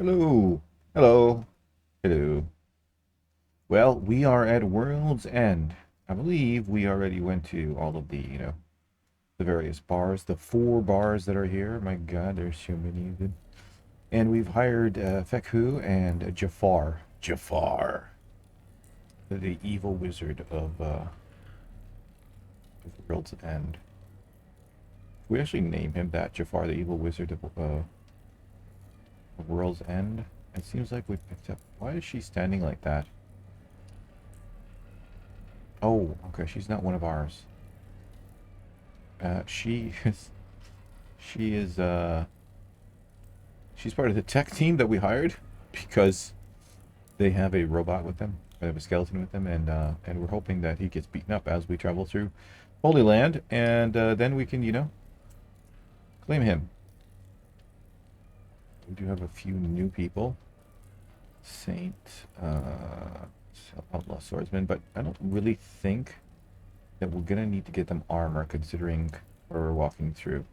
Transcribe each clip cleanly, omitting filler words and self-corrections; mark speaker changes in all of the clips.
Speaker 1: Hello. Hello. Hello. Well, we are at World's End. I believe we already went to all of the various bars, the 4 bars that are here. My God, there's so many of them. And we've hired Fekhu and Jafar. Jafar, the evil wizard of World's End. We actually name him that, Jafar, the evil wizard of World's End. It seems like we picked up. Why is she standing like that? Oh, okay, she's not one of ours. She is, she is, she's part of the tech team that we hired because they have a robot with them. They have a skeleton with them, and we're hoping that he gets beaten up as we travel through Holy Land, and then we can, claim him. We do have a few new people. Saint, Outlaw Swordsman, but I don't really think that we're gonna need to get them armor considering where we're walking through.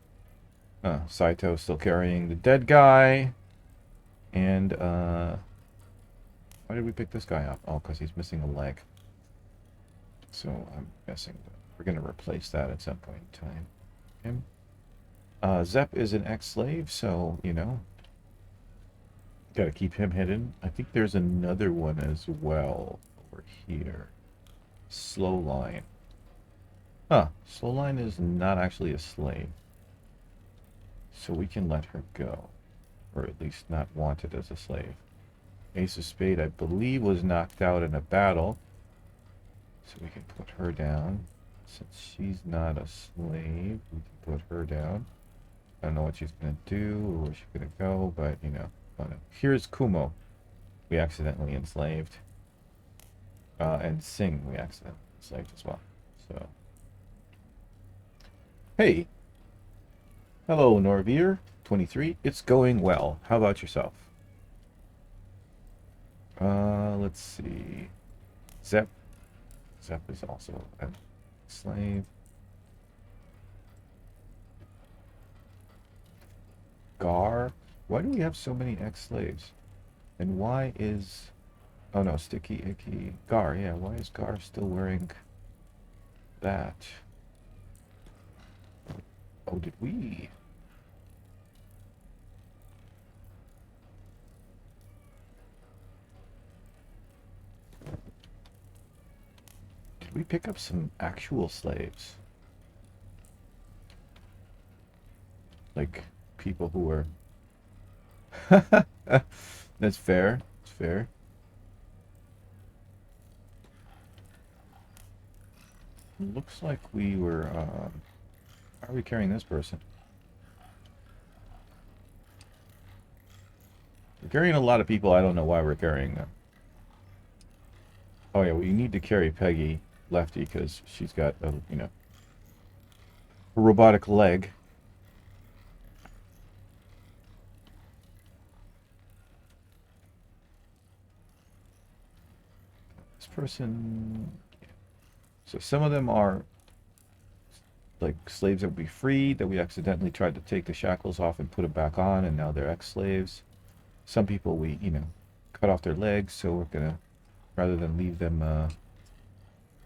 Speaker 1: Saito's still carrying the dead guy. And, why did we pick this guy up? Oh, because he's missing a leg. So I'm guessing we're gonna replace that at some point in time. Him. Zep is an ex-slave, so, gotta keep him hidden. I think there's another one as well over here. Slowline. Huh, Slowline is not actually a slave. So we can let her go. Or at least not wanted as a slave. Ace of Spade, I believe, was knocked out in a battle. So we can put her down. Since she's not a slave, we can put her down. I don't know what she's going to do or where she's going to go, but, Here's Kumo. We accidentally enslaved. And Sing, we accidentally enslaved as well. So... Hey! Hello, Norvir. 23. It's going well. How about yourself? Let's see. Zep. Zep is also a slave. Gar. Why do we have so many ex-slaves? And why is... Oh no, Sticky Icky. Gar, yeah, why is Gar still wearing that? Oh, did we... Did we pick up some actual slaves? Like, people who were... That's fair. It's fair. Looks like we were, how are we carrying this person? We're carrying a lot of people. I don't know why we're carrying them. Oh yeah, we need to carry Peggy Lefty because she's got a, a robotic leg. This person... So some of them are like slaves that we freed, that we accidentally tried to take the shackles off and put them back on, and now they're ex-slaves. Some people we, cut off their legs, so we're gonna, rather than leave them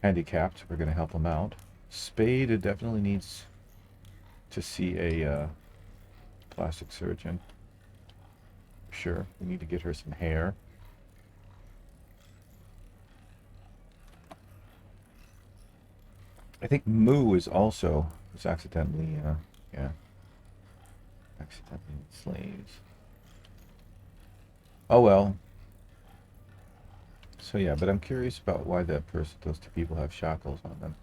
Speaker 1: handicapped, we're gonna help them out. Spade, it definitely needs to see a plastic surgeon. Sure, we need to get her some hair. I think Moo is also accidentally, yeah, accidentally slaves. Oh well. So yeah, but I'm curious about why those 2 people have shackles on them.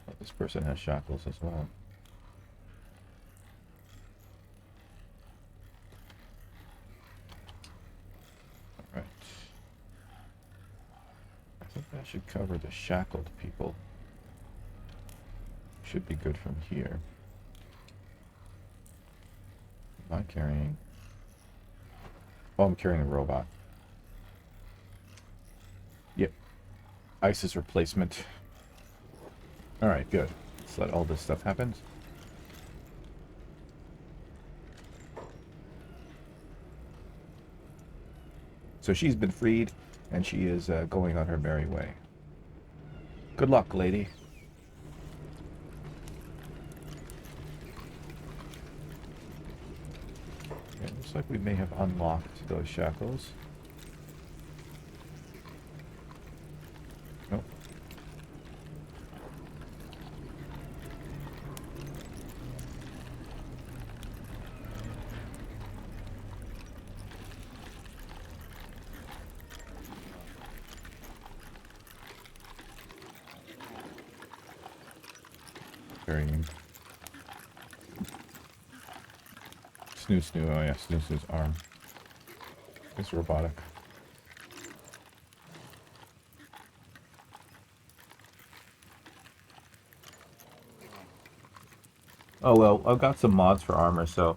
Speaker 1: Well, this person has shackles as well. Alright. I think that should cover the shackled people. Should be good from here. Am I carrying... Oh, I'm carrying a robot. Yep. ISIS replacement. Alright, good. Let's let all this stuff happen. So she's been freed, and she is going on her merry way. Good luck, lady. Okay, looks like we may have unlocked those shackles. Nope. Carrying. Snoo. Oh yeah, Snoo's arm. It's robotic. Oh well, I've got some mods for armor, so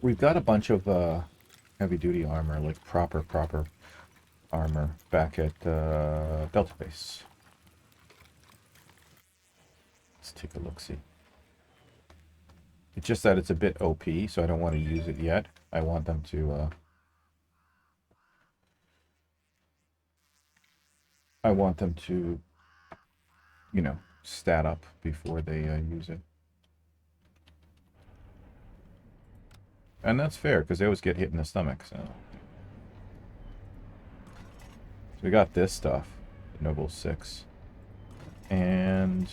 Speaker 1: we've got a bunch of heavy duty armor, like proper armor back at Delta Base. Let's take a look-see. It's just that it's a bit OP, so I don't want to use it yet. I want them to you know, stat up before they use it. And that's fair, because they always get hit in the stomach, so we got this stuff, the Noble 6. And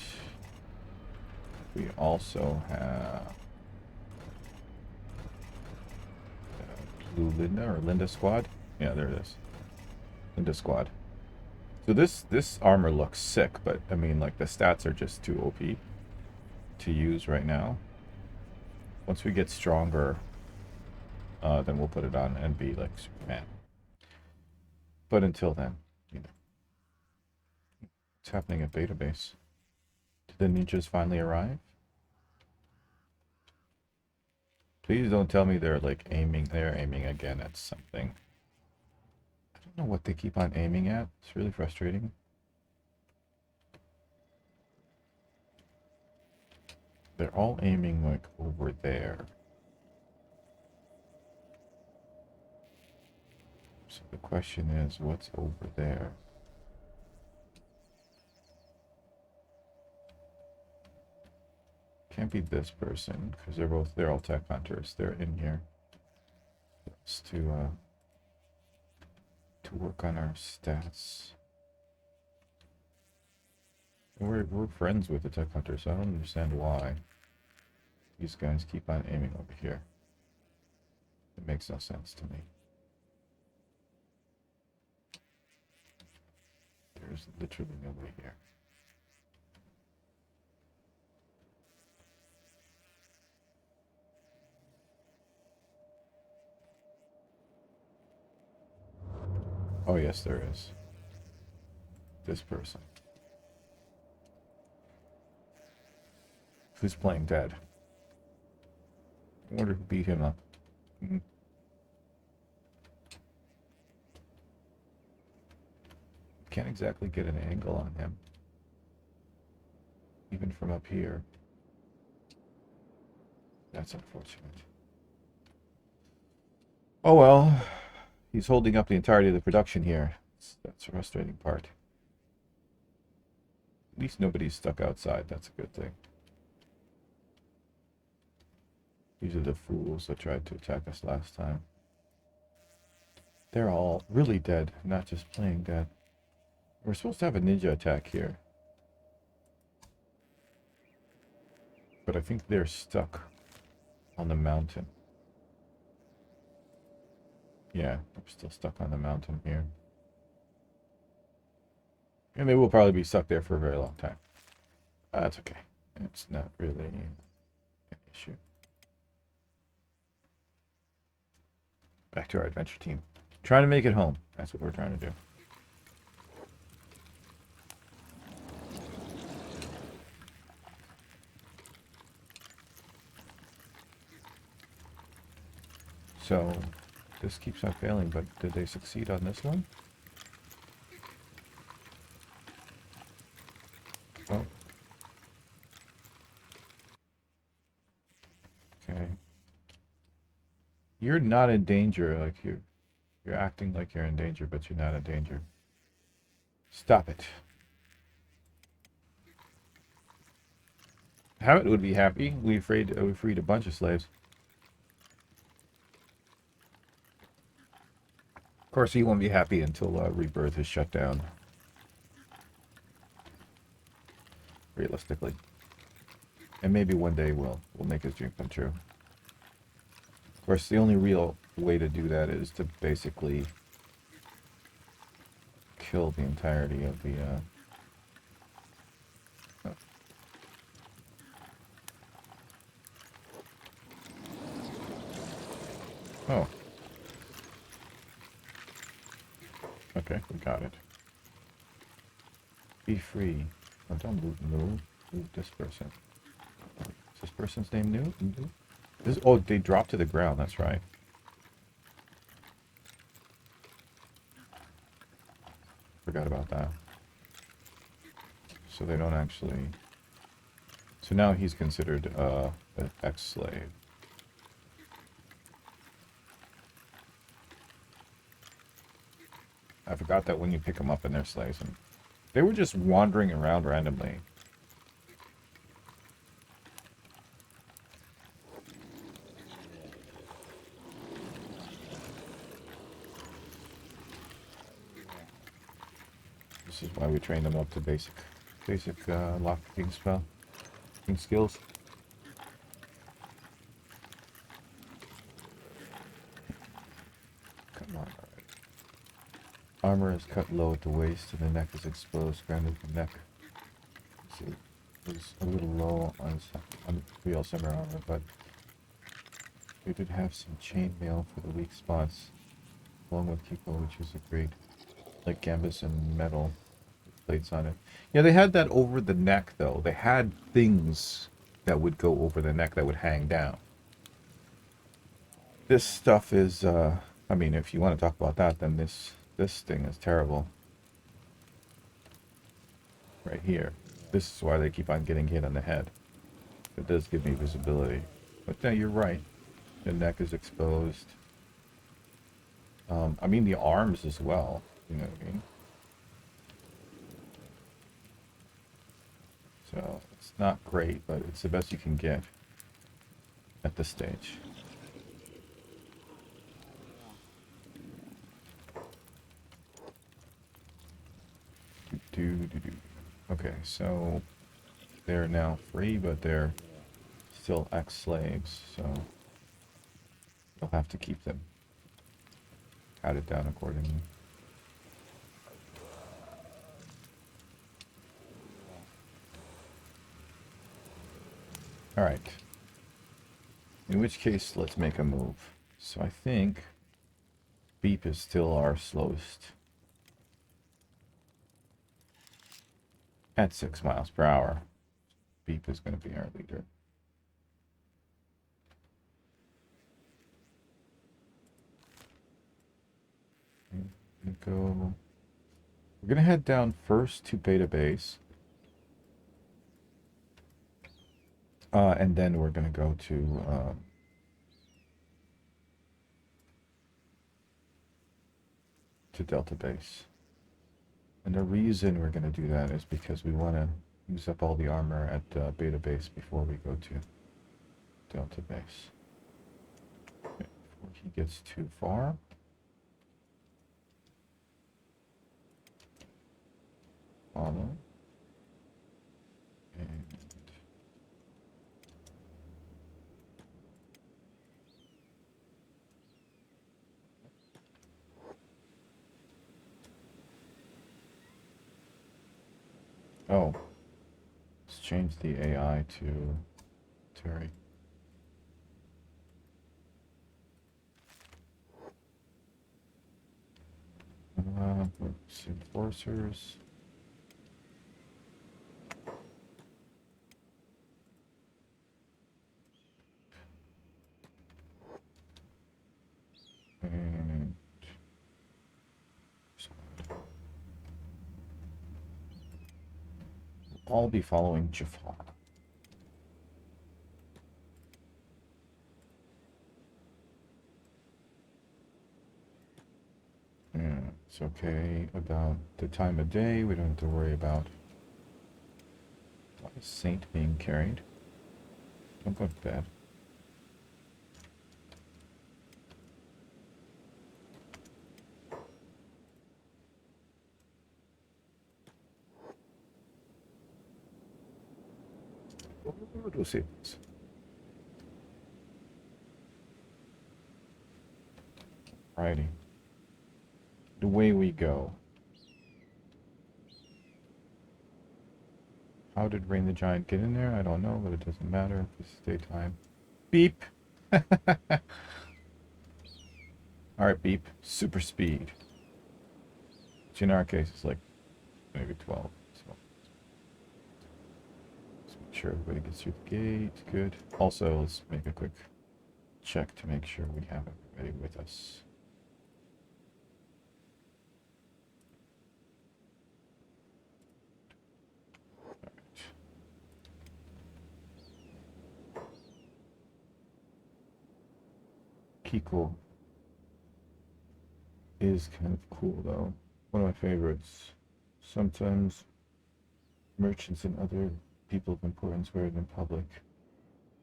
Speaker 1: we also have Blue Linda or Linda Squad. Yeah, there it is. Linda Squad. So this armor looks sick, but I mean, like, the stats are just too OP to use right now. Once we get stronger, then we'll put it on and be like Superman. But until then, you know, what's happening at Beta Base? Did the ninjas finally arrive? Please don't tell me they're like aiming. They're aiming again at something. I don't know what they keep on aiming at. It's really frustrating. They're all aiming like over there. So the question is, what's over there? Can't be this person, because they're all tech hunters. They're in here. It's to work on our stats. We're friends with the tech hunters, so I don't understand why these guys keep on aiming over here. It makes no sense to me. There's literally nobody here. Oh yes, there is. This person. Who's playing dead? I wonder who beat him up. Can't exactly get an angle on him. Even from up here. That's unfortunate. Oh well. He's holding up the entirety of the production here. That's the frustrating part. At least nobody's stuck outside. That's a good thing. These are the fools that tried to attack us last time. They're all really dead, not just playing dead. We're supposed to have a ninja attack here. But I think they're stuck on the mountain. Yeah, I'm still stuck on the mountain here. And they will probably be stuck there for a very long time. That's okay. It's not really an issue. Back to our adventure team. Trying to make it home. That's what we're trying to do. So, this keeps on failing, but did they succeed on this one? Oh. Okay. You're not in danger, like You're acting like you're in danger, but you're not in danger. Stop it. Habit would be happy. We freed a bunch of slaves. Of course, he won't be happy until Rebirth is shut down. Realistically. And maybe one day we'll make his dream come true. Of course, the only real way to do that is to basically kill the entirety of the oh. Okay, we got it. Be free. Oh, don't move. Move this person. Is this person's name new? This, oh, they dropped to the ground, that's right. Forgot about that. So they don't actually... So now he's considered an ex-slave. I forgot that when you pick them up and they're slaves. And they were just wandering around randomly. This is why we train them up to basic lockpicking skills. Come on, alright. Armor is cut low at the waist and the neck is exposed. Granted, the neck is a little low on real summer armor, but we did have some chainmail for the weak spots, along with Kiko, which is a great, like canvas and metal plates on it. Yeah, they had that over the neck, though. They had things that would go over the neck that would hang down. This stuff is, I mean, if you want to talk about that, then this thing is terrible. Right here. This is why they keep on getting hit on the head. It does give me visibility. But yeah, you're right. The neck is exposed. I mean, the arms as well. You know what I mean? So, it's not great, but it's the best you can get at this stage. Okay, so they're now free, but they're still ex-slaves, so you'll have to keep them. Cut it down accordingly. Alright. In which case, let's make a move. So I think Beep is still our slowest. At 6 miles per hour. Beep is going to be our leader. We're going to head down first to Beta Base. And then we're going to go to Delta Base. And the reason we're going to do that is because we want to use up all the armor at Beta Base before we go to Delta Base. Okay, before he gets too far. Follow. And oh, let's change the AI to Terry. Enforcers. And I'll be following Jafar. It's okay about the time of day. We don't have to worry about a saint being carried. Don't go to bed. We'll see. Alrighty. Away we go. How did Rain the Giant get in there? I don't know, but it doesn't matter. This is daytime. Beep! Alright, beep. Super speed. Which in our case is like maybe 12. So let's make sure everybody gets through the gate. Good. Also, let's make a quick check to make sure we have everybody with us. Kiko is kind of cool though. One of my favorites. Sometimes merchants and other people of importance wear it in public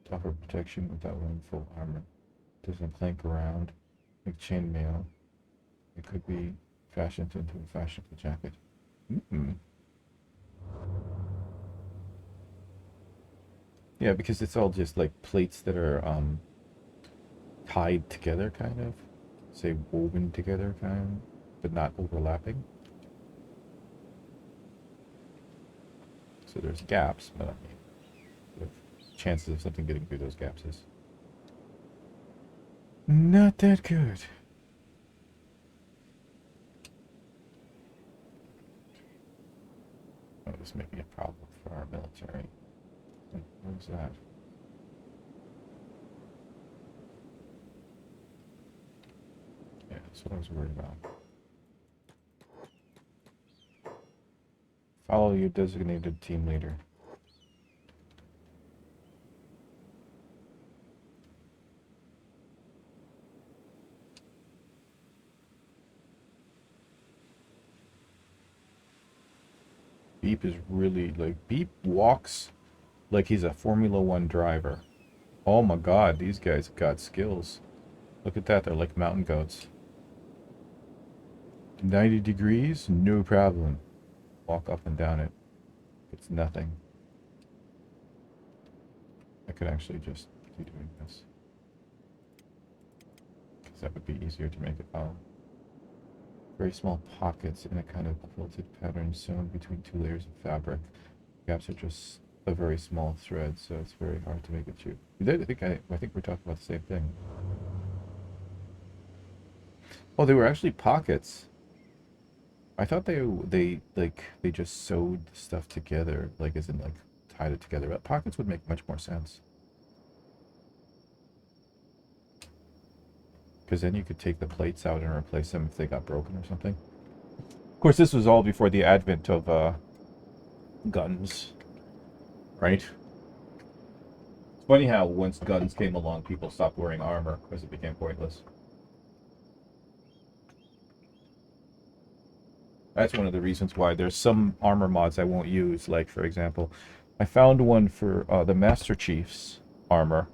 Speaker 1: to offer protection without wearing full armor. Doesn't clank around like chainmail. It could be fashioned into a fashionable jacket. Yeah, because it's all just like plates that are tied together, kind of. Say woven together, kind of, but not overlapping. So there's gaps, but I mean, the chances of something getting through those gaps is not that good. Oh, this may be a problem for our military. What was that? Yeah, that's what I was worried about. Follow your designated team leader. Beep is really, like, Beep walks like he's a Formula One driver. Oh my god, these guys got skills. Look at that, they're like mountain goats. 90 degrees? No problem. Walk up and down it. It's nothing. I could actually just be doing this. Because that would be easier to make it out. Very small pockets in a kind of quilted pattern sewn between two layers of fabric. Gaps are just a very small thread, so it's very hard to make it through. I think we're talking about the same thing. Oh, they were actually pockets. I thought they just sewed stuff together, like as in like tied it together. But pockets would make much more sense. Because then you could take the plates out and replace them if they got broken or something. Of course, this was all before the advent of guns, right? It's funny how once guns came along, people stopped wearing armor because it became pointless. That's one of the reasons why there's some armor mods I won't use. Like, for example, I found one for the Master Chief's armor,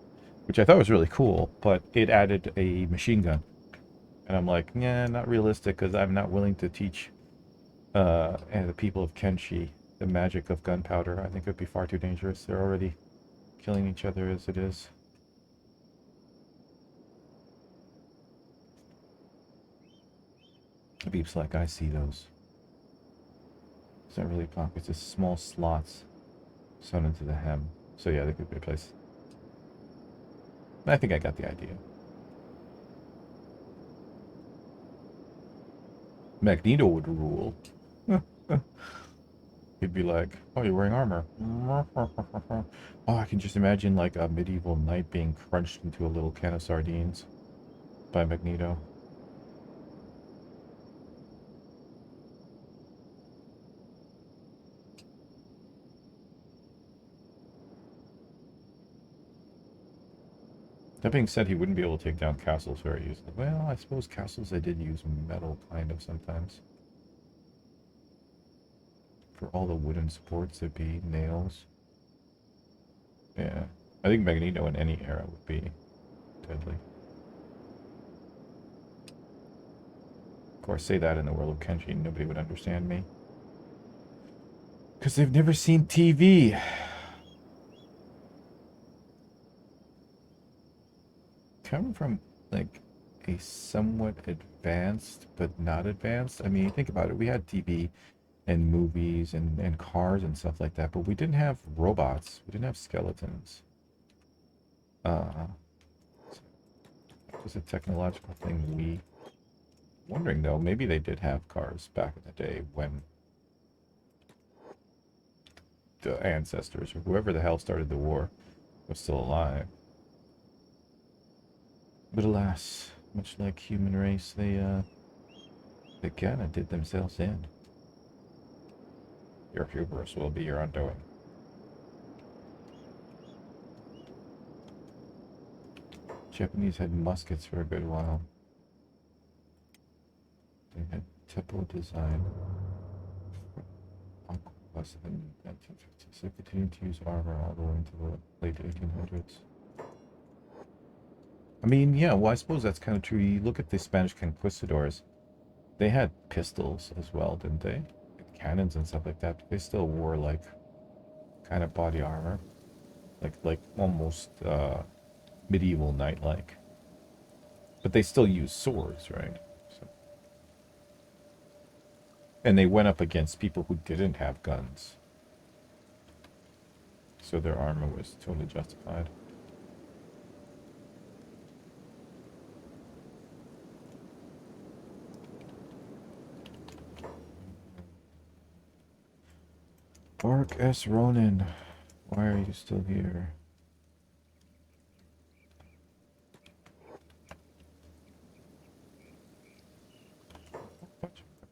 Speaker 1: which I thought was really cool, but it added a machine gun. And I'm like, yeah, not realistic, because I'm not willing to teach and the people of Kenshi the magic of gunpowder. I think it would be far too dangerous. They're already killing each other as it is. Beeps like, I see those. It's not really pockets, it's small slots sewn into the hem. So yeah, they could be replaced. I think I got the idea. Magneto would rule. He'd be like, oh, you're wearing armor. Oh, I can just imagine like a medieval knight being crunched into a little can of sardines by Magneto. That being said, he wouldn't be able to take down castles very easily. Well, I suppose castles they did use metal kind of sometimes. For all the wooden supports, there'd be nails. Yeah. I think Magneto in any era would be deadly. Of course, say that in the world of Kenshi, nobody would understand me. Because they've never seen TV. Come from, like, a somewhat advanced, but not advanced. I mean, think about it. We had TV and movies and cars and stuff like that, but we didn't have robots. We didn't have skeletons. It was a technological thing we... Wondering, though, maybe they did have cars back in the day when the ancestors, or whoever the hell started the war, was still alive. But alas, much like human race, they kind of did themselves in. Your hubris will be your undoing. Japanese had muskets for a good while. They had Tepo design. Conquest in 1950s. They continued to use armor all the way into the late 1800s. I mean, yeah, well, I suppose that's kind of true. You look at the Spanish conquistadors. They had pistols as well, didn't they? Cannons and stuff like that. But they still wore, like, kind of body armor. Like almost, medieval knight-like. But they still use swords, right? So. And they went up against people who didn't have guns. So their armor was totally justified. Bark S. Ronan, why are you still here?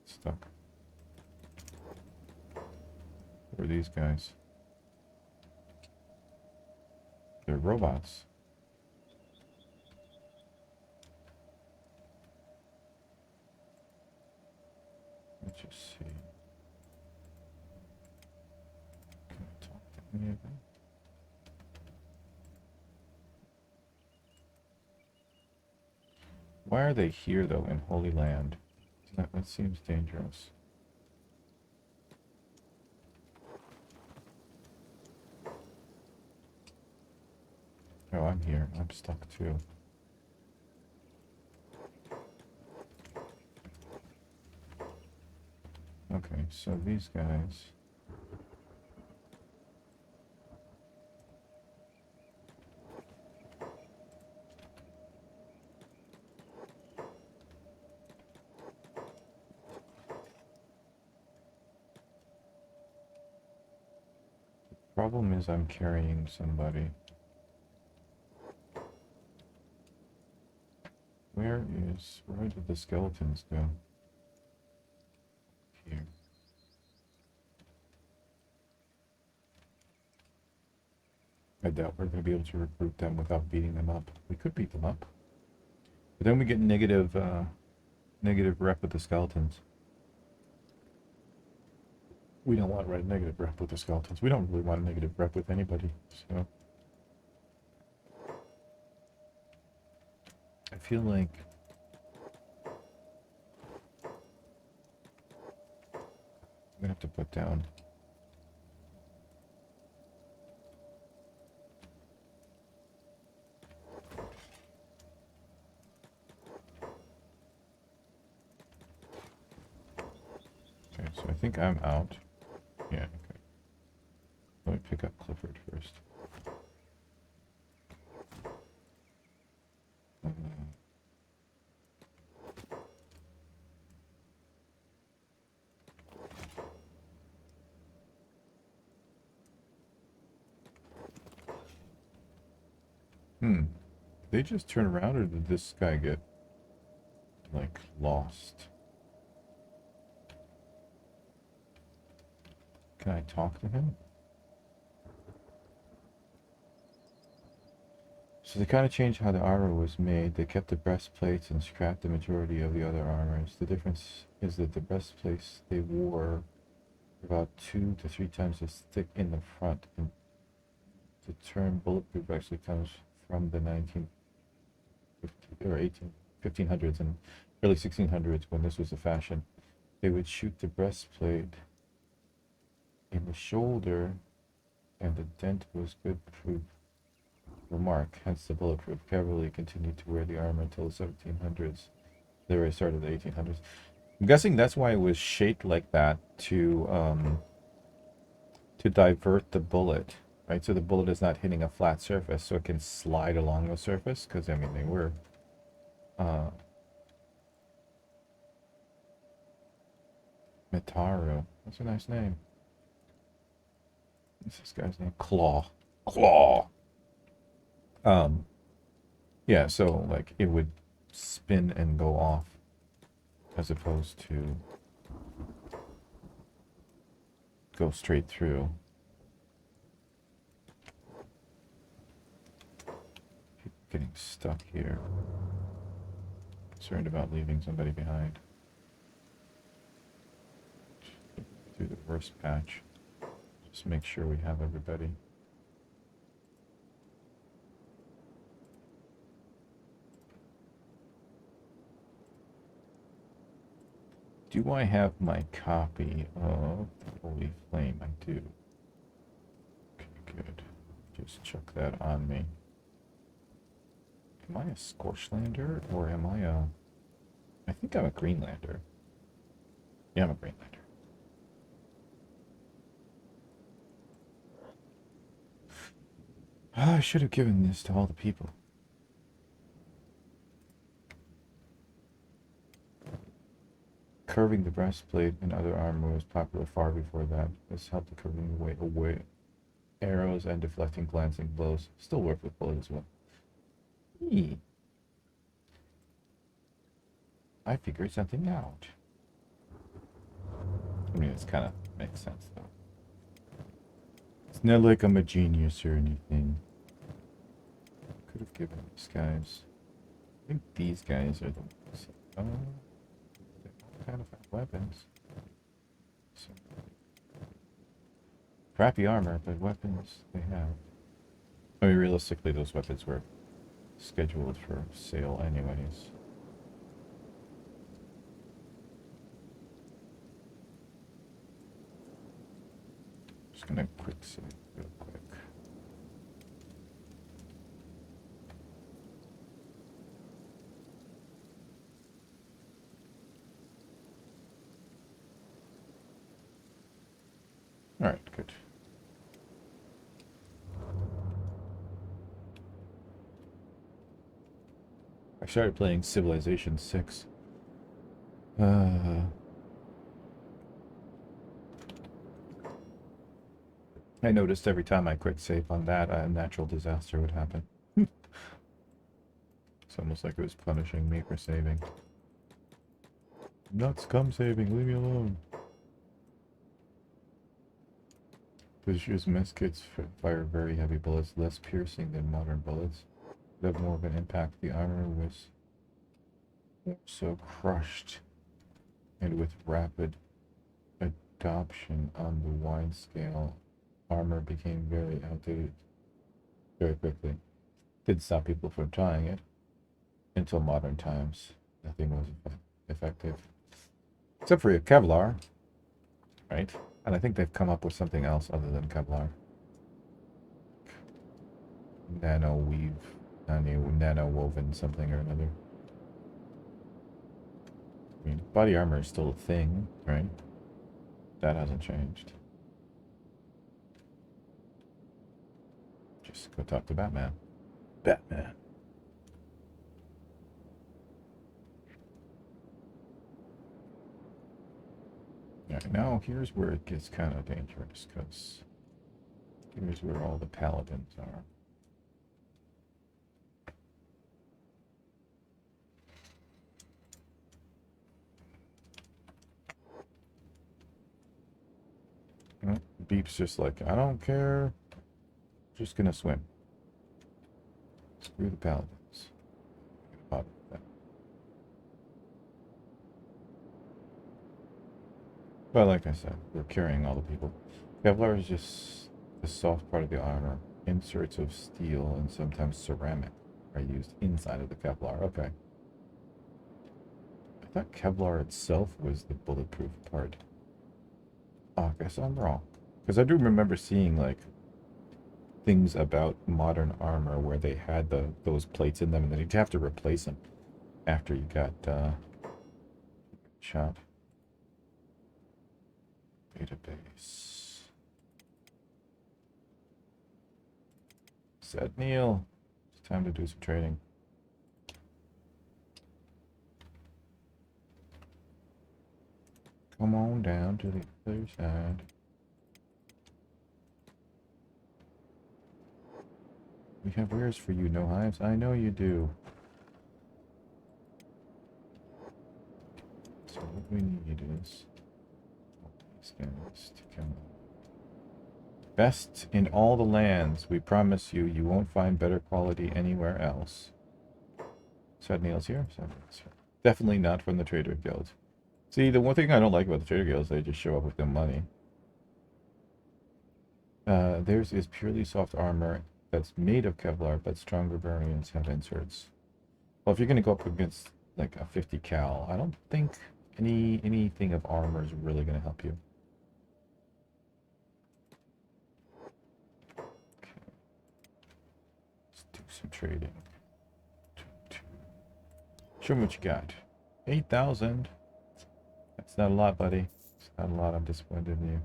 Speaker 1: Stuck. Who are these guys? They're robots. Let's just see. Can I talk to any of them? Why are they here, though, in Holy Land? That seems dangerous. Oh, I'm here. I'm stuck, too. Okay, so these guys... Problem is I'm carrying somebody. Where did the skeletons go? Here. I doubt we're going to be able to recruit them without beating them up. We could beat them up. But then we get negative rep with the skeletons. We don't want a negative rep with the skeletons. We don't really want a negative rep with anybody, so... I feel like... I'm gonna have to put down... Okay, so I think I'm out. Yeah, okay. Let me pick up Clifford first. Did they just turn around, or did this guy get, like, lost? Can I talk to him? So they kind of changed how the armor was made. They kept the breastplates and scrapped the majority of the other armors. The difference is that the breastplates they wore were about 2 to 3 times as thick in the front. And the term bulletproof actually comes from the 1950 or 1500s and early 1600s when this was the fashion. They would shoot the breastplate in the shoulder, and the dent was good proof remark, hence the bulletproof. Cavalry continued to wear the armor until the 1700s. They were started in the 1800s. I'm guessing that's why it was shaped like that to divert the bullet, right? So the bullet is not hitting a flat surface, so it can slide along the surface. Because I mean, they were Mitaru. That's a nice name. What's this guy's name? Claw. Claw. Yeah, so like it would spin and go off as opposed to go straight through. People getting stuck here. Concerned about leaving somebody behind. Through the first patch. Just make sure we have everybody. Do I have my copy of Holy Flame? I do. Okay, good. Just chuck that on me. Am I a Scorchlander or am I a... I think I'm a Greenlander. Yeah, I'm a Greenlander. I should have given this to all the people. Curving the breastplate and other armor was popular far before that. This helped the curving away arrows and deflecting glancing blows. Still work with bullets as well. Eee. I figured something out. I mean, it's kind of makes sense though. It's not like I'm a genius or anything. Could have given these guys. I think these guys are the ones. They kind of have weapons. So, crappy armor, but weapons they have. I mean, realistically, those weapons were scheduled for sale anyways. Just gonna quick save real quick. Alright, good. I started playing Civilization 6. I noticed every time I quick save on that, a natural disaster would happen. It's almost like it was punishing me for saving. Nuts, come saving, leave me alone. This year's mess kits fire very heavy bullets, less piercing than modern bullets. They have more of an impact. The armor was so crushed, and with rapid adoption on the wide scale, armor became very outdated very quickly. Didn't stop people from trying it until modern times. Nothing was effective. Except for Kevlar, right? And I think they've come up with something else other than Kevlar. Nano weave, nano woven something or another. I mean, body armor is still a thing, right? That hasn't changed. Just go talk to Batman. Batman. Alright, now here's where it gets kind of dangerous, because here's where all the paladins are. Beep's just like, I don't care. Just gonna swim. Screw the paladins. About that. But like I said, we're carrying all the people. Kevlar is just the soft part of the armor. Inserts of steel and sometimes ceramic are used inside of the Kevlar. Okay. I thought Kevlar itself was the bulletproof part. Oh, I guess I'm wrong. Because I do remember seeing, like, things about modern armor where they had those plates in them and then you'd have to replace them after you got shot. Database. Said Neil. It's time to do some trading. Come on down to the other side. We have wares for you, no hives. I know you do. So what we need is these guys to come. Best in all the lands. We promise you, you won't find better quality anywhere else. Sad Neil's here. Sad Neil's here. Definitely not from the Trader Guild. See, the one thing I don't like about the Trader Guild is they just show up with their money. Theirs is purely soft armor that's made of Kevlar, but stronger variants have inserts. Well, if you're going to go up against like a 50 cal, I don't think anything of armor is really going to help you. Okay. Let's do some trading. Show me what you got. 8,000. That's not a lot, buddy. It's not a lot. I'm disappointed in you.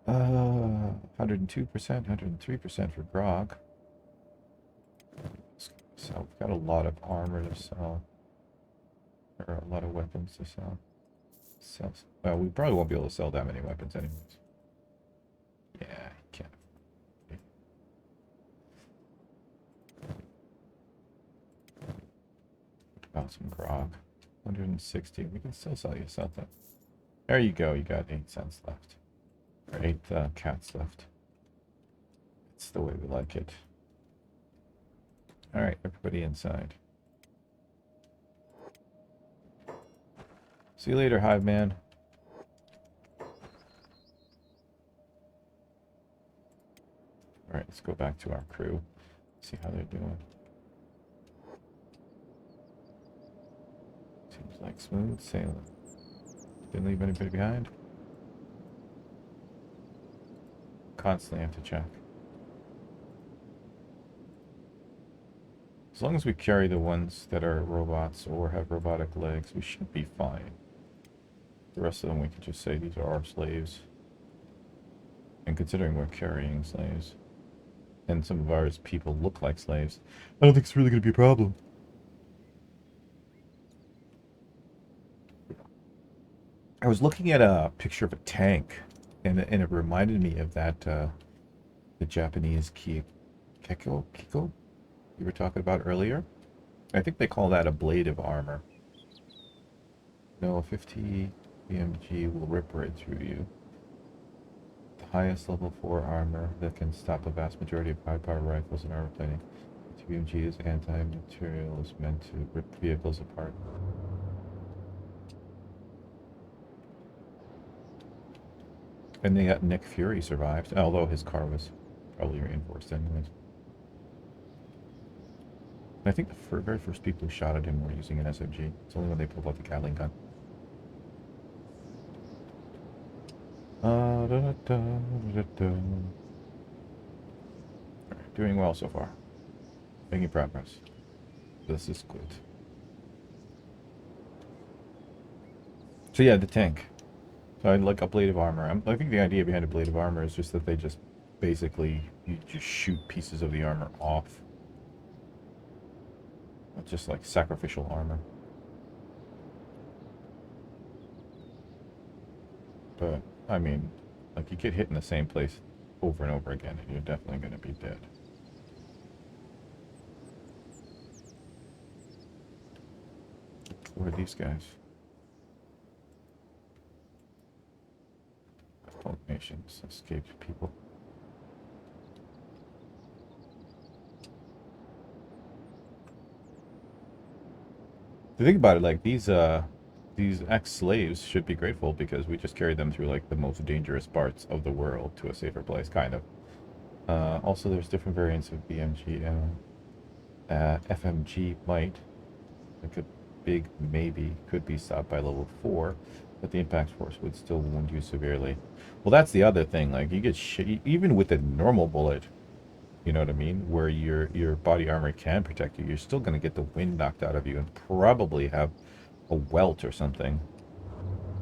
Speaker 1: 102%, 103% for grog. So we've got a lot of armor to sell. Or a lot of weapons to sell. Well, we probably won't be able to sell that many weapons anyways. Yeah, you can't. What about some grog? 160. We can still sell you something. There you go. You got 8 cents left. Or 8 cats left. It's the way we like it. Alright, everybody inside. See you later, Hive Man. Alright, let's go back to our crew. See how they're doing. Seems like smooth sailing. Didn't leave anybody behind. Constantly have to check. As long as we carry the ones that are robots or have robotic legs, we should be fine. The rest of them we can just say these are our slaves. And considering we're carrying slaves, and some of ours people look like slaves, I don't think it's really going to be a problem. I was looking at a picture of a tank, and it reminded me of that, the Japanese Kiko you were talking about earlier. I think they call that a blade of armor. No, 50 BMG will rip right through you. The highest level 4 armor that can stop the vast majority of high-power rifles and armor plating. 50 BMG is anti-material, is meant to rip vehicles apart. And they got Nick Fury survived, although his car was probably reinforced anyways. I think the very first people who shot at him were using an SMG. It's only when they pulled out the Gatling gun. Doing well so far. Making progress. This is good. So yeah, the tank. So I'd like a blade of armor. I think the idea behind a blade of armor is just that they just basically, you just shoot pieces of the armor off. It's just like sacrificial armor. But, I mean, like you get hit in the same place over and over again and you're definitely going to be dead. Who are these guys? Folk nations, escaped people. To think about it, like these ex-slaves should be grateful because we just carried them through like the most dangerous parts of the world to a safer place, kind of. Also, there's different variants of BMG and FMG might. Like a big maybe could be stopped by level 4, but the impact force would still wound you severely. Well, that's the other thing. Like you get shit even with a normal bullet. You know what I mean? Where your body armor can protect you, you're still gonna get the wind knocked out of you and probably have a welt or something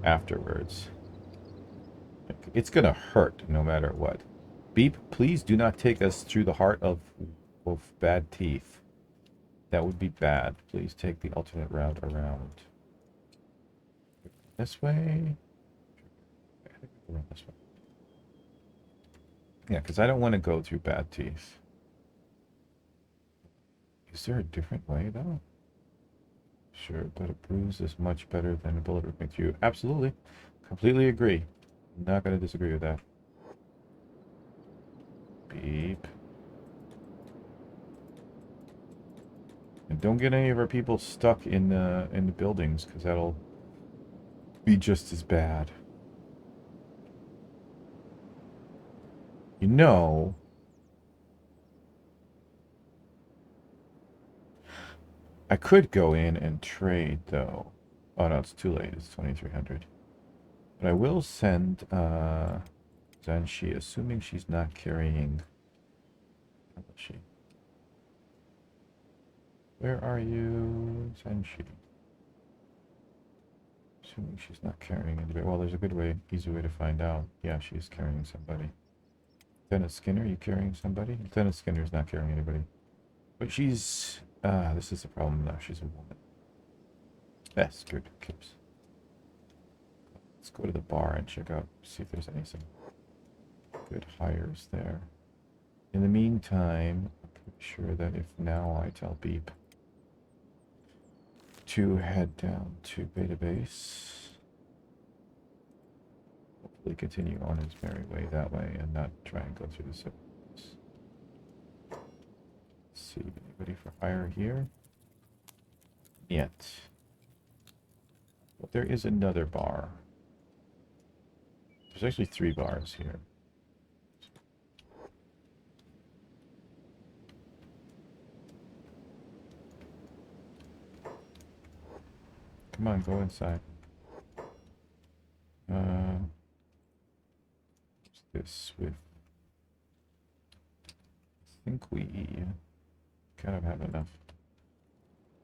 Speaker 1: afterwards. It's gonna hurt no matter what. Beep, please do not take us through the heart of bad teeth. That would be bad. Please take the alternate route around. This way? I think we'll run this way. Yeah, because I don't want to go through bad teeth. Is there a different way, though? Sure, but a bruise is much better than a bullet ripping through you. Absolutely. Completely agree. Not going to disagree with that. Beep. And don't get any of our people stuck in the buildings, because that'll be just as bad. You know, I could go in and trade, though. Oh, no, it's too late. It's 2300. But I will send Kenshi, assuming she's not carrying... How is she? Where are you, Kenshi? Assuming she's not carrying anybody. Well, there's a good way, easy way to find out. Yeah, she's carrying somebody. Lieutenant Skinner, you carrying somebody? Lieutenant Skinner's not carrying anybody. But she's... this is the problem now. She's a woman. Yes, good. Kips. Let's go to the bar and check out, see if there's any some good hires there. In the meantime, I'm pretty sure that if now I tell Beep to head down to Beta Base, hopefully continue on his merry way that way and not try and go through the cities. Let's see, anybody for hire here? Yet. But there is another bar. There's actually 3 bars here. Come on, go inside. What's this with? I think we kind of have enough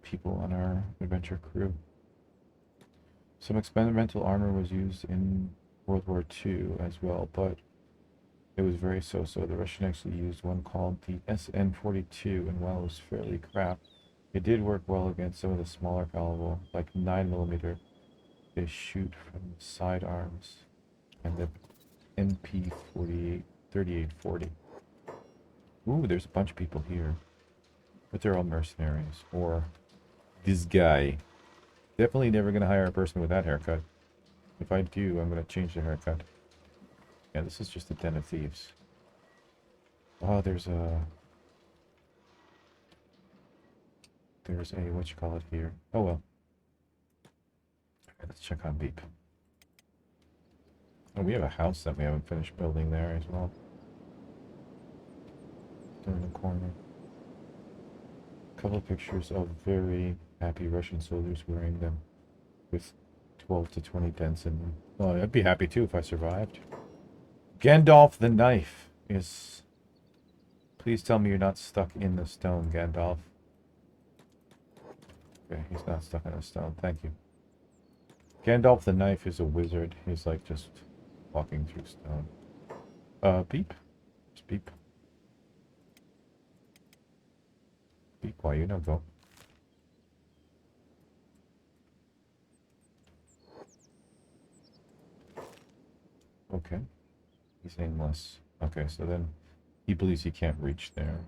Speaker 1: people on our adventure crew. Some experimental armor was used in World War II as well, but it was very so-so. The Russian actually used one called the SN-42, and while it was fairly crap, it did work well against some of the smaller caliber, like 9mm. They shoot from the sidearms, and the MP-48, 3840. Ooh, there's a bunch of people here, but they're all mercenaries. Or this guy. Definitely never gonna hire a person with that haircut. If I do, I'm gonna change the haircut. Yeah, this is just a den of thieves. Oh, there's a what you call it here. Oh well. Alright, let's check on Beep. Oh, we have a house that we haven't finished building there as well. In the corner. A couple of pictures of very happy Russian soldiers wearing them with 12 to 20 dents in them. Well, I'd be happy too if I survived. Gandalf the Knife is... Please tell me you're not stuck in the stone, Gandalf. Okay, he's not stuck in the stone. Thank you. Gandalf the Knife is a wizard. He's like just walking through stone. Beep. Just beep. Beep, why you no go? Okay. He's aimless. Okay, so then he believes he can't reach there.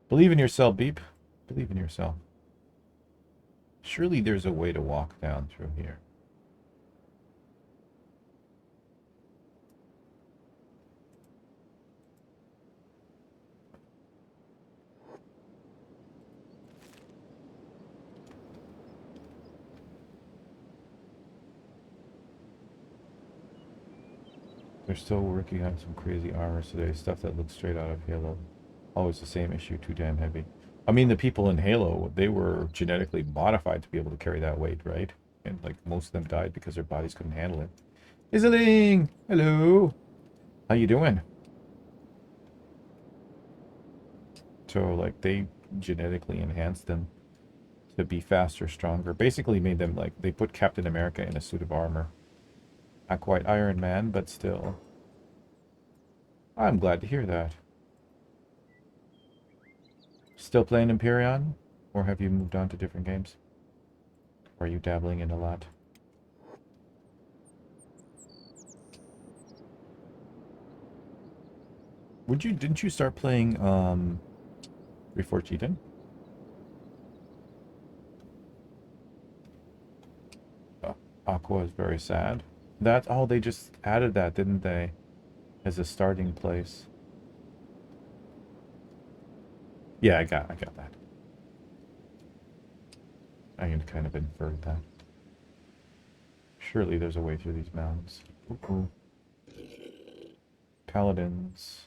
Speaker 1: Believe in yourself, Beep. Believe in yourself. Surely there's a way to walk down through here. They're still working on some crazy armor today, stuff that looks straight out of Halo. Always the same issue, too damn heavy. I mean, the people in Halo, they were genetically modified to be able to carry that weight, right? And like most of them died because their bodies couldn't handle it. Isling! Hello! How you doing? So, like, they genetically enhanced them to be faster, stronger. Basically made them, like, they put Captain America in a suit of armor. Not quite Iron Man, but still. I'm glad to hear that. Still playing Empyrean? Or have you moved on to different games? Or are you dabbling in a lot? Didn't you start playing, Before Cheating? Aqua is very sad. Oh, they just added that, didn't they? As a starting place. Yeah, I got that. I can kind of infer that. Surely there's a way through these mountains. Ooh. Paladins.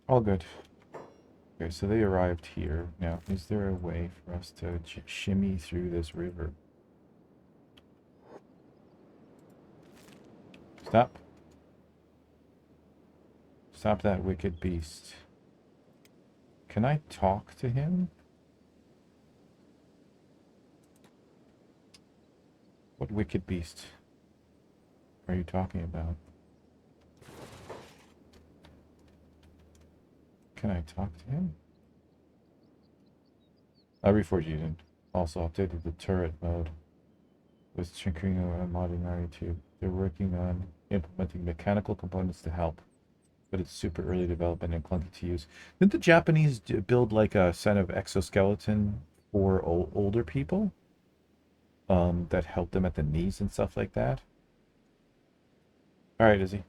Speaker 1: All good. Okay, so they arrived here. Now, is there a way for us to shimmy through this river? Stop. Stop that wicked beast. Can I talk to him? What wicked beast are you talking about? Can I talk to him? Reforged also updated the turret mode with tinkering on modding RE2. They're working on implementing mechanical components to help, but it's super early development and clunky to use. Didn't the Japanese build like a set of exoskeleton for older people? That helped them at the knees and stuff like that? Alright, Izzy.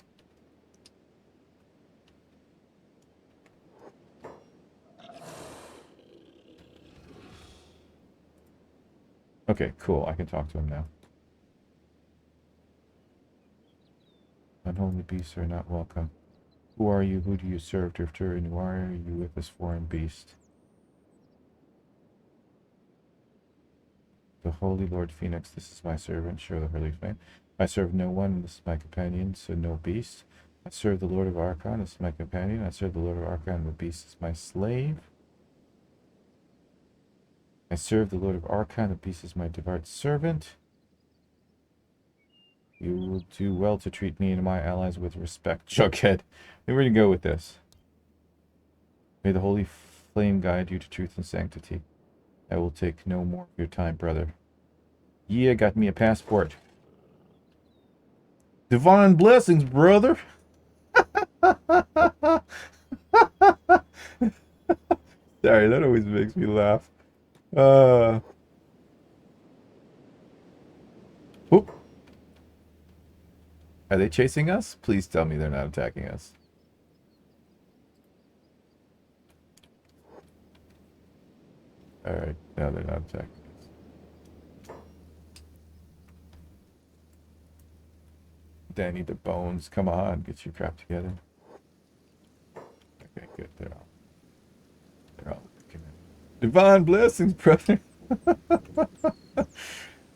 Speaker 1: Okay, cool. I can talk to him now. Unholy beasts are not welcome. Who are you? Who do you serve, Drifter? And why are you with this foreign beast? The Holy Lord Phoenix, this is my servant. Show the early flame. I serve no one. This is my companion, so no beast. I serve the Lord of Archon. This is my companion. I serve the Lord of Archon. The beast is my slave. I serve the Lord of Archon. The beast is my devout servant. You will do well to treat me and my allies with respect, Jughead. We're going to go with this. May the holy flame guide you to truth and sanctity. I will take no more of your time, brother. Yeah, got me a passport. Divine blessings, brother. Sorry, that always makes me laugh. Oop. Are they chasing us? Please tell me they're not attacking us. Alright, no, they're not attacking us. Danny the Bones, come on, get your crap together. Okay, good, they're all looking at divine blessings, brother.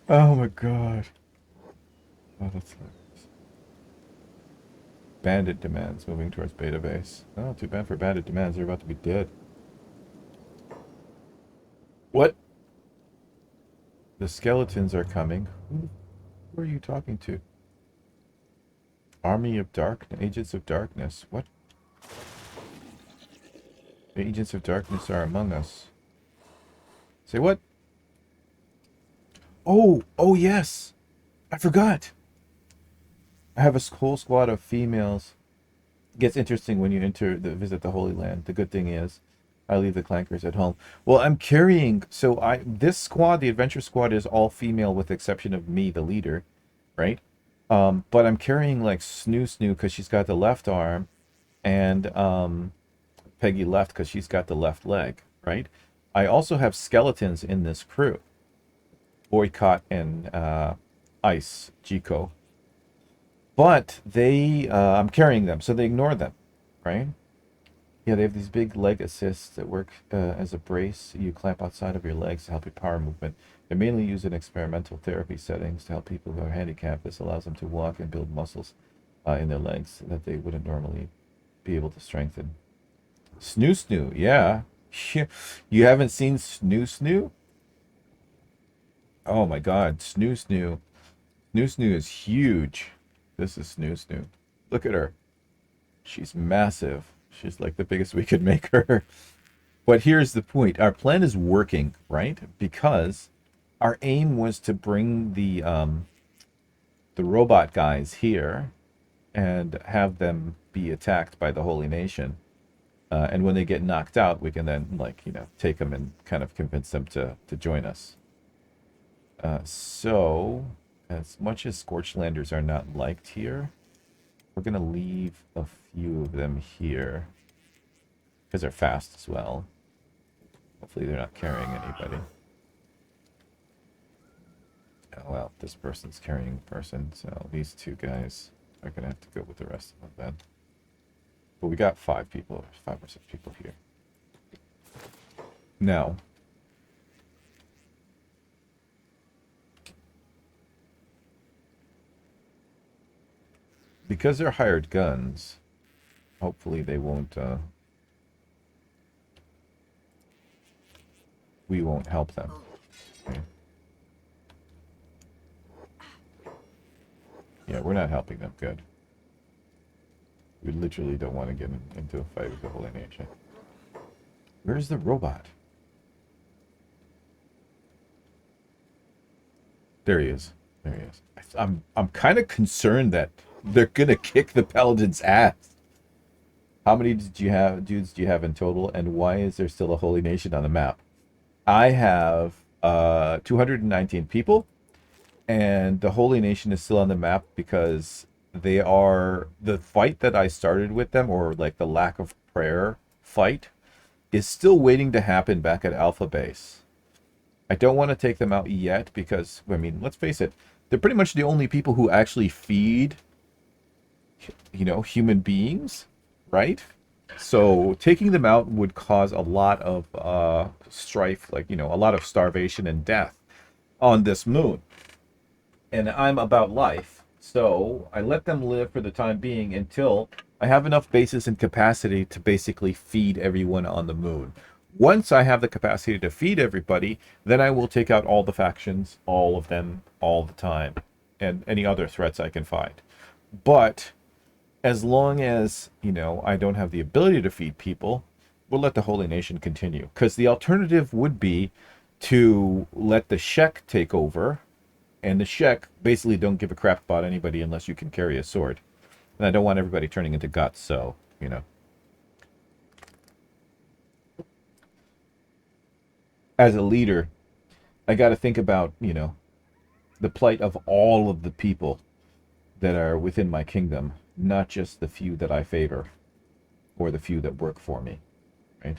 Speaker 1: Oh my god. Oh, that's hilarious. Bandit demands moving towards beta base. Oh, too bad for bandit demands. They're about to be dead. What? The skeletons are coming. Who are you talking to? Army of Agents of Darkness. What? The Agents of Darkness are among us. Say what? Oh yes! I forgot! I have a whole squad of females. It gets interesting when you visit the Holy Land. The good thing is, I leave the clankers at home. Well, I'm carrying... this squad, the adventure squad, is all female with the exception of me, the leader. Right? But I'm carrying, like, Snoo because she's got the left arm. And, Peggy left because she's got the left leg. Right? I also have skeletons in this crew. Boycott and, Ice, Jiko. But they, I'm carrying them, so they ignore them, right? Yeah, they have these big leg assists that work as a brace you clamp outside of your legs to help your power movement. They're mainly used in experimental therapy settings to help people who are handicapped. This allows them to walk and build muscles in their legs that they wouldn't normally be able to strengthen. Snoo Snoo, yeah. You haven't seen Snoo Snoo? Oh my god, Snoo Snoo. Snoo Snoo is huge. This is Snoo Snoo. Look at her. She's massive. She's like the biggest we could make her. But here's the point. Our plan is working, right? Because our aim was to bring the robot guys here and have them be attacked by the Holy Nation. And when they get knocked out, we can then, like, take them and kind of convince them to join us. So, as much as Scorchlanders are not liked here, we're going to leave a few of them here. Because they're fast as well. Hopefully they're not carrying anybody. Oh, well, this person's carrying a person, so these two guys are going to have to go with the rest of them then. But we got 5 or 6 people here. Now, because they're hired guns, hopefully they won't, we won't help them. Okay. Yeah, we're not helping them. Good. We literally don't want to get into a fight with the Holy Nation. Where's the robot? There he is. There he is. I'm kind of concerned that they're gonna kick the Paladin's ass. How many dudes do you have in total, and why is there still a Holy Nation on the map? I have 219 people, and the Holy Nation is still on the map because they are the fight that I started with them, or like the lack of prayer fight, is still waiting to happen back at Alpha Base. I don't want to take them out yet because, I mean, let's face it, they're pretty much the only people who actually feed, human beings, right? So taking them out would cause a lot of strife, like, a lot of starvation and death on this moon. And I'm about life, so I let them live for the time being until I have enough bases and capacity to basically feed everyone on the moon. Once I have the capacity to feed everybody, then I will take out all the factions, all of them, all the time, and any other threats I can find. But as long as, I don't have the ability to feed people, we'll let the Holy Nation continue. Because the alternative would be to let the Shek take over, and the Shek basically don't give a crap about anybody unless you can carry a sword. And I don't want everybody turning into guts, so, As a leader, I got to think about, the plight of all of the people that are within my kingdom, not just the few that I favor or the few that work for me, right?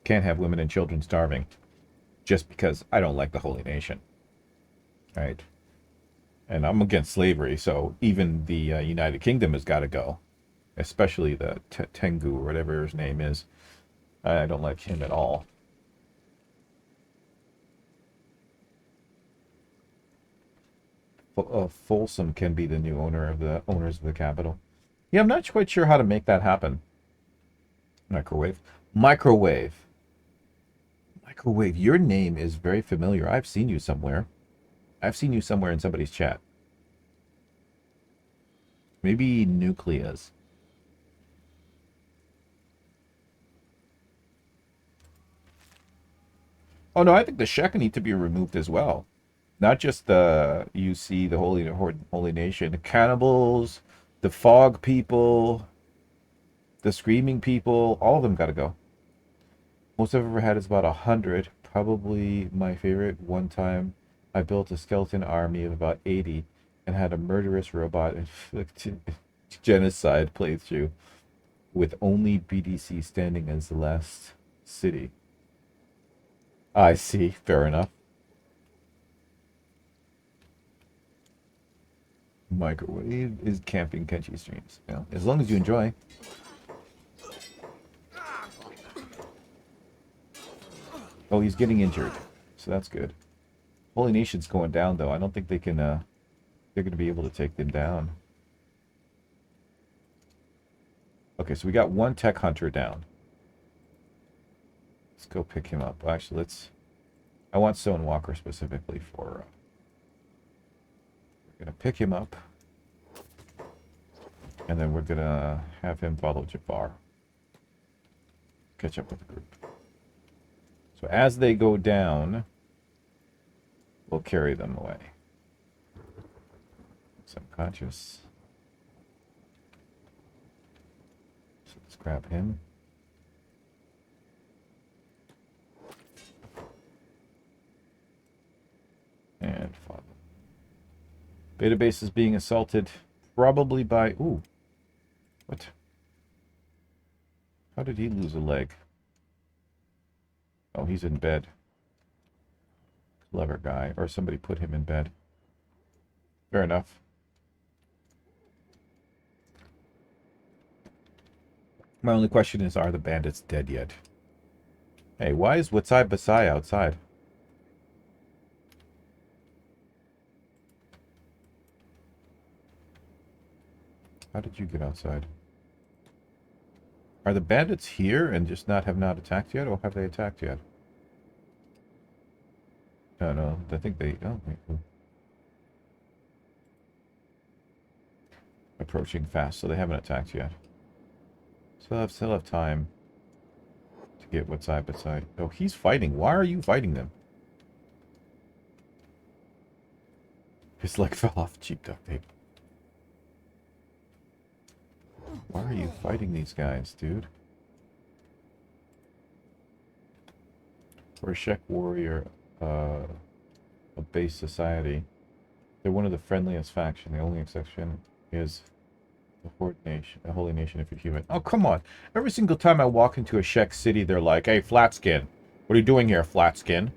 Speaker 1: Can't have women and children starving just because I don't like the Holy Nation, right? And I'm against slavery, so even the United Kingdom has got to go, especially the Tengu or whatever his name is. I don't like him at all. Folsom can be the new owners of the capital. Yeah, I'm not quite sure how to make that happen. Microwave. Your name is very familiar. I've seen you somewhere. I've seen you somewhere in somebody's chat. Maybe Nucleus. Oh no, I think the Shek need to be removed as well. Not just the UC, the Holy Nation, the cannibals, the fog people, the screaming people, all of them gotta go. Most I've ever had is about 100. Probably my favorite. One time I built a skeleton army of about 80 and had a murderous robot inflicted genocide playthrough with only BDC standing as the last city. I see. Fair enough. Microwave is camping Kenshi streams. Yeah, as long as you enjoy. Oh, he's getting injured, so that's good. Holy Nation's going down, though. I don't think they can, they're going to be able to take them down. Okay, so we got one tech hunter down. Let's go pick him up. Well, actually, I want Stonewalker specifically for... we're going to pick him up. And then we're going to have him follow Jafar. Catch up with the group. So as they go down, we'll carry them away. Subconscious. So let's grab him. And follow. Beta base is being assaulted, probably by... Ooh. What? How did he lose a leg? Oh, he's in bed. Clever guy. Or somebody put him in bed. Fair enough. My only question is, are the bandits dead yet? Hey, why is Watsai Basai outside? How did you get outside? Are the bandits here and just have not attacked yet, or have they attacked yet? No, I think they... Oh, wait, cool. Approaching fast, so they haven't attacked yet. Still have time to get what's side by side. Oh, he's fighting. Why are you fighting them? His leg fell off. Cheap duct tape. Why are you fighting these guys, dude? For a Shek warrior, a base society, they're one of the friendliest faction. The only exception is the Horde Nation, a holy nation if you're human. Oh, come on. Every single time I walk into a Shek city, they're like, hey, Flatskin, what are you doing here, Flatskin?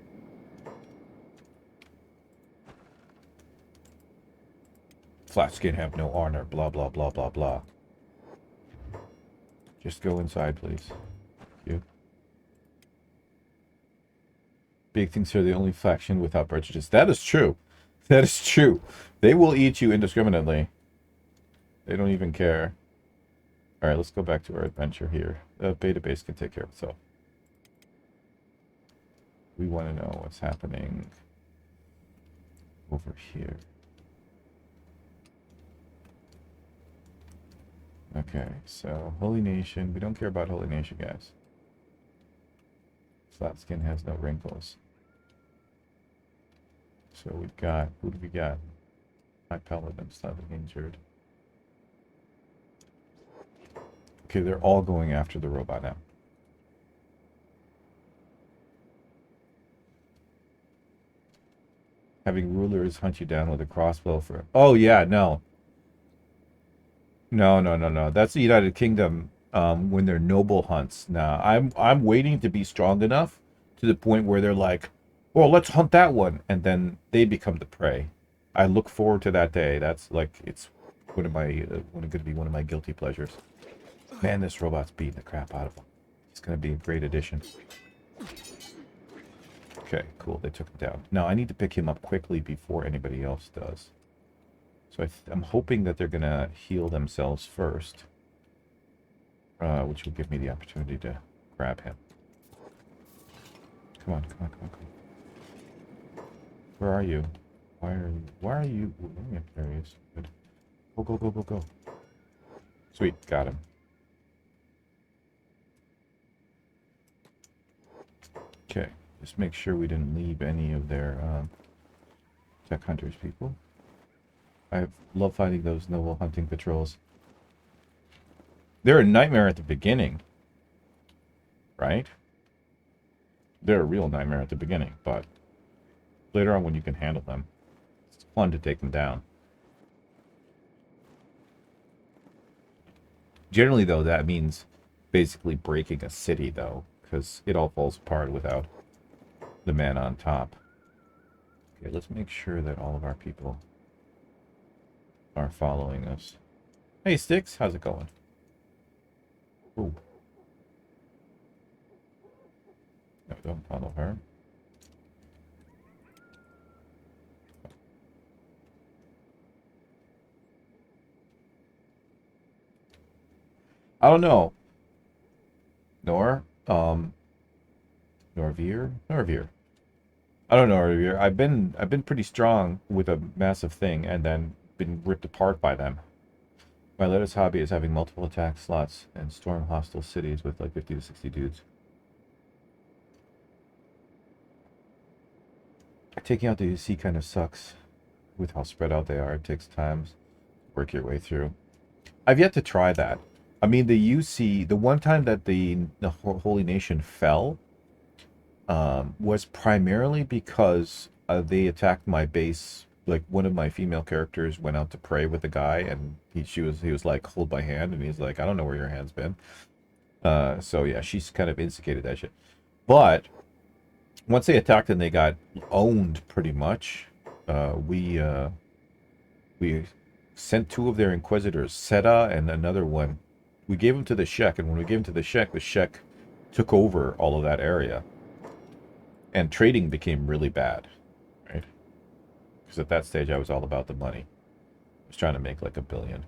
Speaker 1: Flatskin have no honor, blah, blah, blah, blah, blah. Just go inside, please. Thank you. Big things are the only faction without prejudice. That is true. That is true. They will eat you indiscriminately. They don't even care. Alright, let's go back to our adventure here. The beta base can take care of itself. We want to know what's happening over here. Okay, so Holy Nation. We don't care about Holy Nation, guys. Flat skin has no wrinkles. So we've got... Who do we got? My paladin slightly injured. Okay, they're all going after the robot now. Having rulers hunt you down with a crossbow for... Oh, yeah, no. No. That's the United Kingdom when they're noble hunts. Now, I'm waiting to be strong enough to the point where they're like, well, let's hunt that one. And then they become the prey. I look forward to that day. That's like, it's one of my, going to be one of my guilty pleasures. Man, this robot's beating the crap out of him. He's going to be a great addition. Okay, cool. They took him down. Now, I need to pick him up quickly before anybody else does. So I'm hoping that they're going to heal themselves first. Which will give me the opportunity to grab him. Come on. Where are you? Why are you? Ooh, there he is. Good. Go. Sweet, got him. Okay, just make sure we didn't leave any of their tech hunters people. I love fighting those noble hunting patrols. They're a nightmare at the beginning, right? They're a real nightmare at the beginning, but later on when you can handle them, it's fun to take them down. Generally, though, that means basically breaking a city, though, because it all falls apart without the man on top. Okay, let's make sure that all of our people are following us. Hey, Sticks, how's it going? Ooh. No, don't follow her. I don't know. Norveer. I don't know, Norveer. I've been pretty strong with a massive thing and then been ripped apart by them. My latest hobby is having multiple attack slots and storm hostile cities with like 50 to 60 dudes. Taking out the UC kind of sucks with how spread out they are. It takes time to work your way through. I've yet to try that. I mean, the UC, the one time that the Holy Nation fell, was primarily because they attacked my base. Like one of my female characters went out to pray with a guy, and he was like, hold my hand, and he's like, I don't know where your hand's been. So yeah, she's kind of instigated that shit. But once they attacked and they got owned pretty much, we sent two of their inquisitors, Seta and another one. We gave them to the Shek, and when we gave them to the Shek took over all of that area. And trading became really bad, right? Because at that stage, I was all about the money. I was trying to make like $1 billion.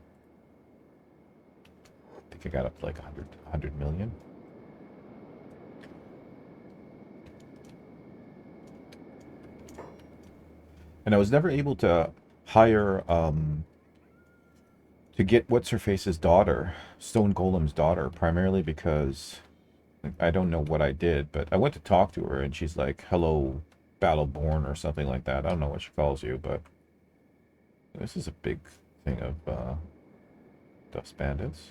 Speaker 1: I think I got up to like 100 million. And I was never able to hire, to get what's-her-face's daughter, Stone Golem's daughter, primarily because I don't know what I did, but I went to talk to her, and she's like, hello, Battleborn, or something like that. I don't know what she calls you, but this is a big thing of Dust Bandits.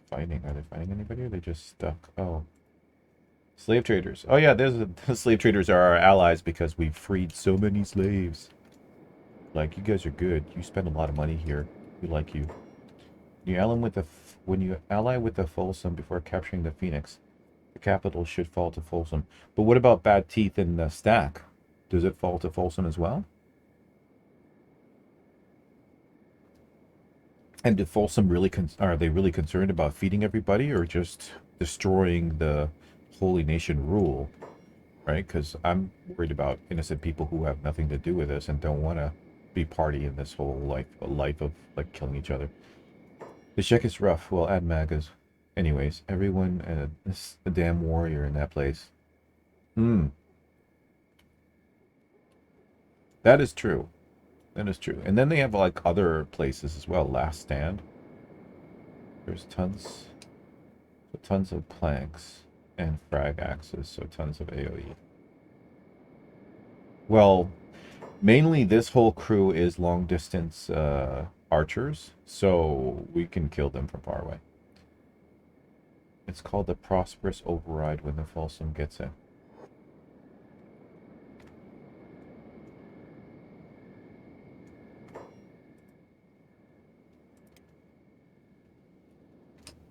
Speaker 1: Fighting. Are they fighting anybody, or are they just stuck? Oh. Slave traders. Oh yeah, the slave traders are our allies because we've freed so many slaves. Like, you guys are good. You spend a lot of money here. We like you. When you ally with the Folsom before capturing the Phoenix, the capital should fall to Folsom. But what about Bad Teeth and Stack? Does it fall to Folsom as well? And do Folsom really are they really concerned about feeding everybody, or just destroying the Holy Nation rule? Right? Because I'm worried about innocent people who have nothing to do with this and don't want to be party in this whole life of like killing each other. The check is rough. Well, add magas. Anyways, everyone is a damn warrior in that place. Hmm. That is true. That is true. And then they have like other places as well. Last Stand. There's tons of planks and frag axes, so tons of AoE. Well, mainly this whole crew is long distance archers, so we can kill them from far away. It's called the Prosperous Override when the Folsom gets it.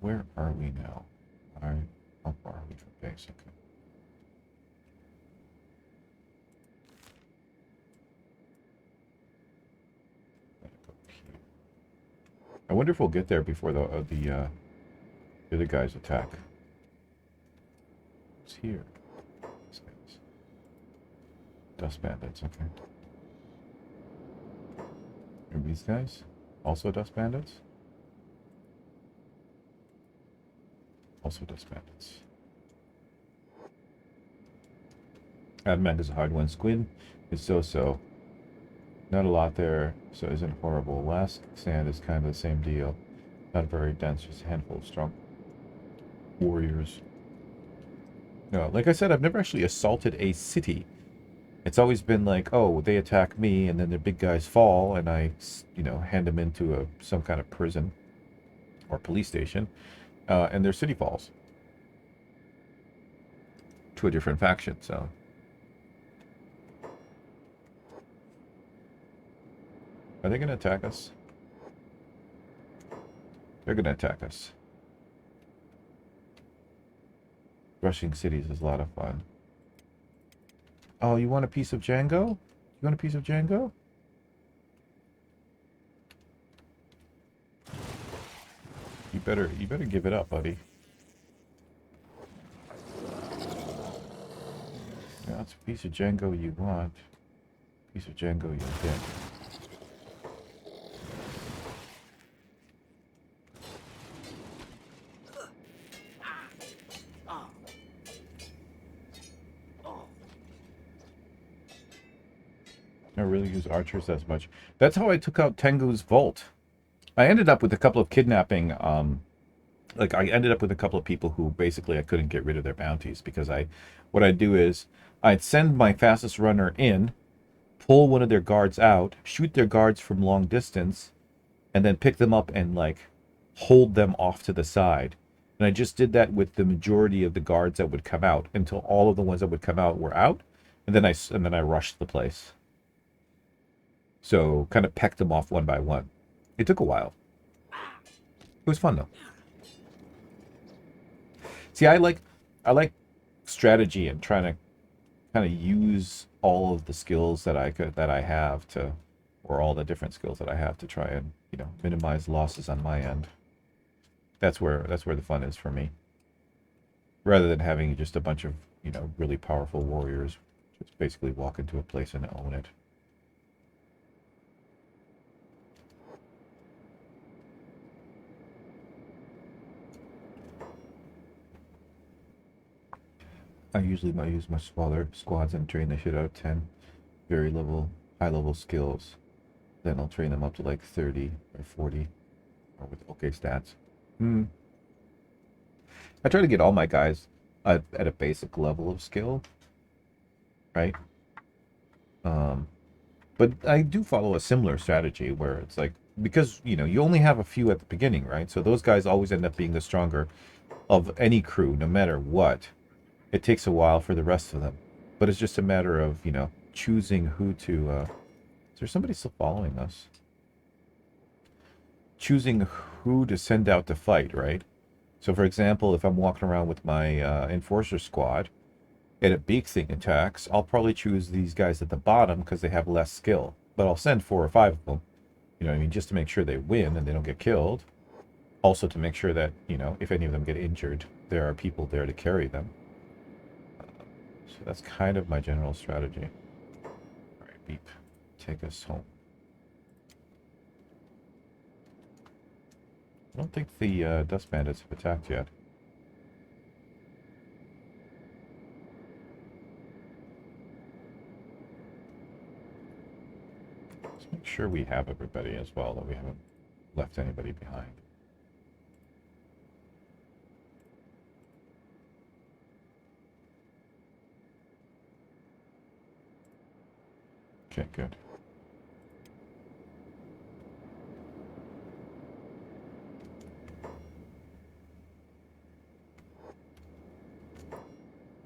Speaker 1: Where are we now? Alright, how far are we from base? Okay. I wonder if we'll get there before the other guys attack. It's here. Dust Bandits, okay. Are these guys also Dust Bandits? Also Dust Bandits. Admag is a hard one. Squid is so-so. Not a lot there, so isn't horrible. Last Stand is kind of the same deal. Not very dense, just a handful of strong warriors. No, like I said, I've never actually assaulted a city. It's always been like, oh, they attack me, and then the big guys fall, and I, hand them into some kind of prison or police station, and their city falls to a different faction, so... Are they going to attack us? They're going to attack us. Rushing cities is a lot of fun. Oh, you want a piece of Django? You want a piece of Django? better give it up, buddy. Yeah, that's a piece of Django you want. Piece of Django you get. I don't really use archers as much. That's how I took out Tengu's vault. I ended up with a couple of kidnapping, like I ended up with a couple of people who basically I couldn't get rid of their bounties because what I'd do is I'd send my fastest runner in, pull one of their guards out, shoot their guards from long distance, and then pick them up and like hold them off to the side. And I just did that with the majority of the guards that would come out until all of the ones that would come out were out, and then I rushed the place. So kind of pecked them off one by one. It took a while. It was fun though. See, I like strategy and trying to kind of use all of the skills that I have to, or all the different skills that I have to try and, you know, minimize losses on my end. That's where the fun is for me. Rather than having just a bunch of, you know, really powerful warriors just basically walk into a place and own it. I usually might use much smaller squads and train the shit out of 10 high level skills. Then I'll train them up to like 30 or 40 or with okay stats. I try to get all my guys at a basic level of skill, right? But I do follow a similar strategy where it's like, because, you know, you only have a few at the beginning, right? So those guys always end up being the stronger of any crew, no matter what. It takes a while for the rest of them. But it's just a matter of, you know, choosing who to... Is there somebody still following us? Choosing who to send out to fight, right? So, for example, if I'm walking around with my Enforcer squad and a Beak Thing attacks, I'll probably choose these guys at the bottom because they have less skill. But I'll send 4 or 5 of them, you know what I mean, just to make sure they win and they don't get killed. Also to make sure that, you know, if any of them get injured, there are people there to carry them. So that's kind of my general strategy. Alright, beep. Take us home. I don't think the Dust Bandits have attacked yet. Let's make sure we have everybody as well, that we haven't left anybody behind. Okay, good.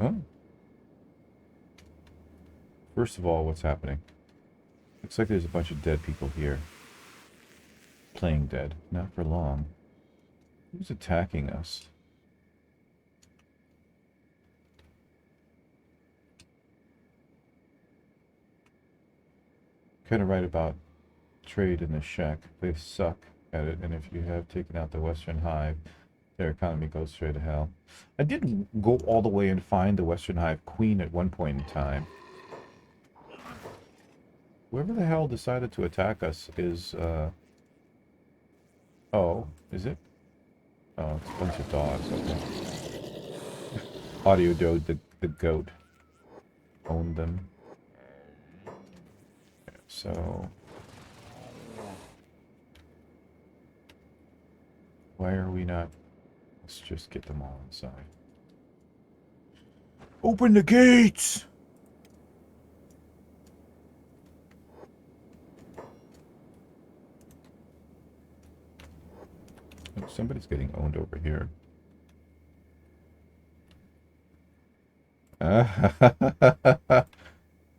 Speaker 1: Oh. First of all, what's happening? Looks like there's a bunch of dead people here. Playing dead. Not for long. Who's attacking us? Kind of right about trade in the shack. They suck at it, and if you have taken out the Western Hive, their economy goes straight to hell. I did go all the way and find the Western Hive Queen at one point in time. Whoever the hell decided to attack us is, oh, is it? Oh, it's a bunch of dogs, okay. Audio Dode the goat owned them. So... why are we not... Let's just get them all inside. Open the gates! Oh, somebody's getting owned over here.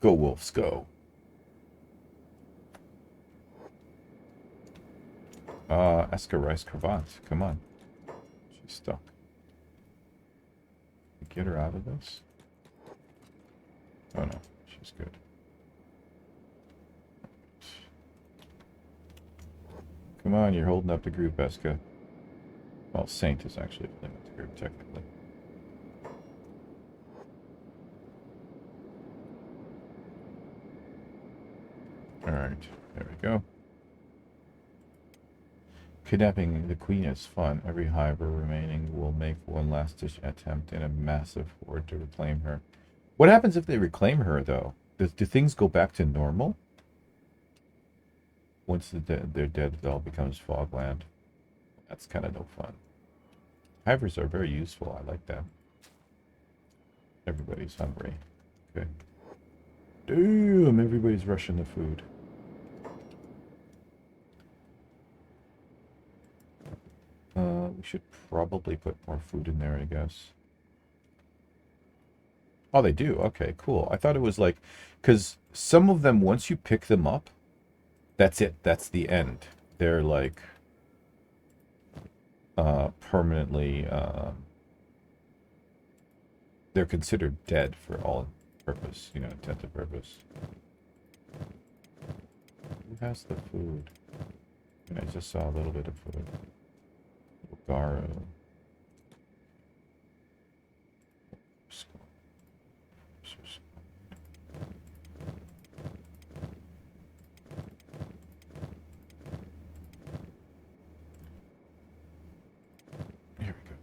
Speaker 1: Go, wolves, go. Eska Rice Cravat, come on. She's stuck. Get her out of this? Oh no, she's good. Come on, you're holding up the group, Eska. Well, Saint is actually a limit here, technically. Alright, there we go. Kidnapping the queen is fun. Every hiver remaining will make one last-ditch attempt in a massive horde to reclaim her. What happens if they reclaim her, though? Do things go back to normal? Once they're dead, it all becomes fogland. That's kind of no fun. Hivers are very useful. I like them. Everybody's hungry. Okay. Damn, everybody's rushing the food. We should probably put more food in there, I guess. Oh, they do? Okay, cool. I thought it was like... Because some of them, once you pick them up, that's it. That's the end. They're like... permanently... they're considered dead for all purpose, you know, intent and purpose. Who has the food? I just saw a little bit of food. Garo. Here we go.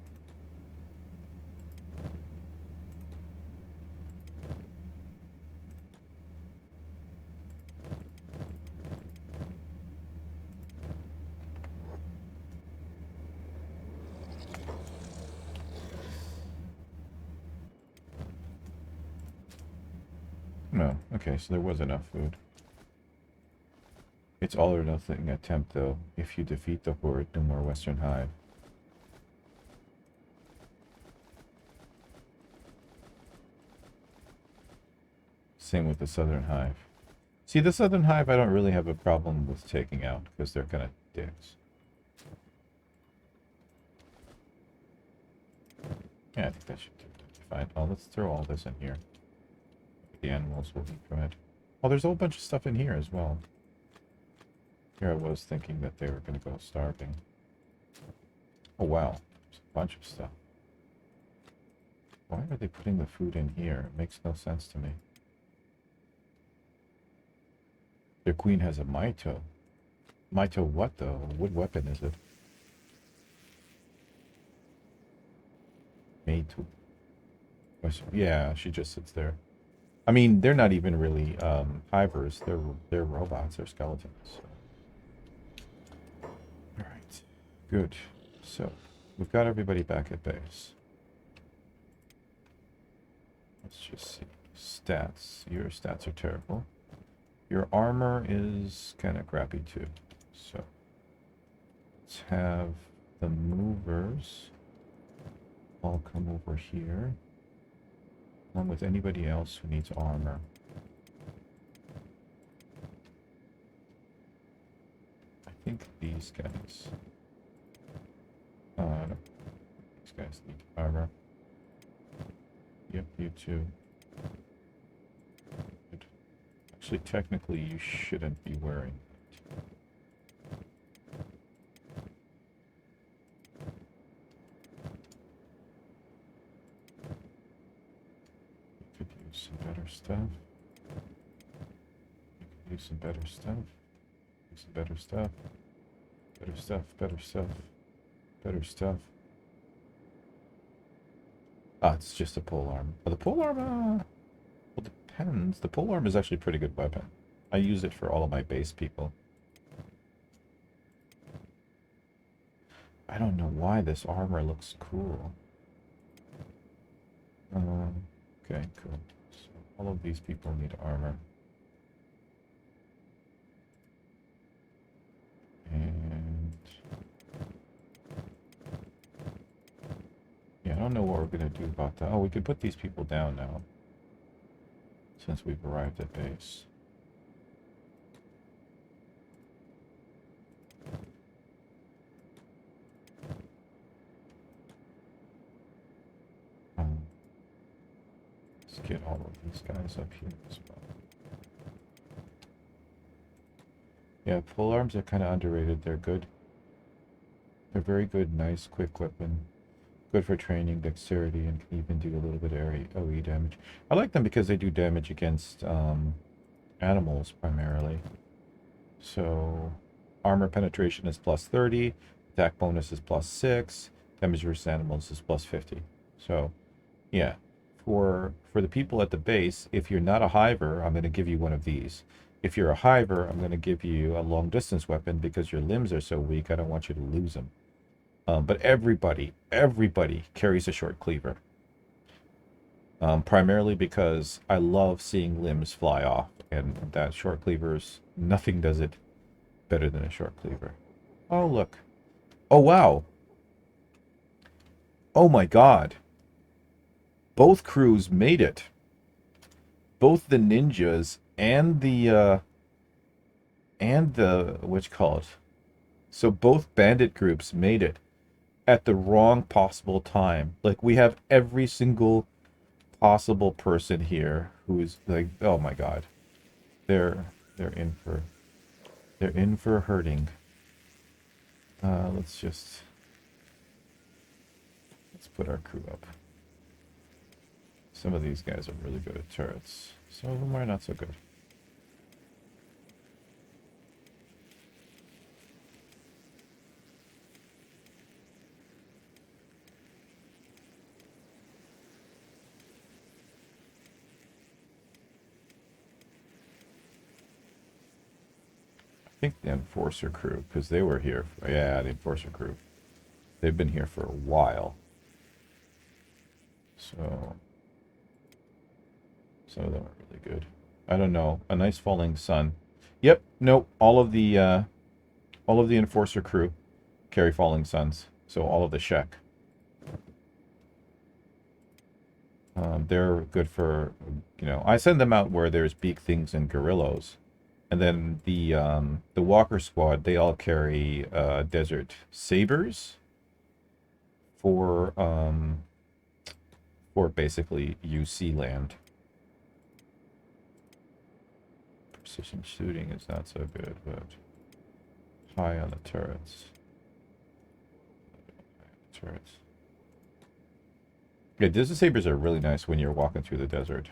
Speaker 1: No, okay, so there was enough food. It's all or nothing attempt, though. If you defeat the horde, no more Western Hive. Same with the Southern Hive. See, the Southern Hive I don't really have a problem with taking out, because they're kind of dicks. Yeah, I think that should be fine. Oh, let's throw all this in here. The animals will eat from it. Oh, there's a whole bunch of stuff in here as well. Here I was thinking that they were going to go starving. Oh, wow. There's a bunch of stuff. Why are they putting the food in here? It makes no sense to me. Their queen has a Maito. Maito what, though? What weapon is it? Maito. Yeah, she just sits there. I mean, they're not even really hivers. They're robots. They're skeletons. So. All right, good. So we've got everybody back at base. Let's just see. Stats. Your stats are terrible. Your armor is kind of crappy too. So let's have the movers all come over here, along with anybody else who needs armor. I think these guys. No. These guys need armor. Yep, you too. Good. Actually, technically, you shouldn't be wearing it. You could use some better stuff. You could use some better stuff. Use some better stuff. Better stuff, better stuff. Better stuff. Ah, it's just a polearm. But the polearm, well, depends. The polearm is actually a pretty good weapon. I use it for all of my base people. I don't know why this armor looks cool. Okay, cool. So all of these people need armor. And yeah, I don't know what we're gonna do about that. Oh, we can put these people down now, since we've arrived at base. Let's get all of these guys up here as well. Yeah, polearms are kind of underrated. They're good. They're very good, nice, quick weapon. Good for training, dexterity, and can even do a little bit of AoE damage. I like them because they do damage against animals primarily. So, armor penetration is plus 30, attack bonus is plus 6, damage versus animals is plus 50. So, yeah. For the people at the base, if you're not a hiver, I'm going to give you one of these. If you're a hiver, I'm going to give you a long distance weapon because your limbs are so weak, I don't want you to lose them. But everybody carries a short cleaver. Primarily because I love seeing limbs fly off, and that short cleavers, nothing does it better than a short cleaver. Oh, look. Oh, wow. Oh my god. Both crews made it. Both the ninjas and the what you call it? So both bandit groups made it at the wrong possible time. Like, we have every single possible person here who is like, oh my god. They're in for hurting. Let's put our crew up. Some of these guys are really good at turrets. Some of them are not so good. I think the Enforcer crew, because they were here. Yeah, the Enforcer crew. They've been here for a while. So, some of them are really good. I don't know. A nice falling sun. Yep. Nope. All of the Enforcer crew carry falling suns. So all of the Shek. They're good for, I send them out where there's big things and gorillas. And then the Walker squad, they all carry desert sabers for basically UC land. Precision shooting is not so good, but high on the turrets. Yeah, desert sabers are really nice when you're walking through the desert.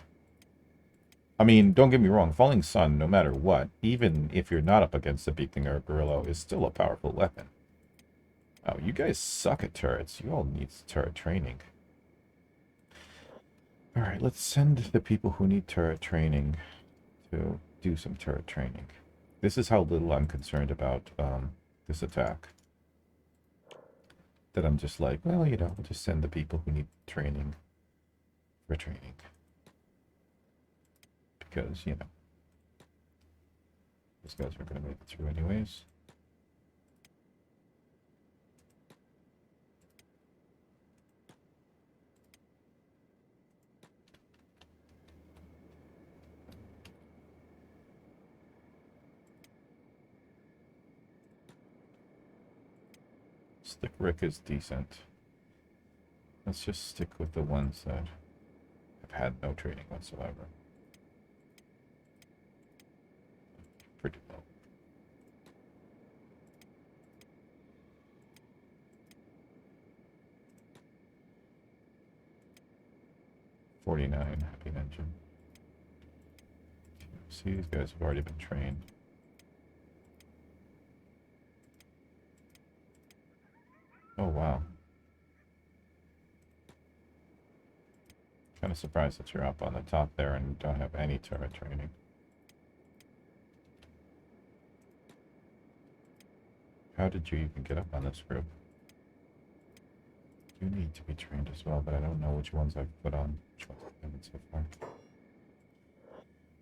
Speaker 1: I mean, don't get me wrong, falling sun, no matter what, even if you're not up against a big thing or a gorilla, is still a powerful weapon. Oh, you guys suck at turrets. You all need turret training. Alright, let's send the people who need turret training to do some turret training. This is how little I'm concerned about this attack. That I'm just like, well, we'll just send the people who need training for training. Because, these guys are going to make it through anyways. Slick Rick is decent. Let's just stick with the ones that have had no training whatsoever. Pretty low. $49 happy engine. See, these guys have already been trained. Oh, wow. Kind of surprised that you're up on the top there and don't have any turret training. How did you even get up on this group? You need to be trained as well, but I don't know which ones I've put on. Which ones I haven't so far.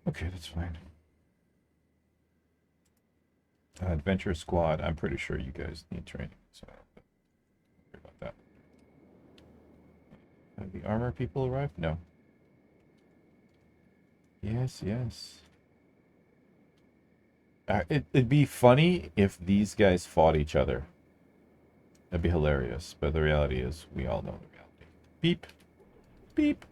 Speaker 1: Okay, that's fine. Adventure Squad, I'm pretty sure you guys need training, so don't worry about that. Have the armor people arrived? No. Yes, yes. It'd be funny if these guys fought each other. That'd be hilarious, but the reality is, we all know the reality. Beep. Beep.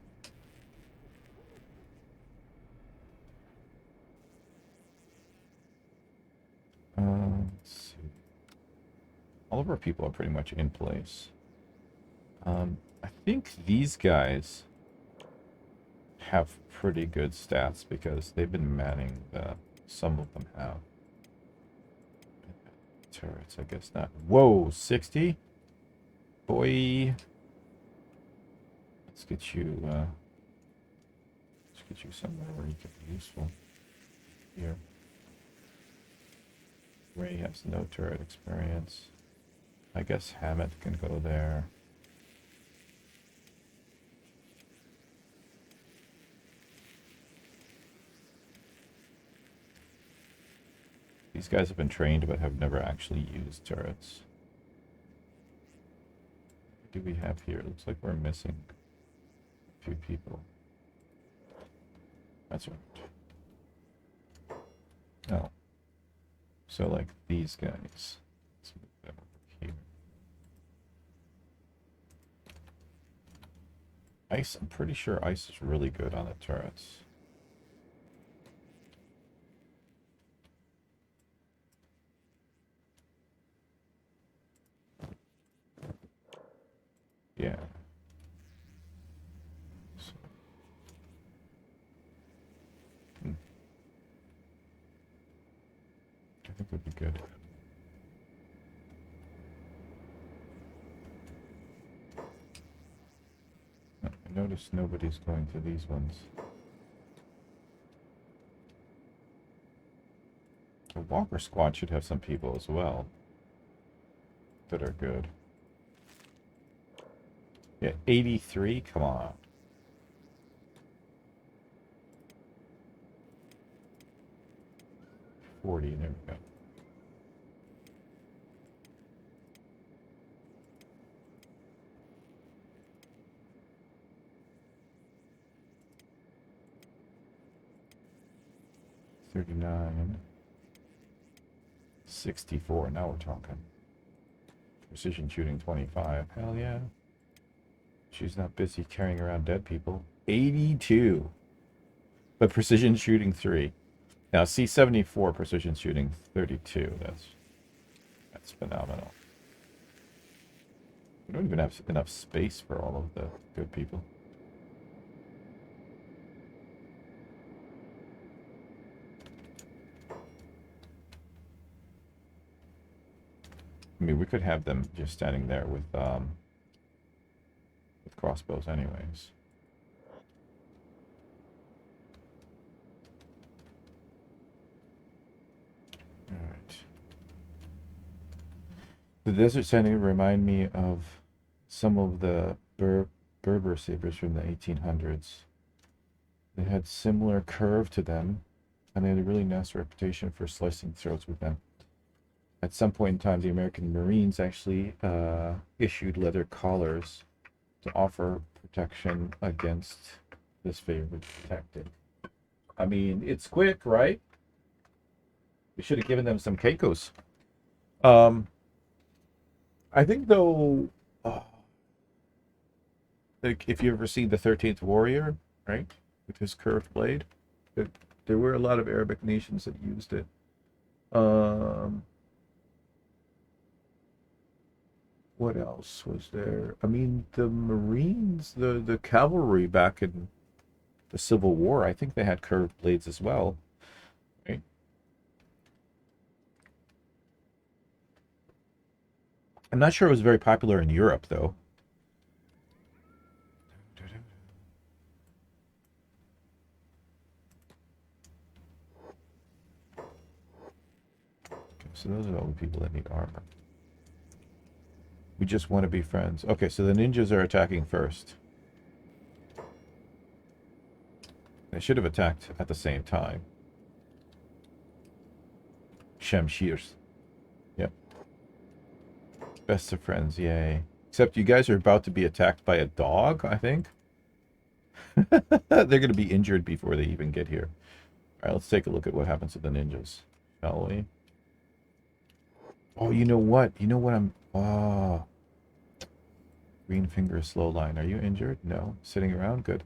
Speaker 1: Let's see. All of our people are pretty much in place. I think these guys have pretty good stats because they've been manning the... Some of them have. Turrets, I guess not. Whoa, 60? Boy. Let's get you somewhere where you can be useful. Here. Ray has no turret experience. I guess Hammett can go there. These guys have been trained but have never actually used turrets. What do we have here? It looks like we're missing a few people. That's right. Oh. So like these guys. Let's move them over here. Ice, I'm pretty sure ice is really good on the turrets. Yeah. So, I think would be good. I notice nobody's going to these ones. The Walker Squad should have some people as well that are good. Yeah, 83? Come on. There we go. $39. 64. Now we're talking. Precision shooting 25. Hell yeah. She's not busy carrying around dead people. 82. But precision shooting 3. Now C-74 precision shooting 32. That's phenomenal. We don't even have enough space for all of the good people. I mean, we could have them just standing there with crossbows anyways. Alright. The desert sending remind me of some of the Berber sabers from the 1800s. They had similar curve to them, and they had a really nice reputation for slicing throats with them. At some point in time, the American Marines actually issued leather collars to offer protection against this favorite tactic. I mean, it's quick, right? We should have given them some Keikos. I think, though, like if you ever seen the 13th Warrior, right, with his curved blade, there were a lot of Arabic nations that used it. What else was there? I mean, the Marines, the cavalry back in the Civil War, I think they had curved blades as well. Right? I'm not sure it was very popular in Europe, though. Okay, so those are all the people that need armor. We just want to be friends. Okay, so the ninjas are attacking first. They should have attacked at the same time. Shamshirs. Yep. Best of friends, yay. Except you guys are about to be attacked by a dog, I think. They're going to be injured before they even get here. Alright, let's take a look at what happens to the ninjas, shall we? Oh, you know what? You know what I'm... Oh. Green finger slow line. Are you injured? No. Sitting around? Good.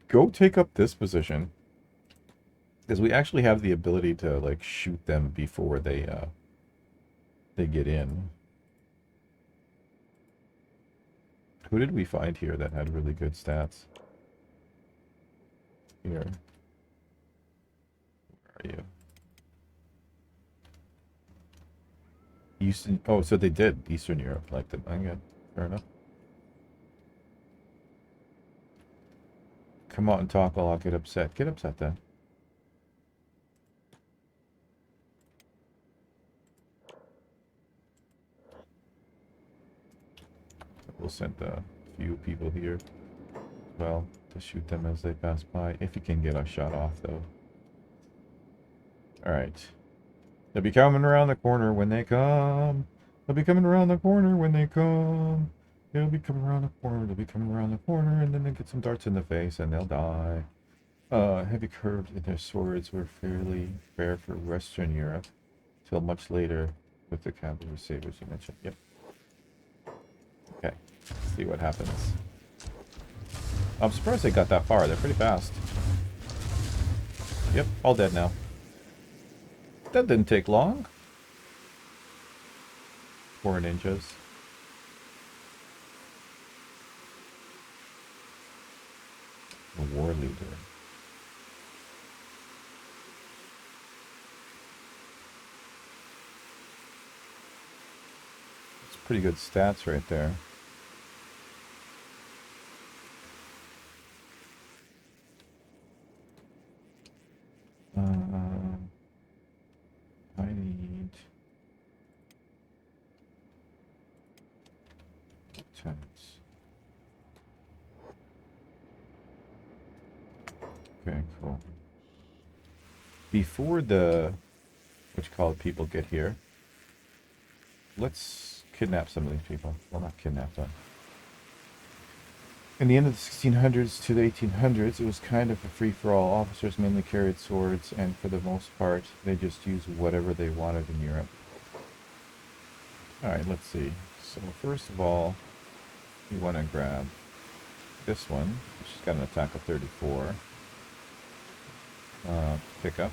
Speaker 1: Go take up this position. Because we actually have the ability to, like, shoot them before they they get in. Who did we find here that had really good stats? Here. Where are you? Eastern. Oh, so they did. Eastern Europe liked them. Okay, fair enough. Come out and talk while I'll get upset. Get upset then. We'll send a few people here, well, to shoot them as they pass by. If you can get a shot off, though. Alright. They'll be coming around the corner when they come. They'll be coming around the corner when they come. They'll be coming around the corner. They'll be coming around the corner, and then they get some darts in the face, and they'll die. Heavy curved in their swords were fairly rare for Western Europe, till much later with the cavalry sabers you mentioned. Yep. Okay. Let's see what happens. I'm surprised they got that far. They're pretty fast. Yep, all dead now. That didn't take long. 4 ninjas. A war leader. It's pretty good stats right there. I need lieutenants. Okay, cool. Before the people get here, let's kidnap some of these people. Well, not kidnap them. In the end of the 1600s to the 1800s, it was kind of a free-for-all. Officers mainly carried swords, and for the most part, they just used whatever they wanted in Europe. Alright, let's see. So first of all, we want to grab this one, which has got an attack of 34. Pick up.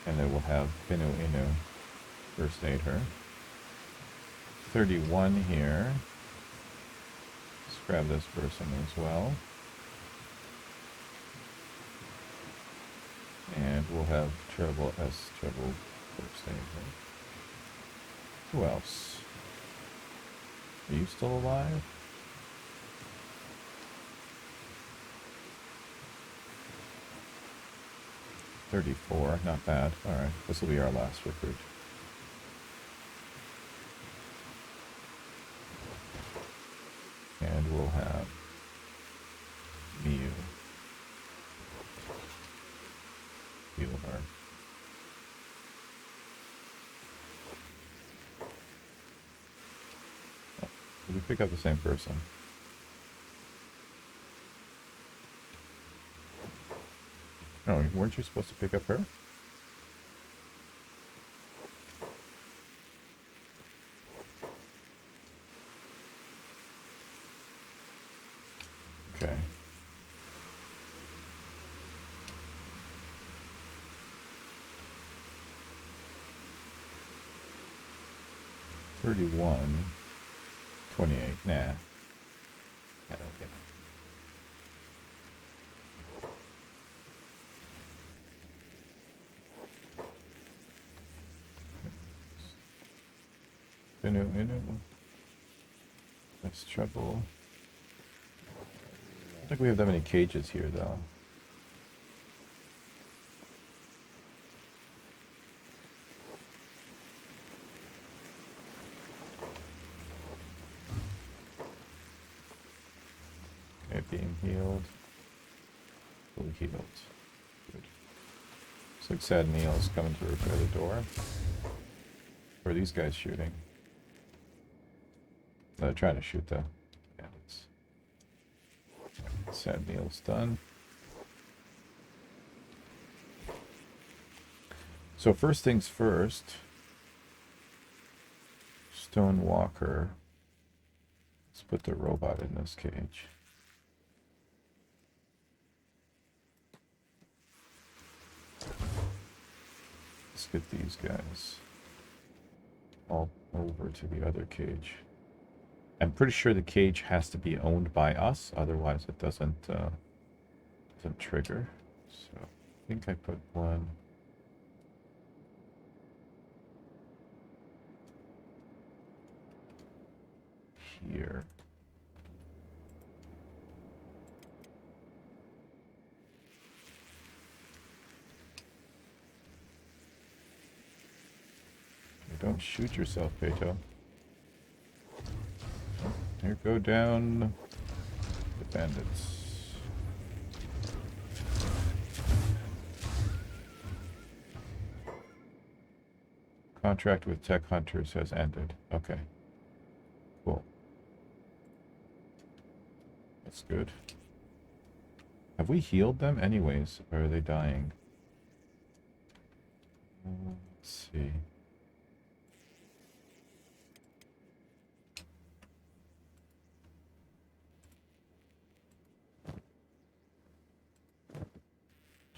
Speaker 1: And then we'll have Inu first aid her. 31 here. Let's grab this person as well. And we'll have treble first aid her. Who else? Are you still alive? $34, not bad. Alright, this will be our last recruit. And we'll have Miu heal her. Oh, did we pick up the same person? Oh, weren't you supposed to pick up her? Okay. $31, $28. Nah. I don't get it. Inu. That's trouble. I don't think we have that many cages here, though. Okay, being healed. Fully healed. Good. Looks like Sad Neil's coming to repair the door. Where are these guys shooting? They're trying to shoot though. Yeah, Sad Neil's done. So first things first. Stone Walker. Let's put the robot in this cage. Let's get these guys. all over to the other cage. I'm pretty sure the cage has to be owned by us, otherwise it doesn't trigger. So I think I put one here. Don't shoot yourself, Beto. Here go down the bandits. Contract with tech hunters has ended. Okay. Cool. That's good. Have we healed them anyways? Or are they dying? Let's see.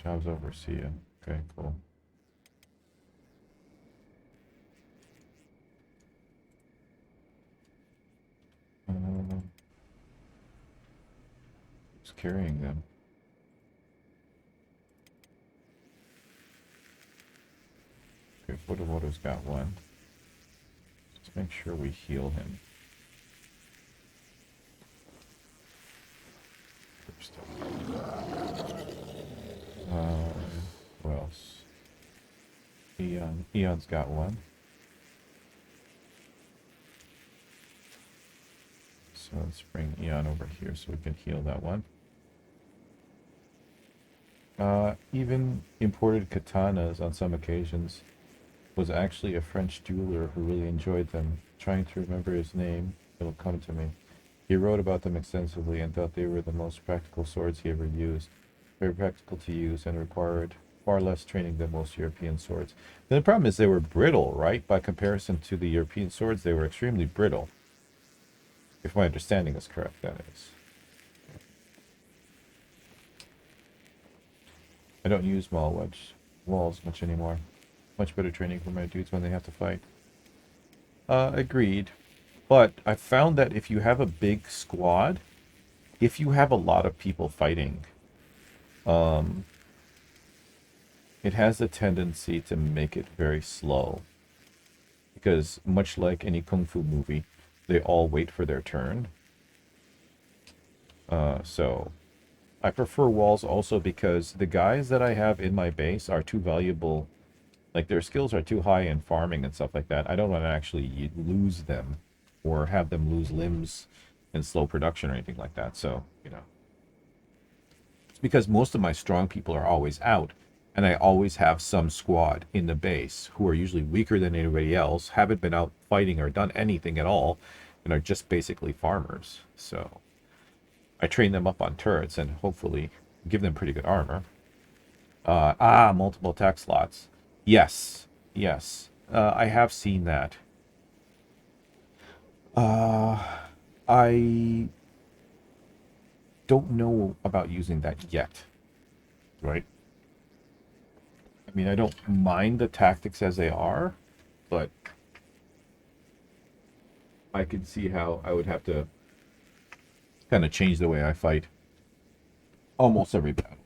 Speaker 1: Job's over. See ya. Okay, cool. Who's carrying them? Okay, Fotomoto's got one. Let's make sure we heal him. First. Who else? Eon's got one. So let's bring Eon over here so we can heal that one. Even imported katanas on some occasions. Was actually a French jeweler who really enjoyed them. Trying to remember his name, it'll come to me. He wrote about them extensively and thought they were the most practical swords he ever used. Very practical to use and required far less training than most European swords. And the problem is they were brittle, right? By comparison to the European swords, they were extremely brittle. If my understanding is correct, that is. I don't use maul wedge walls much anymore. Much better training for my dudes when they have to fight. Agreed. But I found that if you have a big squad, if you have a lot of people fighting, it has a tendency to make it very slow. Because much like any kung fu movie, they all wait for their turn. So I prefer walls also because the guys that I have in my base are too valuable. Like, their skills are too high in farming and stuff like that. I don't want to actually lose them or have them lose limbs in slow production or anything like that. So, you know. It's because most of my strong people are always out. And I always have some squad in the base who are usually weaker than anybody else, haven't been out fighting or done anything at all, and are just basically farmers. So I train them up on turrets and hopefully give them pretty good armor. Multiple attack slots. Yes, yes. I have seen that. I don't know about using that yet. Right? I mean, I don't mind the tactics as they are, but I can see how I would have to kind of change the way I fight almost every battle.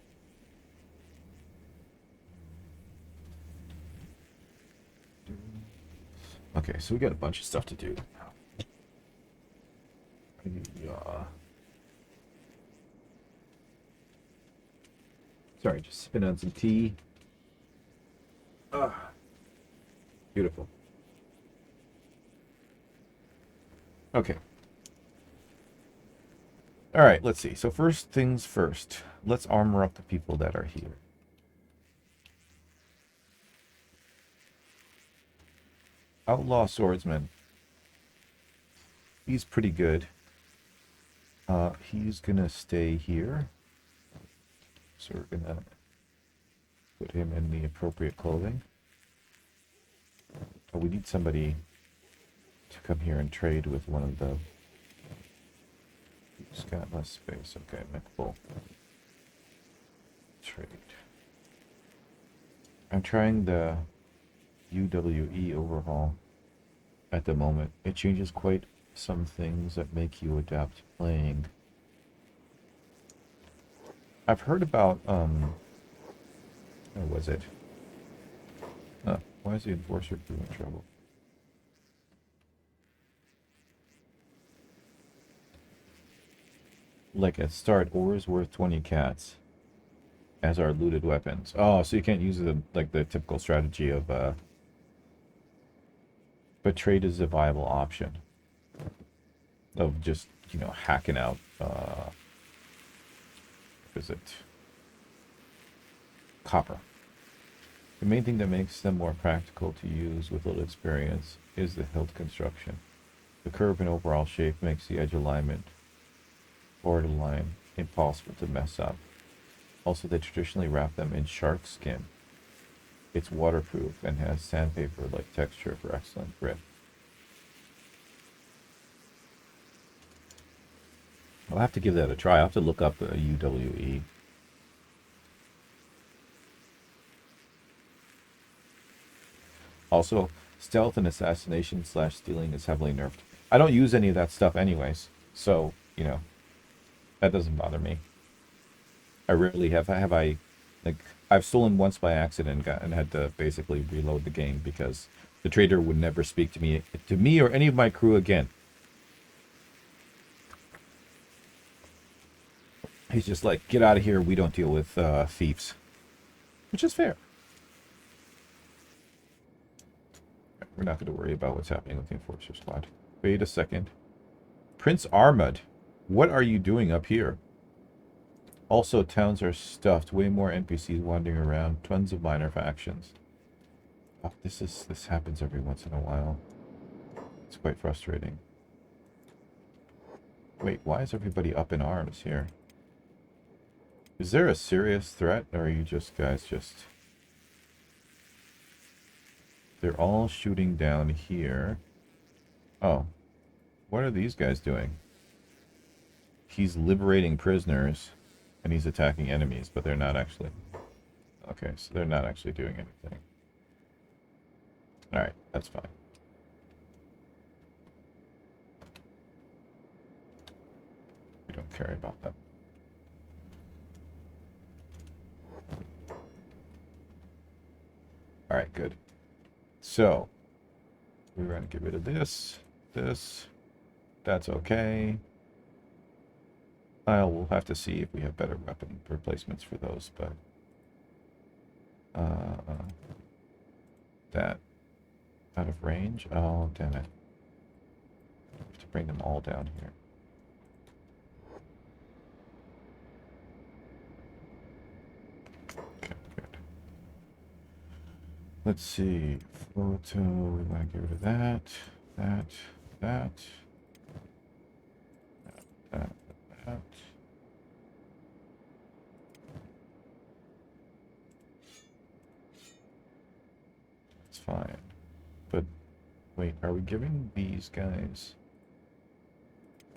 Speaker 1: Okay, so we got a bunch of stuff to do. Sorry, just sipping on some tea. Beautiful. Okay. All right, let's see. So first things first, let's armor up the people that are here. Outlaw swordsman. He's pretty good. He's gonna stay here. So we're gonna put him in the appropriate clothing. Oh, we need somebody to come here and trade with one of the... He's got less space. Okay, full. Trade. I'm trying the UWE overhaul. at the moment. It changes quite some things that make you adapt to playing. I've heard about, what was it? Why is the enforcer crew in trouble? Like at start, ores worth 20 cats, as are looted weapons. Oh, so you can't use the typical strategy of but trade is a viable option of just, hacking out is it copper. The main thing that makes them more practical to use with little experience is the hilt construction. The curve and overall shape makes the edge alignment borderline impossible to mess up. Also, they traditionally wrap them in shark skin. It's waterproof and has sandpaper-like texture for excellent grip. I'll have to give that a try. I'll have to look up the UWE. Also, stealth and assassination / stealing is heavily nerfed. I don't use any of that stuff anyways, so, that doesn't bother me. I rarely have I I've stolen once by accident and had to basically reload the game because the trader would never speak to me or any of my crew again. He's just like, get out of here, we don't deal with thieves. Which is fair. We're not going to worry about what's happening with the Enforcer Squad. Wait a second. Prince Armad, what are you doing up here? Also, towns are stuffed. Way more NPCs wandering around. Tons of minor factions. Oh, this happens every once in a while. It's quite frustrating. Wait, why is everybody up in arms here? Is there a serious threat, or are you guys just... They're all shooting down here. Oh. What are these guys doing? He's liberating prisoners, and he's attacking enemies, but they're not actually... Okay, so they're not actually doing anything. Alright, that's fine. We don't care about them. Alright, good. So, we're going to get rid of this. That's okay. We'll have to see if we have better weapon replacements for those, but... that... out of range? Oh, damn it. I have to bring them all down here. Okay, good. Let's see. Photo, we want to get rid of that. That. It's fine. But, wait, are we giving these guys...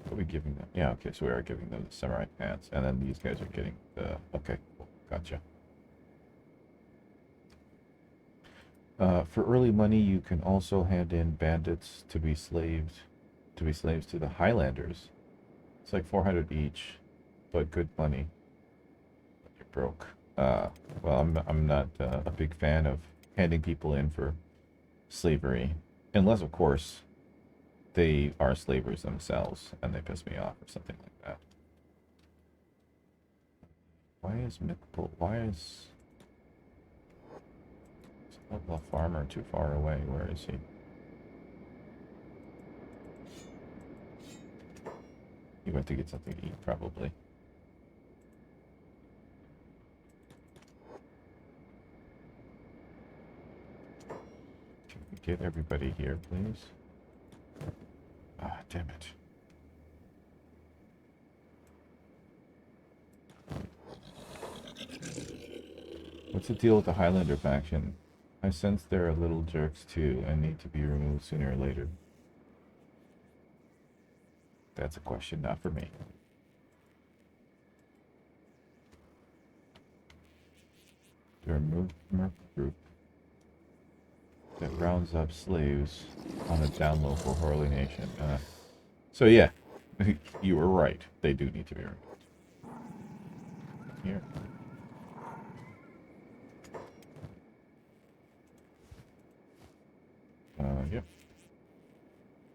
Speaker 1: What are we giving them? Yeah, okay, so we are giving them the samurai pants, and then these guys are getting the... Okay, cool, gotcha. For early money, you can also hand in bandits to be slaves to the Highlanders. It's like 400 each, but good money. You're broke. Well, I'm not a big fan of handing people in for slavery, unless, of course, they are slavers themselves and they piss me off or something like that. Why is the farmer too far away? Where is he? He went to get something to eat, probably. Can we get everybody here, please? Ah, damn it. What's the deal with the Highlander faction? I sense they're little jerks too and need to be removed sooner or later. That's a question not for me. They're a merc group. that rounds up slaves on a down low for Harley Nation. So yeah, you were right. They do need to be removed. Here. Yep.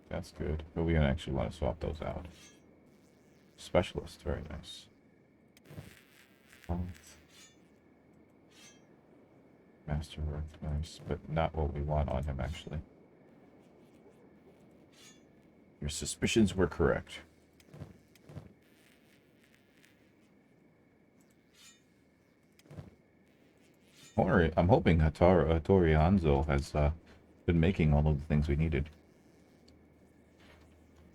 Speaker 1: That's good. But we actually want to swap those out. Specialist, very nice. Masterwork, nice, but not what we want on him, actually. Your suspicions were correct. I'm hoping Hattori Hanzo has been making all of the things we needed.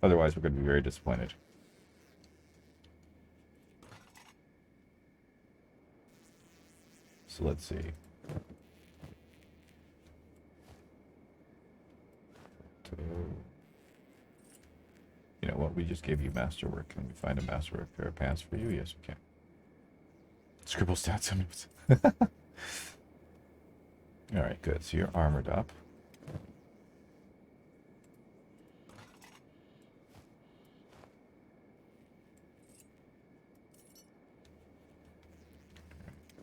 Speaker 1: Otherwise, we're going to be very disappointed. So let's see. You know what? We just gave you masterwork. Can we find a masterwork pair of pants for you? Yes, we can. Scribble stats. Alright, good. So you're armored up.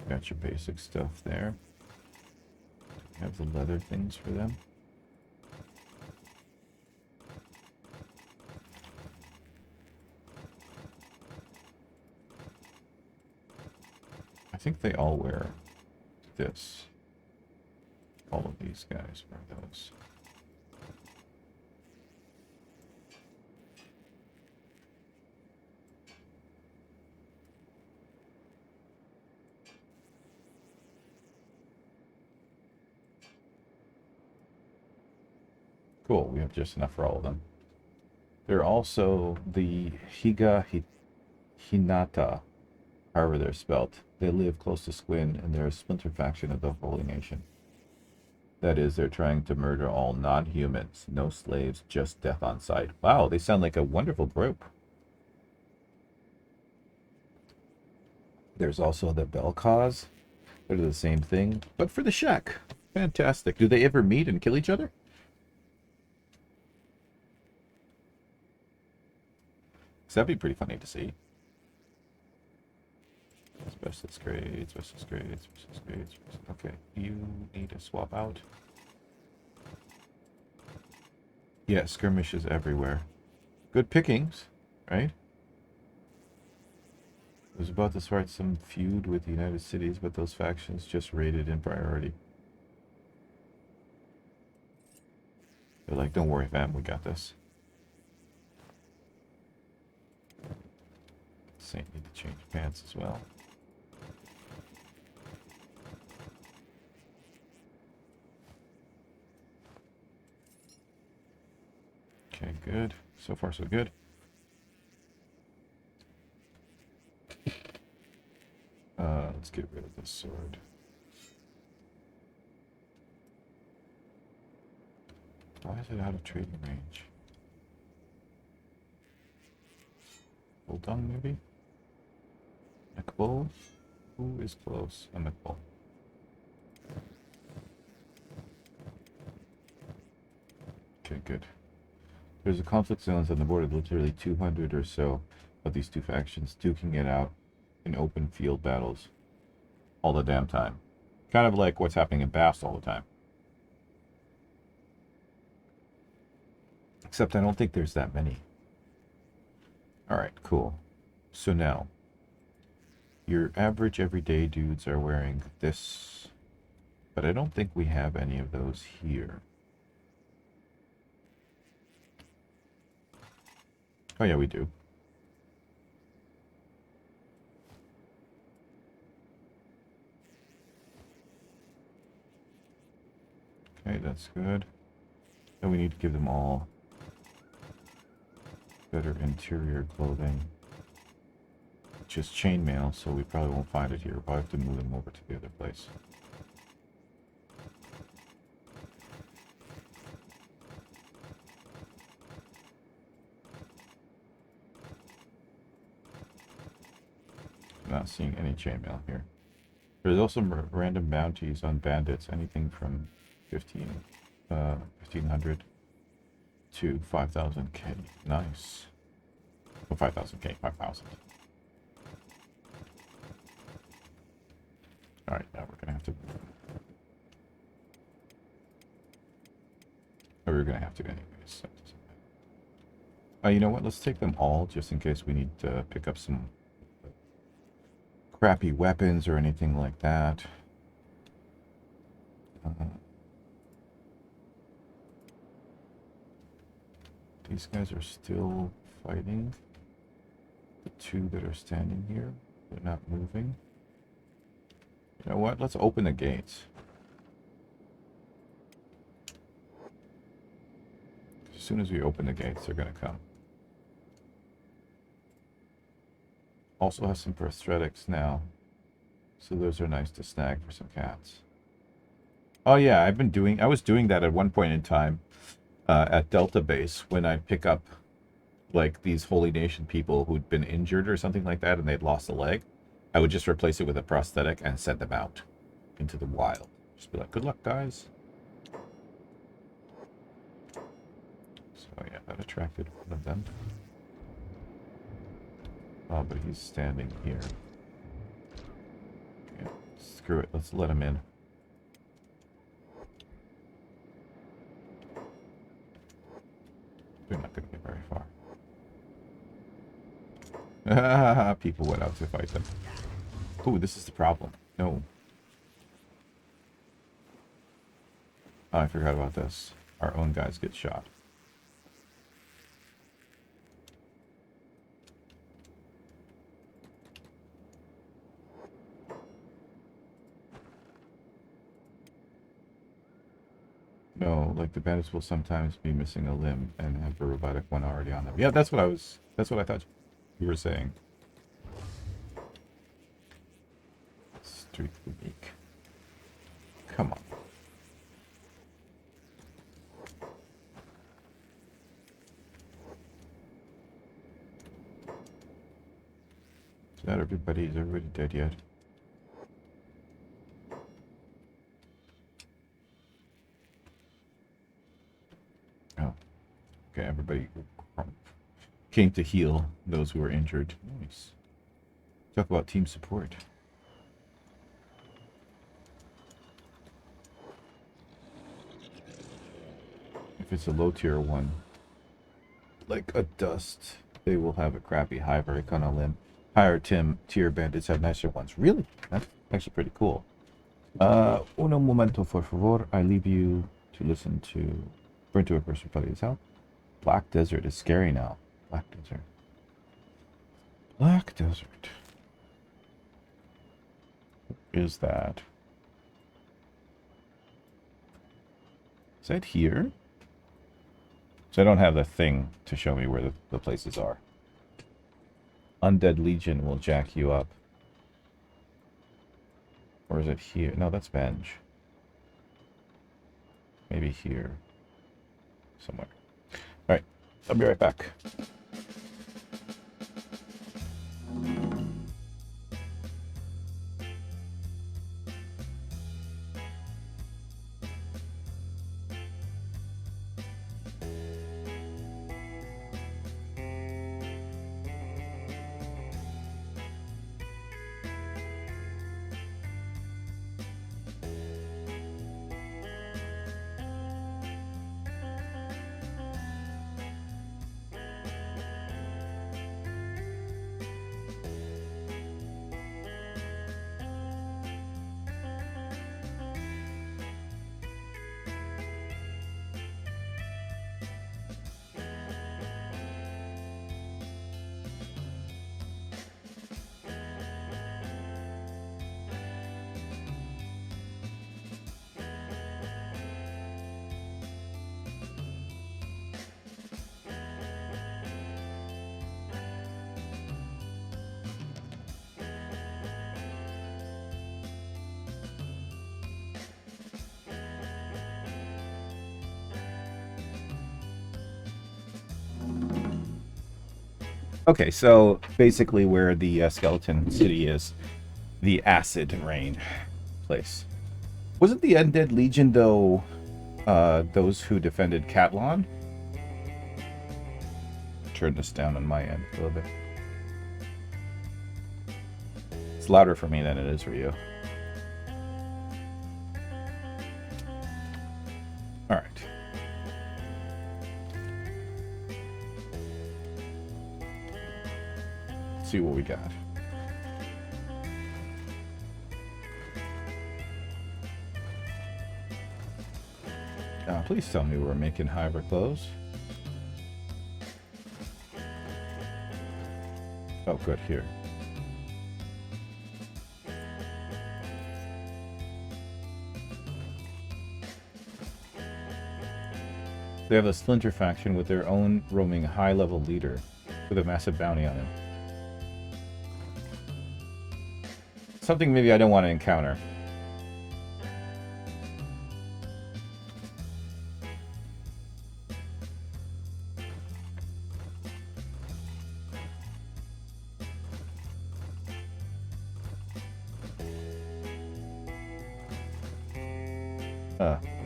Speaker 1: Got your basic stuff there. Have the leather things for them. I think they all wear this. All of these guys wear those. Cool, we have just enough for all of them. They're also the Hinata, however they're spelt. They live close to Squin, and they're a splinter faction of the Holy Nation. That is, they're trying to murder all non-humans. No slaves, just death on sight. Wow, they sound like a wonderful group. There's also the Belkaz. They're the same thing, but for the Shek. Fantastic. Do they ever meet and kill each other? That'd be pretty funny to see. Specialist grade, specialist grade, specialist grade. Okay, you need to swap out. Yeah, skirmishes everywhere. Good pickings, right? I was about to start some feud with the United Cities, but those factions just rated in priority. They're like, don't worry, fam, we got this. Saint need to change pants as well. Okay, good. So far, so good. Let's get rid of this sword. Why is it out of trading range? Hold on, maybe? Neckbowl? Who is close? A neckbowl. Okay, good. There's a conflict zones on the border, literally 200 or so of these two factions duking it out in open field battles all the damn time. Kind of like what's happening in Bast all the time. Except I don't think there's that many. Alright, cool. So now, your average everyday dudes are wearing this, but I don't think we have any of those here. Oh yeah, we do. Okay, that's good. And we need to give them all better interior clothing. Just chainmail, so we probably won't find it here. We'll probably have to move them over to the other place. I'm not seeing any chainmail here. There's also random bounties on bandits, anything from 15 1500 to 5000k. Nice. Oh, 5000k, 5000. Alright, now we're gonna have to. Or we're gonna have to anyways. So you know what? Let's take them all just in case we need to pick up some crappy weapons or anything like that. These guys are still fighting. The two that are standing here, they're not moving. You know what? Let's open the gates. As soon as we open the gates, they're going to come. Also has some prosthetics now. So those are nice to snag for some cats. Oh yeah, I was doing that at one point in time at Delta Base when I pick up like these Holy Nation people who'd been injured or something like that and they'd lost a leg. I would just replace it with a prosthetic and send them out into the wild. Just be like, good luck, guys. So yeah, that attracted one of them. Oh, but he's standing here. Yeah, screw it. Let's let him in. They're not going to get very far. People went out to fight them. Ooh, this is the problem. No. Oh, I forgot about this. Our own guys get shot. No, like the bandits will sometimes be missing a limb and have a robotic one already on them. Yeah, that's what I thought you were saying. Street unique. Come on. Is that everybody? Is everybody dead yet? Oh. Okay, everybody came to heal those who were injured. Nice. Talk about team support. If it's a low tier one, like a dust, they will have a crappy hive or on a limb. Higher tier bandits have nicer ones. Really? That's actually pretty cool. Uno momento, por favor. I leave you to listen to Burn to a Person Buddy's Help. Black Desert is scary now. Black Desert. Black Desert. What is that? Is that here? So I don't have the thing to show me where the places are. Undead Legion will jack you up. Or is it here? No, that's Venge. Maybe here. Somewhere. Alright, I'll be right back. Okay, so basically where the skeleton city is, the acid rain place. Wasn't the Undead Legion, though, those who defended Catlon. Turn this down on my end a little bit. It's louder for me than it is for you. All right. Let's see what we got. Please tell me we're making hybrid clothes. Oh, good, here. They have a Splinter faction with their own roaming high-level leader with a massive bounty on him. Something maybe I don't want to encounter.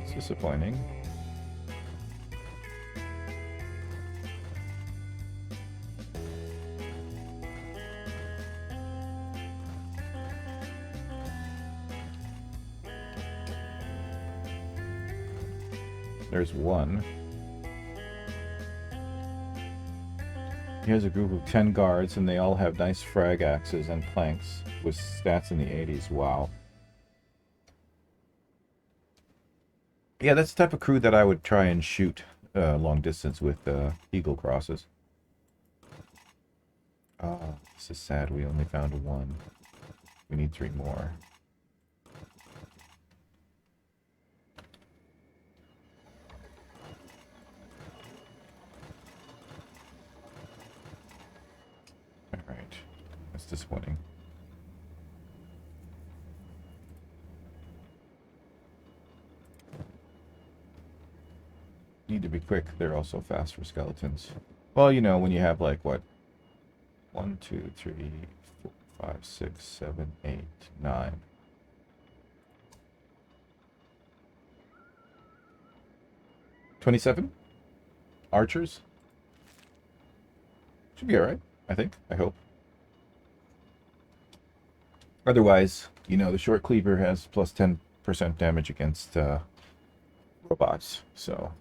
Speaker 1: It's disappointing. There's one. He has a group of 10 guards, and they all have nice frag axes and planks with stats in the 80s. Wow. Yeah, that's the type of crew that I would try and shoot long distance with Eagle Crosses. Oh, this is sad. We only found one. We need 3 more. Alright. That's disappointing. Need to be quick. They're also fast for skeletons. Well, you know, when you have like what? 1, 2, 3, 4, 5, 6, 7, 8, 9. $27 archers. Should be alright, I think. I hope. Otherwise, you know, the short cleaver has plus 10% damage against robots, so.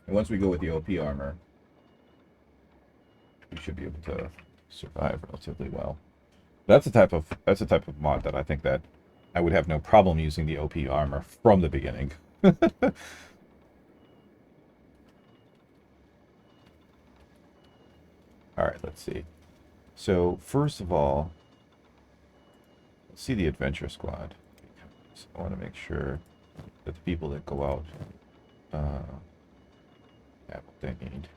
Speaker 1: And once we go with the OP armor, we should be able to survive relatively well. That's a type of mod that I think that I would have no problem using the OP armor from the beginning. Alright, let's see. So, first of all, let's see the adventure squad. So I want to make sure that the people that go out have what they need.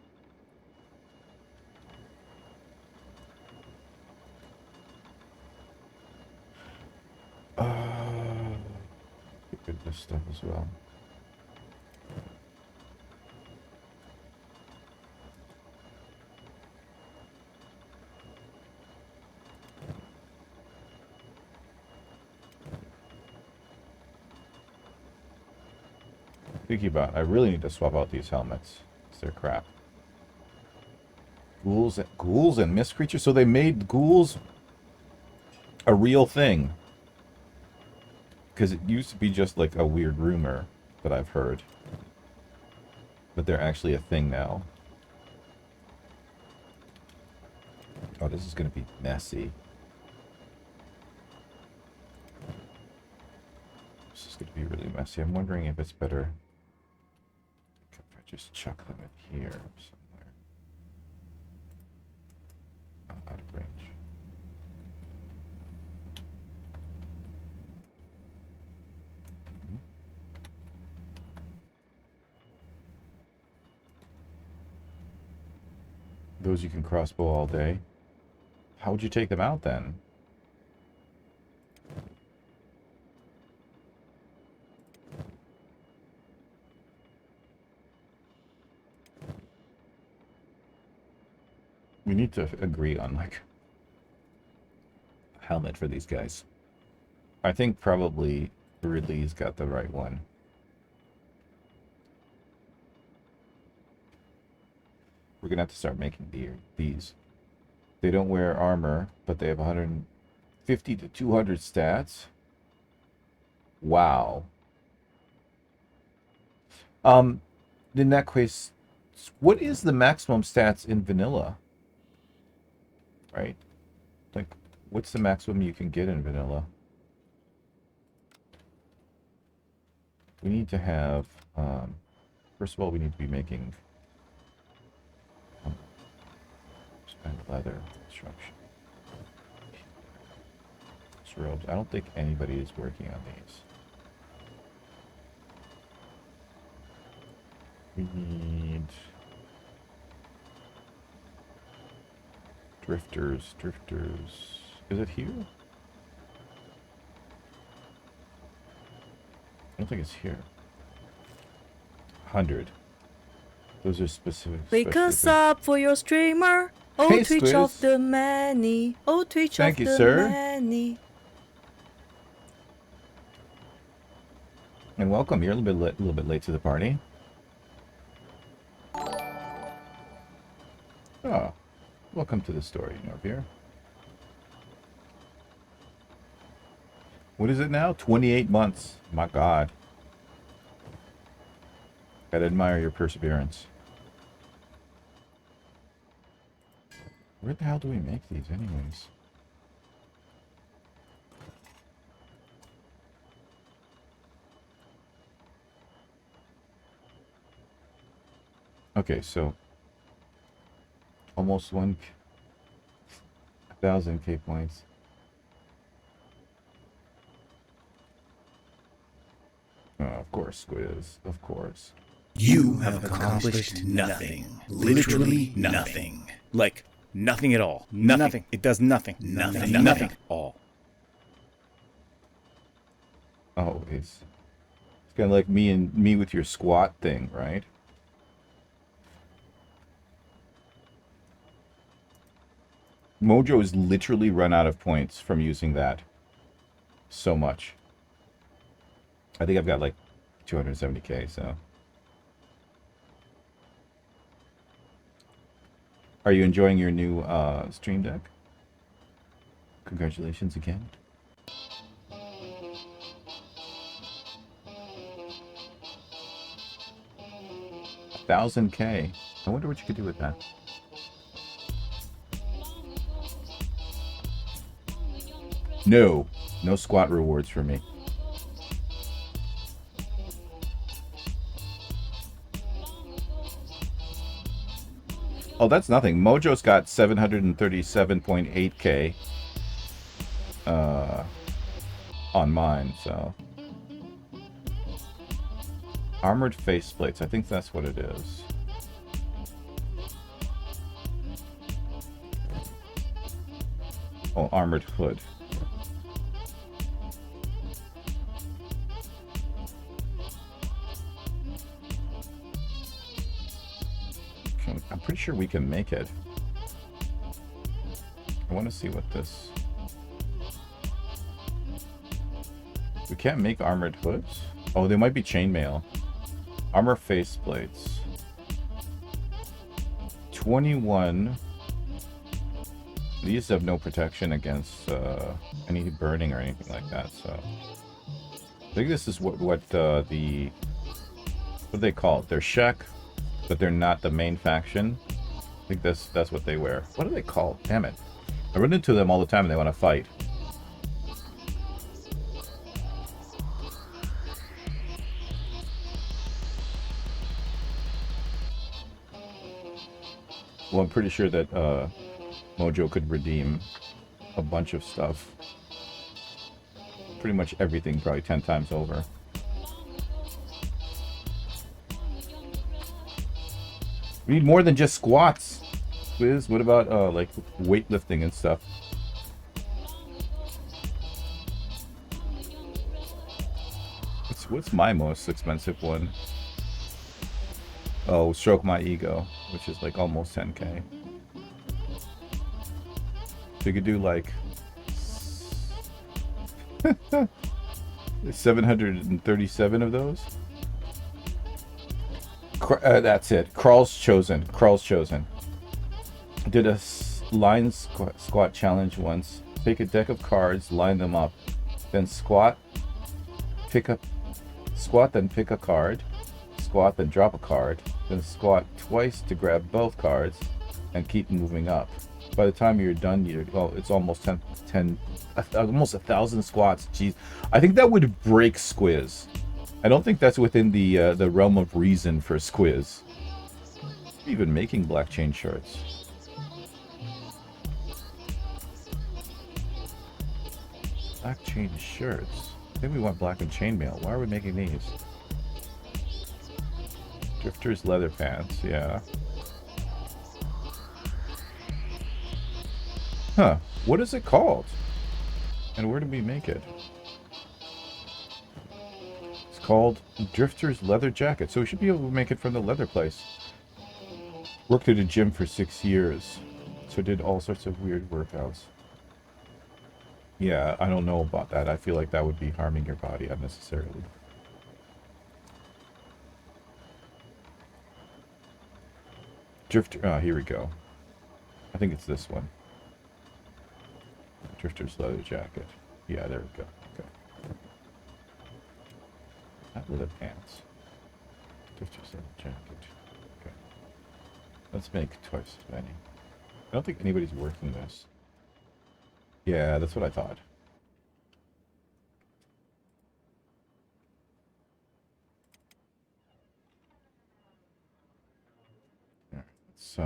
Speaker 1: Get rid of this stuff as well. Thinking about, I really need to swap out these helmets. They're crap. Ghouls and mist creatures. So they made ghouls a real thing. Because it used to be just like a weird rumor that I've heard. But they're actually a thing now. Oh, this is going to be messy. This is going to be really messy. I'm wondering if it's better if I just chuck them in here somewhere. Oh, out of range. Those you can crossbow all day. How would you take them out then? We need to agree on like a helmet for these guys. I think probably Ridley's got the right one. We're gonna have to start making these. They don't wear armor, but they have 150 to 200 stats. Wow. In that case, what is the maximum stats in vanilla? Right? Like, what's the maximum you can get in vanilla? We need to have, first of all, we need to be making leather construction. Robes. I don't think anybody is working on these. We need drifters. Is it here? I don't think it's here. 100. Those are specific.
Speaker 2: Wake us up for your streamer. Oh,
Speaker 1: Hey,
Speaker 2: Twitch
Speaker 1: Squiz.
Speaker 2: of the many. Oh, Twitch
Speaker 1: Thank
Speaker 2: of
Speaker 1: you,
Speaker 2: the
Speaker 1: sir.
Speaker 2: many.
Speaker 1: And welcome. You're a little bit late to the party. Oh, welcome to the story, Norvir. What is it now? 28 months. My God. Gotta admire your perseverance. Where the hell do we make these anyways? Okay, so almost 1,000 K points. Oh, of course, Squiz. Of course.
Speaker 3: You have accomplished nothing. Literally nothing.
Speaker 4: Like, nothing at all. Nothing. It does nothing.
Speaker 3: Nothing.
Speaker 4: Nothing. All.
Speaker 1: Oh, it's kind of like me with your squat thing, right? Mojo is literally run out of points from using that so much. I think I've got like 270K, so. Are you enjoying your new stream deck? Congratulations again. $1,000K. I wonder what you could do with that. No squat rewards for me. Oh, that's nothing. Mojo's got 737.8K on mine, so. Armored faceplates, I think that's what it is. Oh, armored hood. I'm pretty sure we can make it. I want to see what this... We can't make armored hoods? Oh, they might be chainmail. Armor faceplates. 21. These have no protection against any burning or anything like that, so... I think this is what do they call it? They're Shek, but they're not the main faction. I think that's what they wear. What are they called? Damn it. I run into them all the time and they want to fight. Well, I'm pretty sure that Mojo could redeem a bunch of stuff. Pretty much everything, probably 10 times over. We need more than just squats. Wiz, what about like weightlifting and stuff? What's my most expensive one? Oh, Stroke My Ego, which is like almost 10K. So you could do like 737 of those. That's it. Crawl's chosen. Crawl's chosen. Did a line squat challenge once. Take a deck of cards, line them up, then squat, then pick a card, squat, then drop a card, then squat twice to grab both cards, and keep moving up. By the time you're done, it's almost 10 almost 1,000 squats. Jeez, I think that would break Squiz. I don't think that's within the realm of reason for Squiz. Even making black chain shirts. Black chain shirts. I think we want black and chainmail. Why are we making these? Drifter's leather pants, yeah. Huh. What is it called? And where did we make it? It's called Drifter's leather jacket. So we should be able to make it from the leather place. Worked at a gym for 6 years. So did all sorts of weird workouts. Yeah, I don't know about that. I feel like that would be harming your body unnecessarily. Drifter, here we go. I think it's this one. Drifter's leather jacket. Yeah, there we go. Okay. Not leather pants. Drifter's leather jacket. Okay. Let's make twice as many. I don't think anybody's working this. Yeah, that's what I thought. Yeah, let's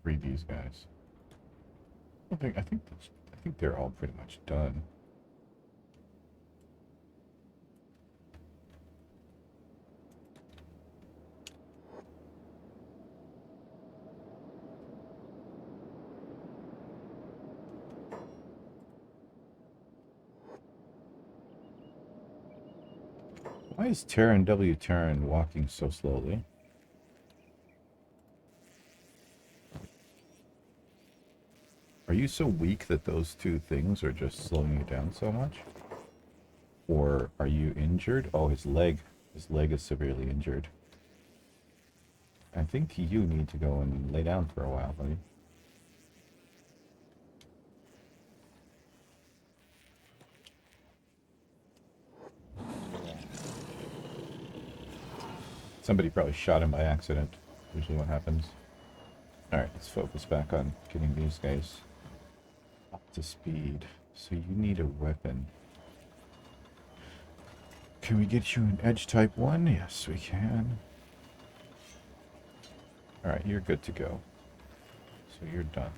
Speaker 1: read these guys. I think they're all pretty much done. Why is Terran W. Terran walking so slowly? Are you so weak that those two things are just slowing you down so much? Or are you injured? Oh, his leg. His leg is severely injured. I think you need to go and lay down for a while, buddy. Somebody probably shot him by accident. Usually what happens. Alright, let's focus back on getting these guys up to speed. So you need a weapon. Can we get you an edge type 1? Yes, we can. Alright, you're good to go. So you're done.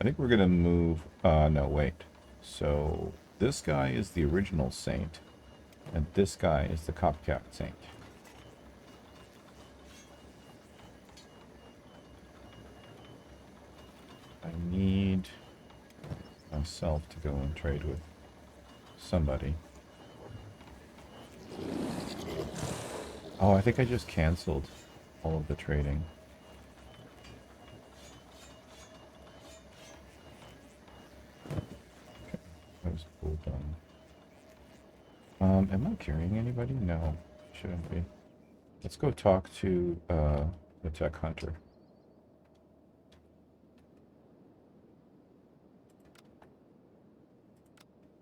Speaker 1: I think we're gonna move... no, wait. So this guy is the original saint. And this guy is the copycat saint. I need myself to go and trade with somebody. Oh, I think I just canceled all of the trading. Okay, that was cool done. Am I carrying anybody? No, shouldn't be. Let's go talk to the tech hunter.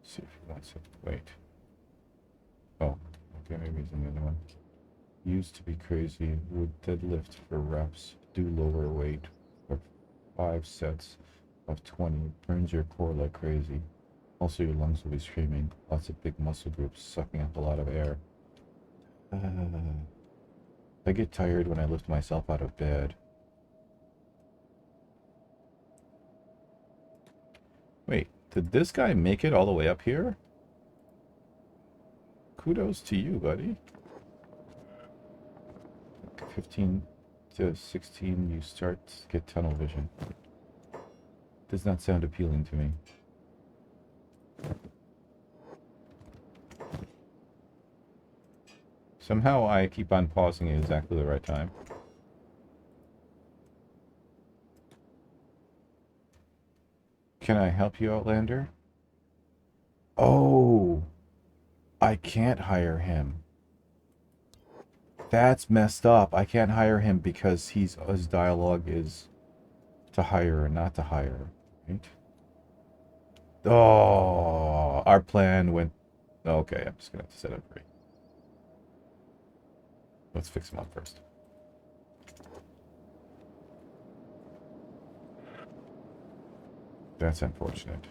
Speaker 1: See if he wants it. Wait. Oh, okay, maybe he's another one. Used to be crazy. Would deadlift for reps. Do lower weight. For 5 sets of 20. Burns your core like crazy. Also, your lungs will be screaming. Lots of big muscle groups sucking up a lot of air. I get tired when I lift myself out of bed. Wait, did this guy make it all the way up here? Kudos to you, buddy. 15 to 16, you start to get tunnel vision. Does not sound appealing to me. Somehow I keep on pausing at exactly the right time. Can I help you, Outlander? Oh, I can't hire him. That's messed up. I can't hire him because his dialogue is to hire and not to hire, right? Oh, our plan went. Okay, I'm just gonna have to set him free. Let's fix him up first. That's unfortunate.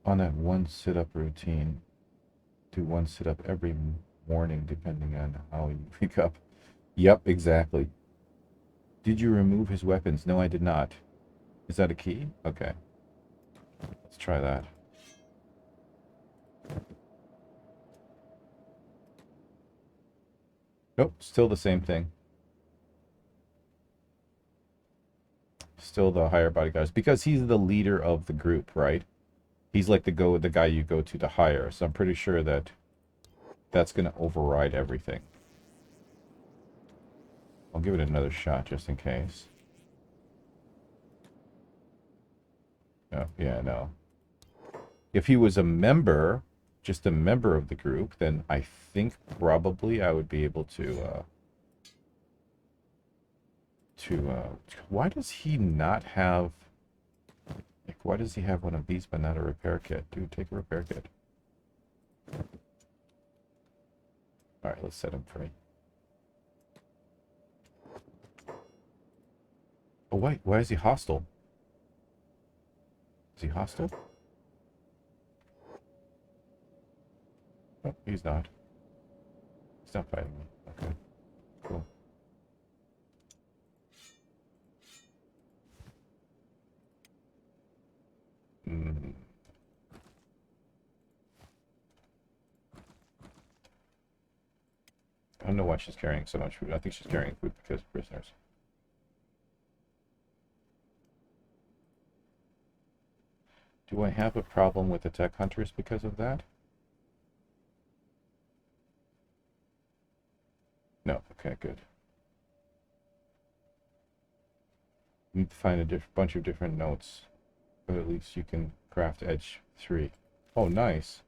Speaker 1: On that one sit-up routine, do one sit-up every morning depending on how you wake up. Yep, exactly. Did you remove his weapons? No, I did not. Is that a key? Okay. Let's try that. Nope, still the same thing. Still the higher bodyguards. Because he's the leader of the group, right? He's like the guy you go to hire. So I'm pretty sure that that's going to override everything. I'll give it another shot just in case. Oh, yeah, no. If he was a member, just a member of the group, then I think probably I would be able to why does he not have, like, why does he have one of these but not a repair kit? Dude, take a repair kit. Alright, let's set him free. Oh wait, why is he hostile? Is he hostile? Oh, he's not. He's not fighting me. Okay, cool. Mm. I don't know why she's carrying so much food. I think she's carrying food because of prisoners. Do I have a problem with the tech hunters because of that? No. Okay, good. You need to find a bunch of different notes. But at least you can craft edge 3. Oh, nice.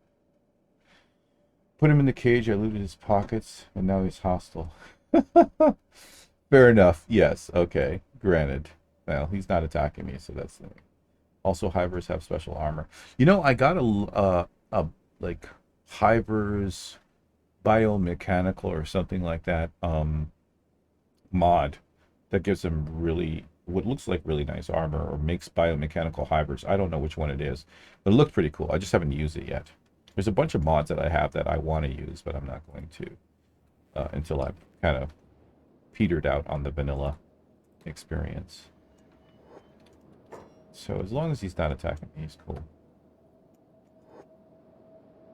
Speaker 1: Put him in the cage, I looted his pockets, and now he's hostile. Fair enough. Yes, okay. Granted. Well, he's not attacking me, so that's the thing. Also, hivers have special armor. You know, I got a like hivers biomechanical or something like that mod that gives them really what looks like really nice armor or makes biomechanical hivers. I don't know which one it is, but it looked pretty cool. I just haven't used it yet. There's a bunch of mods that I have that I want to use, but I'm not going to until I've kind of petered out on the vanilla experience. So as long as he's not attacking me, he's cool.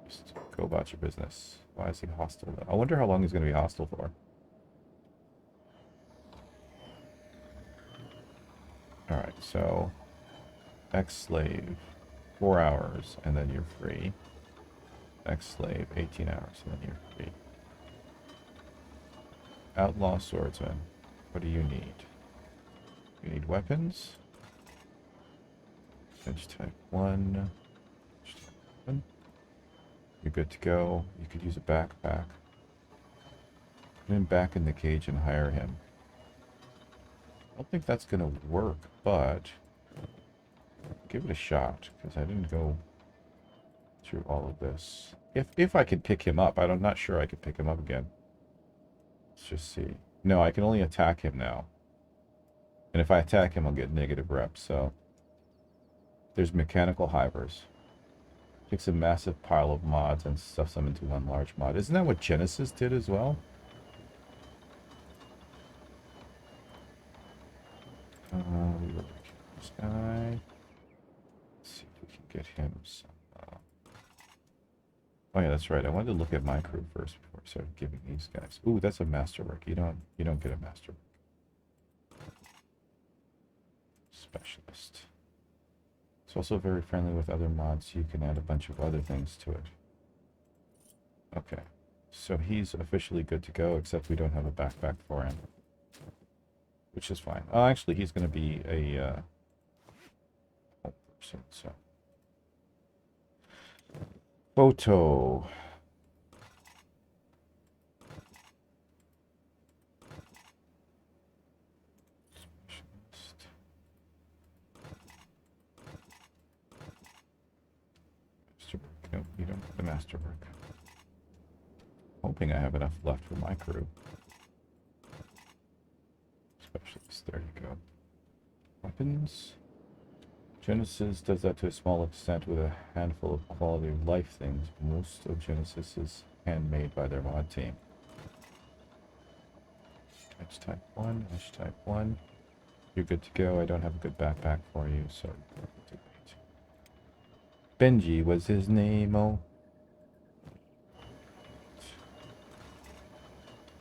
Speaker 1: Just go about your business. Why is he hostile? I wonder how long he's going to be hostile for. Alright, so ex-slave 4 hours and then you're free. Ex-slave 18 hours and then you're free. Outlaw swordsman. What do you need? You need weapons. Edge type 1. Edge type 1. You're good to go. You could use a backpack. Put him back in the cage and hire him. I don't think that's gonna work, but give it a shot, because I didn't go through all of this. If I could pick him up, I'm not sure I could pick him up again. Let's just see. No, I can only attack him now. And if I attack him, I'll get negative reps, so. There's mechanical hivers. Takes a massive pile of mods and stuffs them into one large mod. Isn't that what Genesis did as well? We will kill this guy. Let's see if we can get him some. Oh yeah, that's right. I wanted to look at my crew first before I started giving these guys. Ooh, that's a masterwork. You don't get a masterwork. Specialist. It's also very friendly with other mods, so you can add a bunch of other things to it. Okay, So he's officially good to go, except we don't have a backpack for him. Which is fine. Oh, actually, he's going to be a whole person, so. Photo. Specialist. Masterwork. No, you don't have the masterwork. Hoping I have enough left for my crew. Specialist, there you go. Weapons. Genesis does that to a small extent with a handful of quality of life things. Most of Genesis is handmade by their mod team. Edge type 1, edge type 1. You're good to go. I don't have a good backpack for you, so Benji was his name, oh.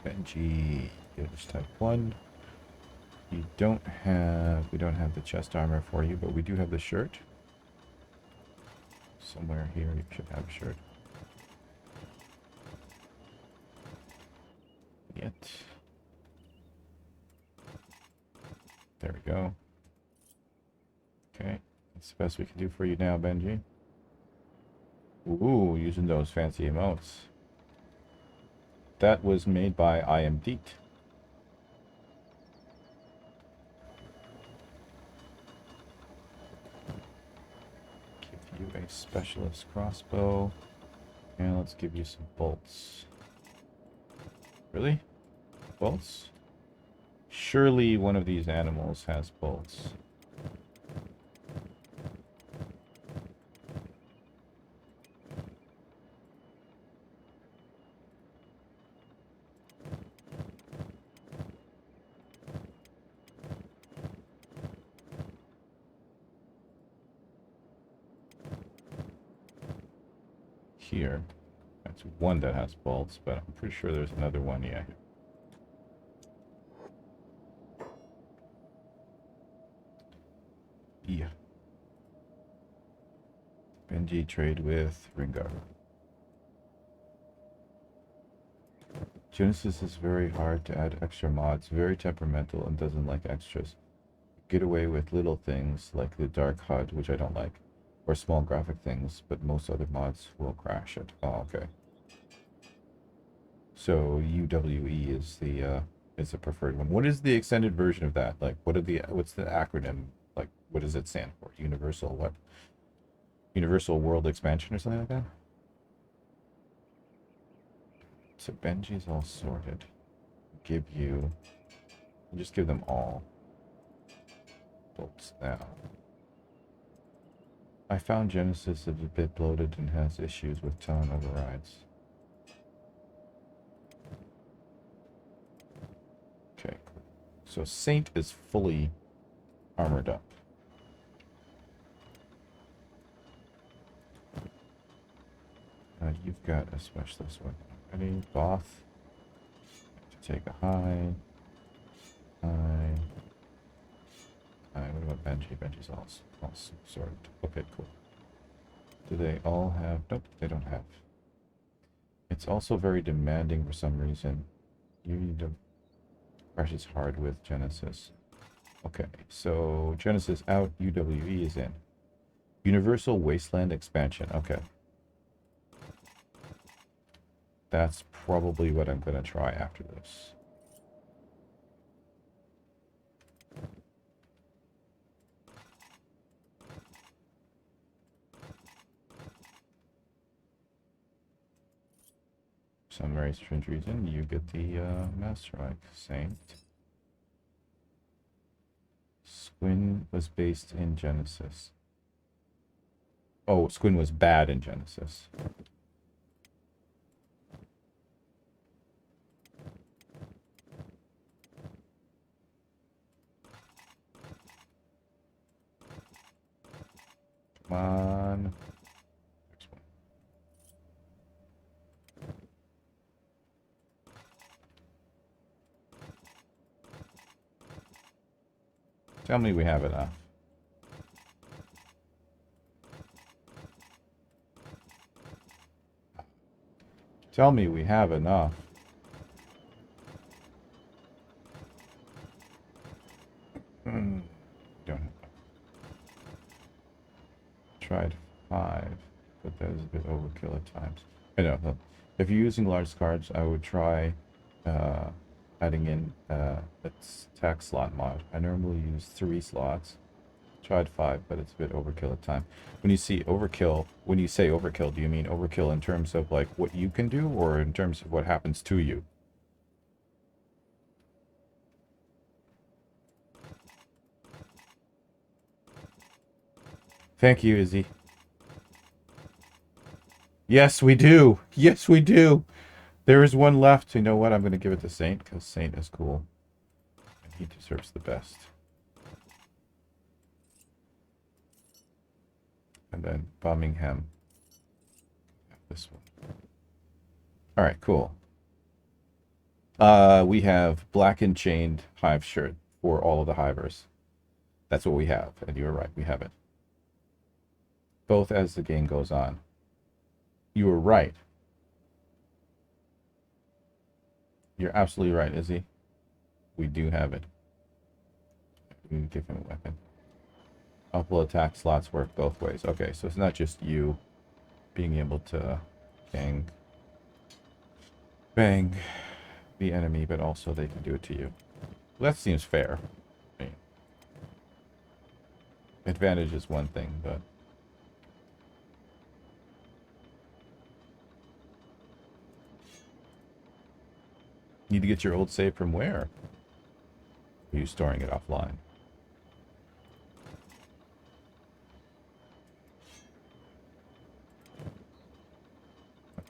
Speaker 1: Benji, edge type 1. We don't have the chest armor for you, but we do have the shirt. Somewhere here you should have a shirt. Yet. There we go. Okay, that's the best we can do for you now, Benji. Ooh, using those fancy emotes. That was made by I Am Deet. Give you a specialist crossbow. And let's give you some bolts. Really? Bolts? Surely one of these animals has bolts. Here. That's one that has bolts, but I'm pretty sure there's another one, yeah. Yeah. Benji trade with Ringar. Genesis is very hard to add extra mods, very temperamental and doesn't like extras. Get away with little things like the dark HUD, which I don't like, or small graphic things, but most other mods will crash it. Oh, okay. So UWE is the preferred one. What is the extended version of that? Like, what's the acronym? Like, what does it stand for? Universal what? Universal World Expansion or something like that? So Benji's all sorted. Just give them all. Bolts now. I found Genesis is a bit bloated and has issues with tone overrides. Okay, cool. So Saint is fully armored up. You've got a specialist weapon already. Both. To take a high. High. What about Benji? Benji's all sorted. Okay, cool. Do they all have... Nope, they don't have. It's also very demanding for some reason. You need to... Crashes hard with Genesis. Okay, so Genesis out, UWE is in. Universal Wasteland Expansion. Okay. That's probably what I'm going to try after this. For some very strange reason, you get the Master Ike Saint. Squin was based in Genesis. Oh, Squin was bad in Genesis. Come on. Next one. Tell me we have enough. Tell me we have enough. Don't have enough. Tried 5, but that is a bit overkill at times. I know. If you're using large cards, I would try adding in a tax slot mod. I normally use 3 slots. Tried 5, but it's a bit overkill at times. When you say overkill, do you mean overkill in terms of like what you can do, or in terms of what happens to you? Thank you, Izzy. Yes, we do. Yes, we do. There is one left. You know what? I'm going to give it to Saint, because Saint is cool. And he deserves the best. And then Birmingham. This one. Alright, cool. We have black and chained hive shirt for all of the hivers. That's what we have. And you're right, we have it. Both as the game goes on. You were right. You're absolutely right, Izzy. We do have it. We can give him a weapon. Upload attack slots work both ways. Okay, so it's not just you being able to bang the enemy, but also they can do it to you. Well, that seems fair. I mean, advantage is one thing, but need to get your old save from where? Are you storing it offline?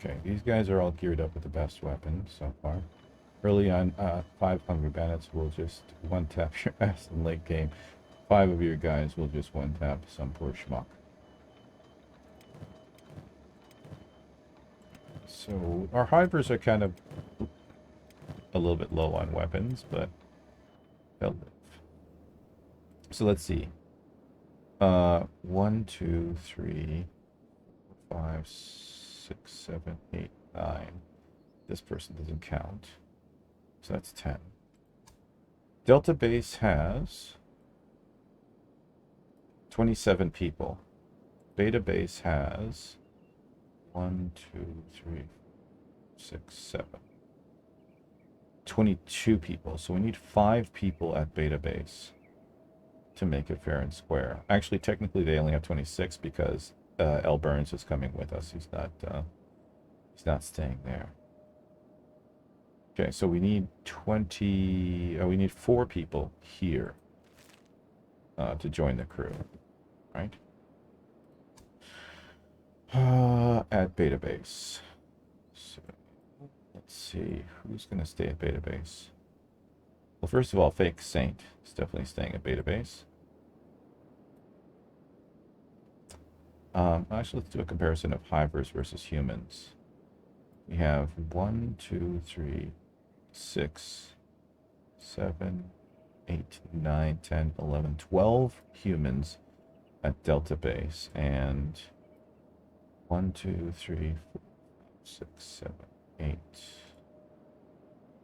Speaker 1: Okay, these guys are all geared up with the best weapons so far. Early on, 5 Hungry Bandits will just one-tap your ass in late game. 5 of your guys will just one-tap some poor schmuck. So, our hivers are kind of a little bit low on weapons, but they'll live. So let's see. 1, 2, 3, 5, 6, 7, 8, 9. This person doesn't count. So that's 10. Delta Base has 27 people. Beta Base has 1, 2, 3, 6, 7. 22 people. So we need 5 people at Beta Base to make it fair and square. Actually, technically they only have 26 because L. Burns is coming with us. He's not staying there. Okay, so we need 4 people here to join the crew, right? At Beta Base. So, let's see, who's going to stay at Beta Base? Well, first of all, Fake Saint is definitely staying at Beta Base. Actually, let's do a comparison of hivers versus humans. We have 1, 2, 3, 6, 7, 8, 9, 10, 11, 12 humans at Delta Base, and 1, 2, 3, 4, 6, 7, 8.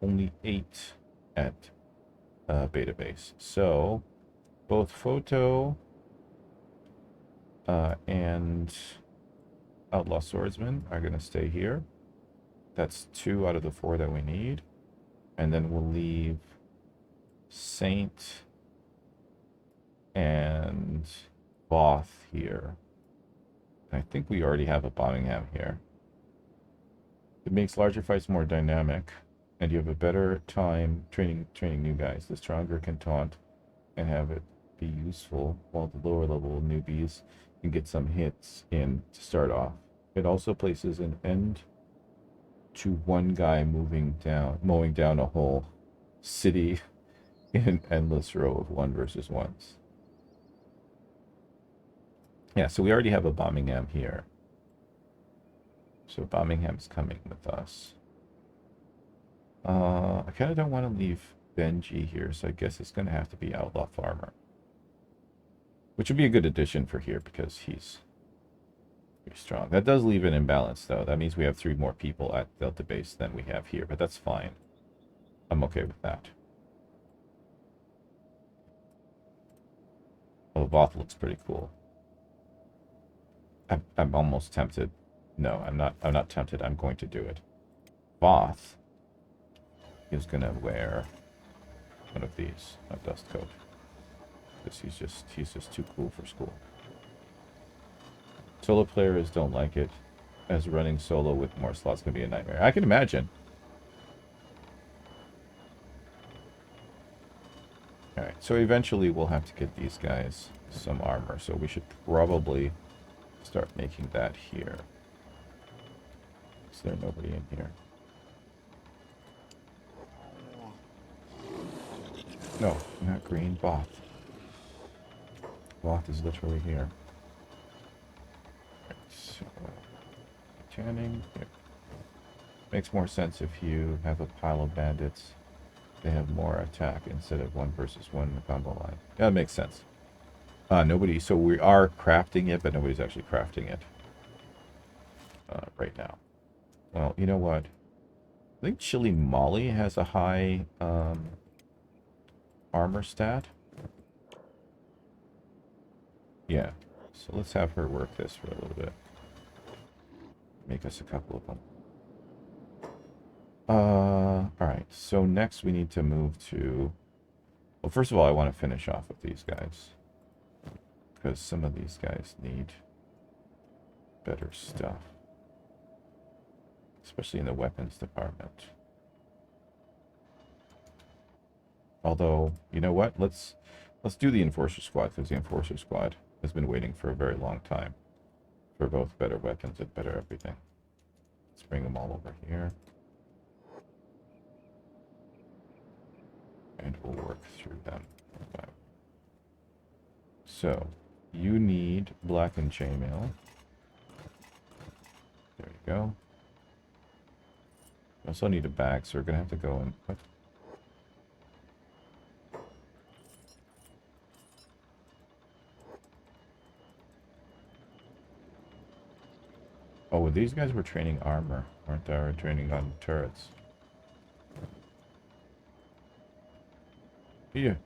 Speaker 1: Only 8 at Beta Base. So both Photo and Outlaw Swordsman are going to stay here. That's 2 out of the 4 that we need. And then we'll leave Saint and Voth here. I think we already have a Birmingham here. It makes larger fights more dynamic, and you have a better time training new guys. The stronger can taunt and have it be useful, while the lower level newbies can get some hits in to start off. It also places an end to one guy mowing down a whole city in an endless row of 1 versus 1s. Yeah, so we already have a Birmingham here. So Birmingham's coming with us. I kind of don't want to leave Benji here, so I guess it's going to have to be Outlaw Farmer. Which would be a good addition for here, because he's Pretty strong. That does leave an imbalance, though. That means we have 3 more people at Delta Base than we have here, but that's fine. I'm okay with that. Oh, the Voth looks pretty cool. I'm almost tempted. No, I'm not. I'm not tempted. I'm going to do it. Voth is gonna wear one of these, a dust coat, because he's just too cool for school. Solo players don't like it, as running solo with more slots can be a nightmare. I can imagine. Alright, so eventually we'll have to get these guys some armor, so we should probably start making that here. Is there nobody in here? No, not green, Voth. Voth is literally here. So, tanning. Here. Makes more sense if you have a pile of bandits. They have more attack instead of 1 versus 1 in the combo line. Yeah, that makes sense. Nobody. So we are crafting it, but nobody's actually crafting it right now. Well, you know what? I think Chili Molly has a high armor stat. Yeah. So let's have her work this for a little bit. Make us a couple of them. Alright, so next we need to move to... Well, first of all, I want to finish off with these guys. Because some of these guys need better stuff. Especially in the weapons department. Although, you know what? Let's do the Enforcer Squad, because the Enforcer Squad has been waiting for a very long time. For both better weapons and better everything. Let's bring them all over here. And we'll work through them. Okay. So, you need black and chainmail. There you go. I also need a bag, so we're going to have to go and... What? Oh, well, these guys were training armor, weren't they? Or training on turrets. Here.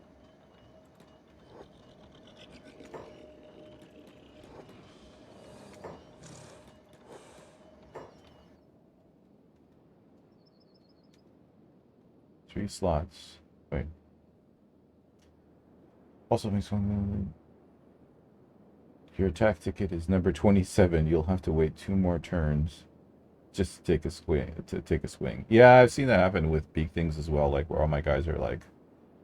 Speaker 1: Three slots. Wait. Also makes one... If your attack ticket is number 27, you'll have to wait 2 more turns just to take a swing. Yeah, I've seen that happen with big things as well, like where all my guys are like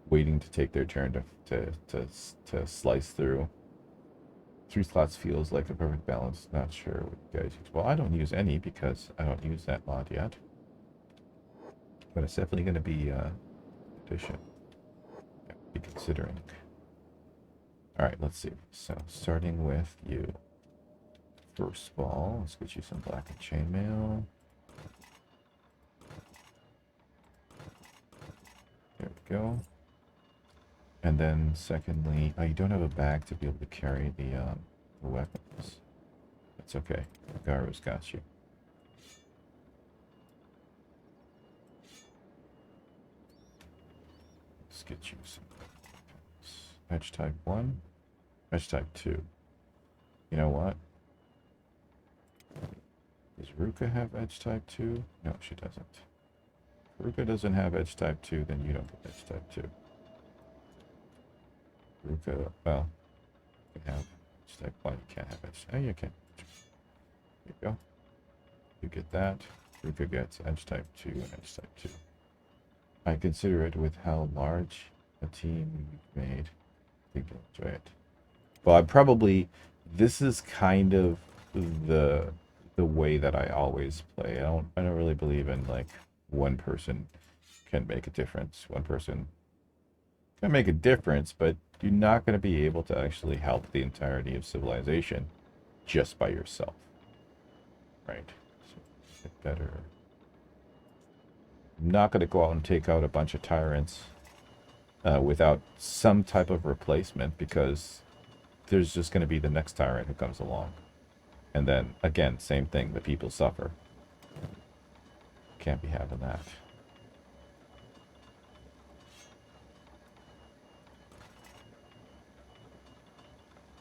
Speaker 1: waiting to take their turn to slice through. 3 slots feels like a perfect balance. Not sure what you guys use. Well, I don't use any because I don't use that mod yet. But it's definitely going to be addition. Be considering. Alright, let's see. So, starting with you. First of all, let's get you some black and chainmail. There we go. And then, secondly, oh, you don't have a bag to be able to carry the weapons. That's okay. Garu's got you. Let's get you some weapons. Edge type 1. Edge type 2. You know what? Does Ruka have edge type 2? No, she doesn't. If Ruka doesn't have edge type 2, then you don't get edge type 2. Ruka, well, you can have edge type 1, you can't have edge. Oh, you can. There you go. You get that. Ruka gets edge type 2 and edge type 2. I consider it with how large a team you've made. I think you'll enjoy it. Well, I probably, this is kind of the way that I always play. I don't really believe in like one person can make a difference. One person can make a difference, but you're not going to be able to actually help the entirety of civilization just by yourself. Right? So get better. I'm not going to go out and take out a bunch of tyrants without some type of replacement, because there's just going to be the next tyrant who comes along. And then, again, same thing. The people suffer. Can't be having that.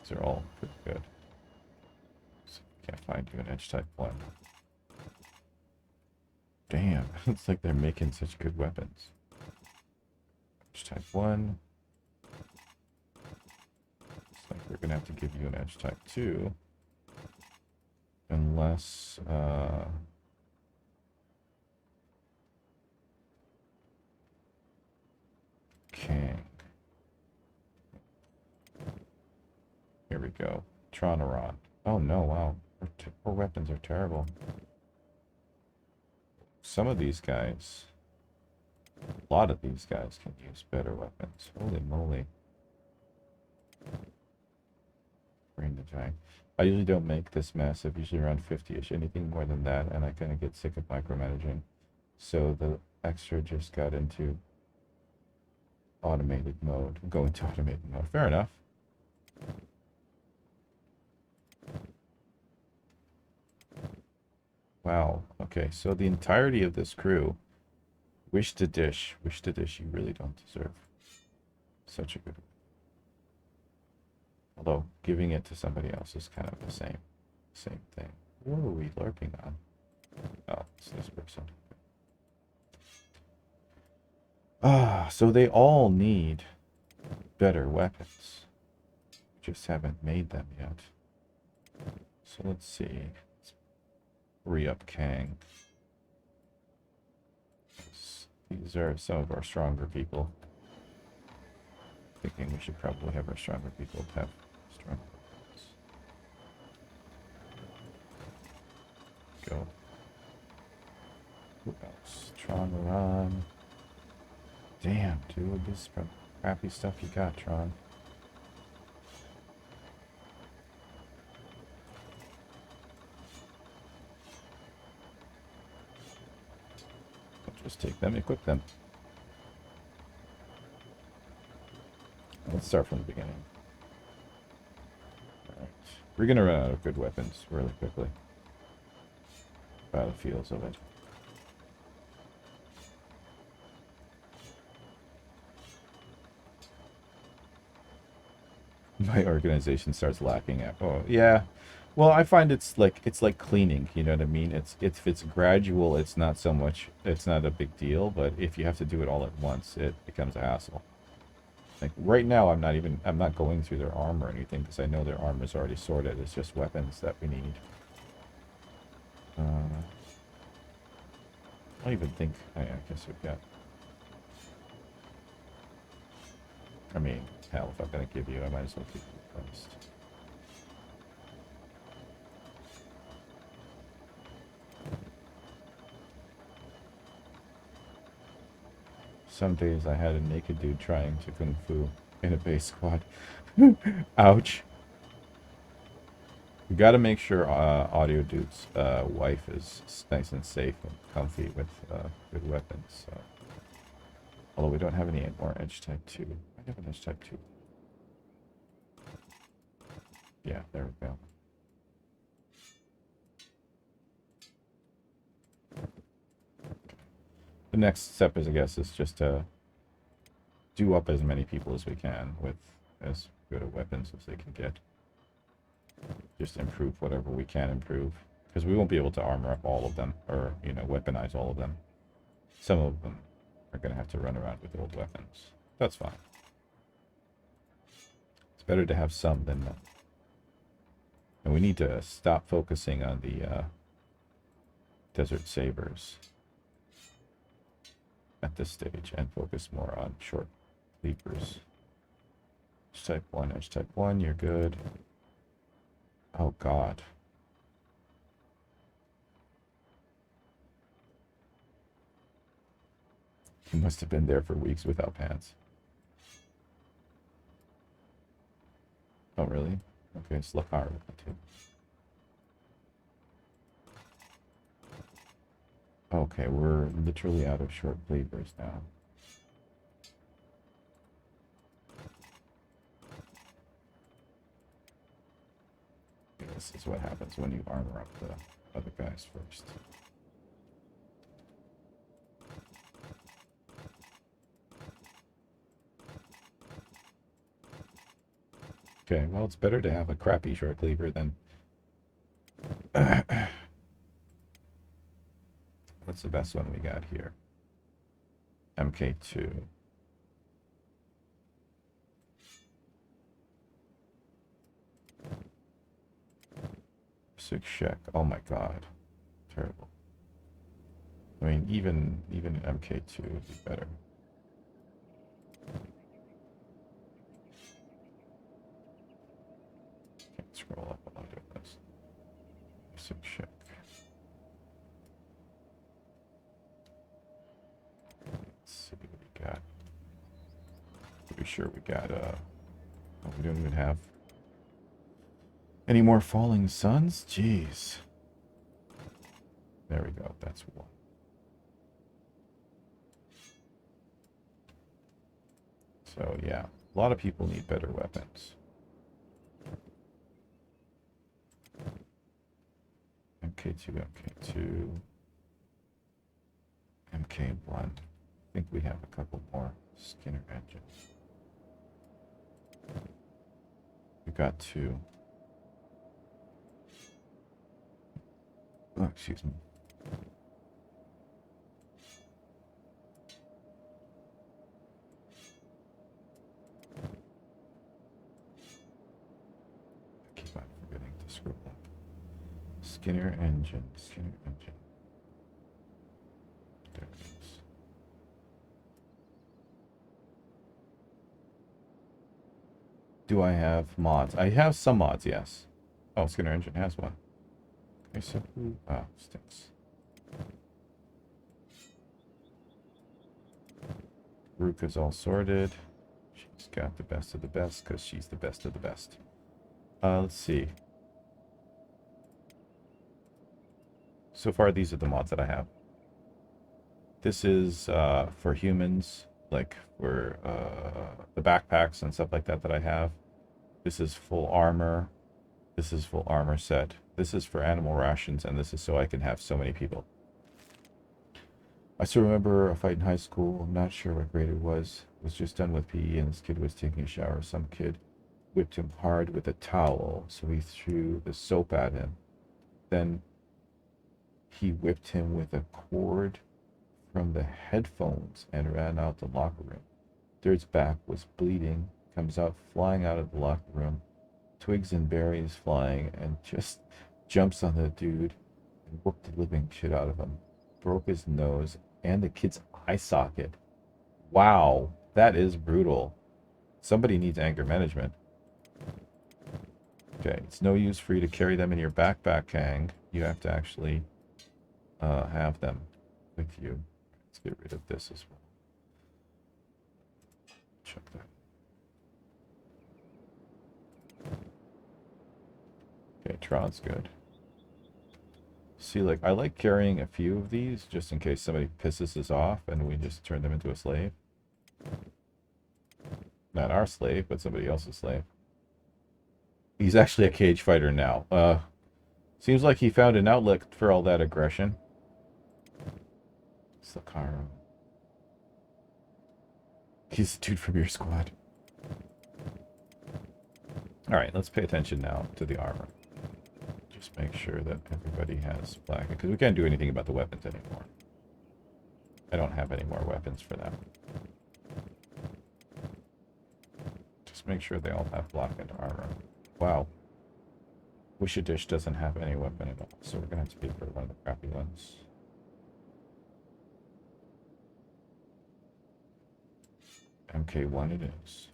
Speaker 1: These are all pretty good. Can't find you an edge type 1. Damn, it's like they're making such good weapons. Edge type 1. Looks like we're gonna have to give you an edge type 2. Unless, King. Here we go. Tronaron. Oh no, wow. Our weapons are terrible. Some of these guys, a lot of these guys can use better weapons. Holy moly. Brain the giant. I usually don't make this massive, usually around 50-ish. Anything more than that, and I kind of get sick of micromanaging. So the extra just got into automated mode. Go into automated mode. Fair enough. Wow. Okay, so the entirety of this crew, wish to dish you really don't deserve. Such a good. Although giving it to somebody else is kind of the same thing. What are we LARPing on? Oh, it's this person. So they all need better weapons. Just haven't made them yet. So let's see. Let's re-up Kang. These are some of our stronger people. Thinking we should probably have our stronger people have strong weapons. Go. Who else? Tron. Damn, dude, this is crappy stuff you got, Tron. I'll just take them, equip them. Let's start from the beginning. Alright. We're gonna run out of good weapons really quickly. Battlefields of it. My organization starts lacking at. Oh yeah, well I find it's like cleaning. You know what I mean? If it's gradual, it's not so much. It's not a big deal. But if you have to do it all at once, it becomes a hassle. Like right now, I'm not going through their armor or anything because I know their armor is already sorted. It's just weapons that we need. I don't even think. I guess we've got. I mean, hell, if I'm gonna give you, I might as well keep you first. Some days I had a naked dude trying to kung fu in a base squad. Ouch. We gotta make sure Audio Dude's wife is nice and safe and comfy with good weapons. So. Although we don't have any more edge type 2. I have an edge type 2. Yeah, there we go. The next step is, I guess, is just to do up as many people as we can with as good of weapons as they can get. Just improve whatever we can improve. Because we won't be able to armor up all of them, or, you know, weaponize all of them. Some of them are going to have to run around with old weapons. That's fine. It's better to have some than none. And we need to stop focusing on the Desert Sabers at this stage and focus more on short leapers. Edge type 1, edge type 1, you're good. Oh god. You must have been there for weeks without pants. Oh really? Okay, it's Lakar too. Okay, we're literally out of short bleeders now. Here This is what happens when you armor up the other guys first. Okay, well, it's better to have a crappy short cleaver than... What's the best one we got here? MK2. 6 Shek. Oh my god. Terrible. I mean, even an MK2 would be better. Can't scroll up while I'm doing this. 6 Shek. Let's see what we got. Pretty sure we got, oh, we don't even have any more falling suns? Jeez. There we go. That's one. So, yeah. A lot of people need better weapons. MK2, MK2. MK1. I think we have a couple more Skinner engines. We got 2. Oh, excuse me. I keep on forgetting to scroll up. Skinner engine. Skinner engine. There it is. Do I have mods? I have some mods, yes. Oh, Skinner engine has one. Okay, so who... Ah, stinks. Rook is all sorted. She's got the best of the best because she's the best of the best. Let's see. So far, these are the mods that I have. This is for humans, like for the backpacks and stuff like that I have. This is full armor. This is full armor set. This is for animal rations, and this is so I can have so many people. I still remember a fight in high school. I'm not sure what grade it was. It was just done with PE, and this kid was taking a shower. Some kid whipped him hard with a towel, so he threw the soap at him. Then he whipped him with a cord from the headphones and ran out the locker room. Third's back was bleeding, comes out flying out of the locker room. Twigs and berries flying, and just jumps on the dude and whooped the living shit out of him. Broke his nose and the kid's eye socket. Wow, that is brutal. Somebody needs anger management. Okay, it's no use for you to carry them in your backpack, Kang. You have to actually have them with you. Let's get rid of this as well. Check that. Okay, Tron's good. See, like, I like carrying a few of these just in case somebody pisses us off and we just turn them into a slave. Not our slave, but somebody else's slave. He's actually a cage fighter now. Seems like he found an outlet for all that aggression. Sakara. He's the dude from your squad. Alright, let's pay attention now to the armor. Just make sure that everybody has black, because we can't do anything about the weapons anymore. I don't have any more weapons for that. Just make sure they all have blackened armor. Wow. Wishadish doesn't have any weapon at all, so we're gonna have to pay for one of the crappy ones. MK1 it is.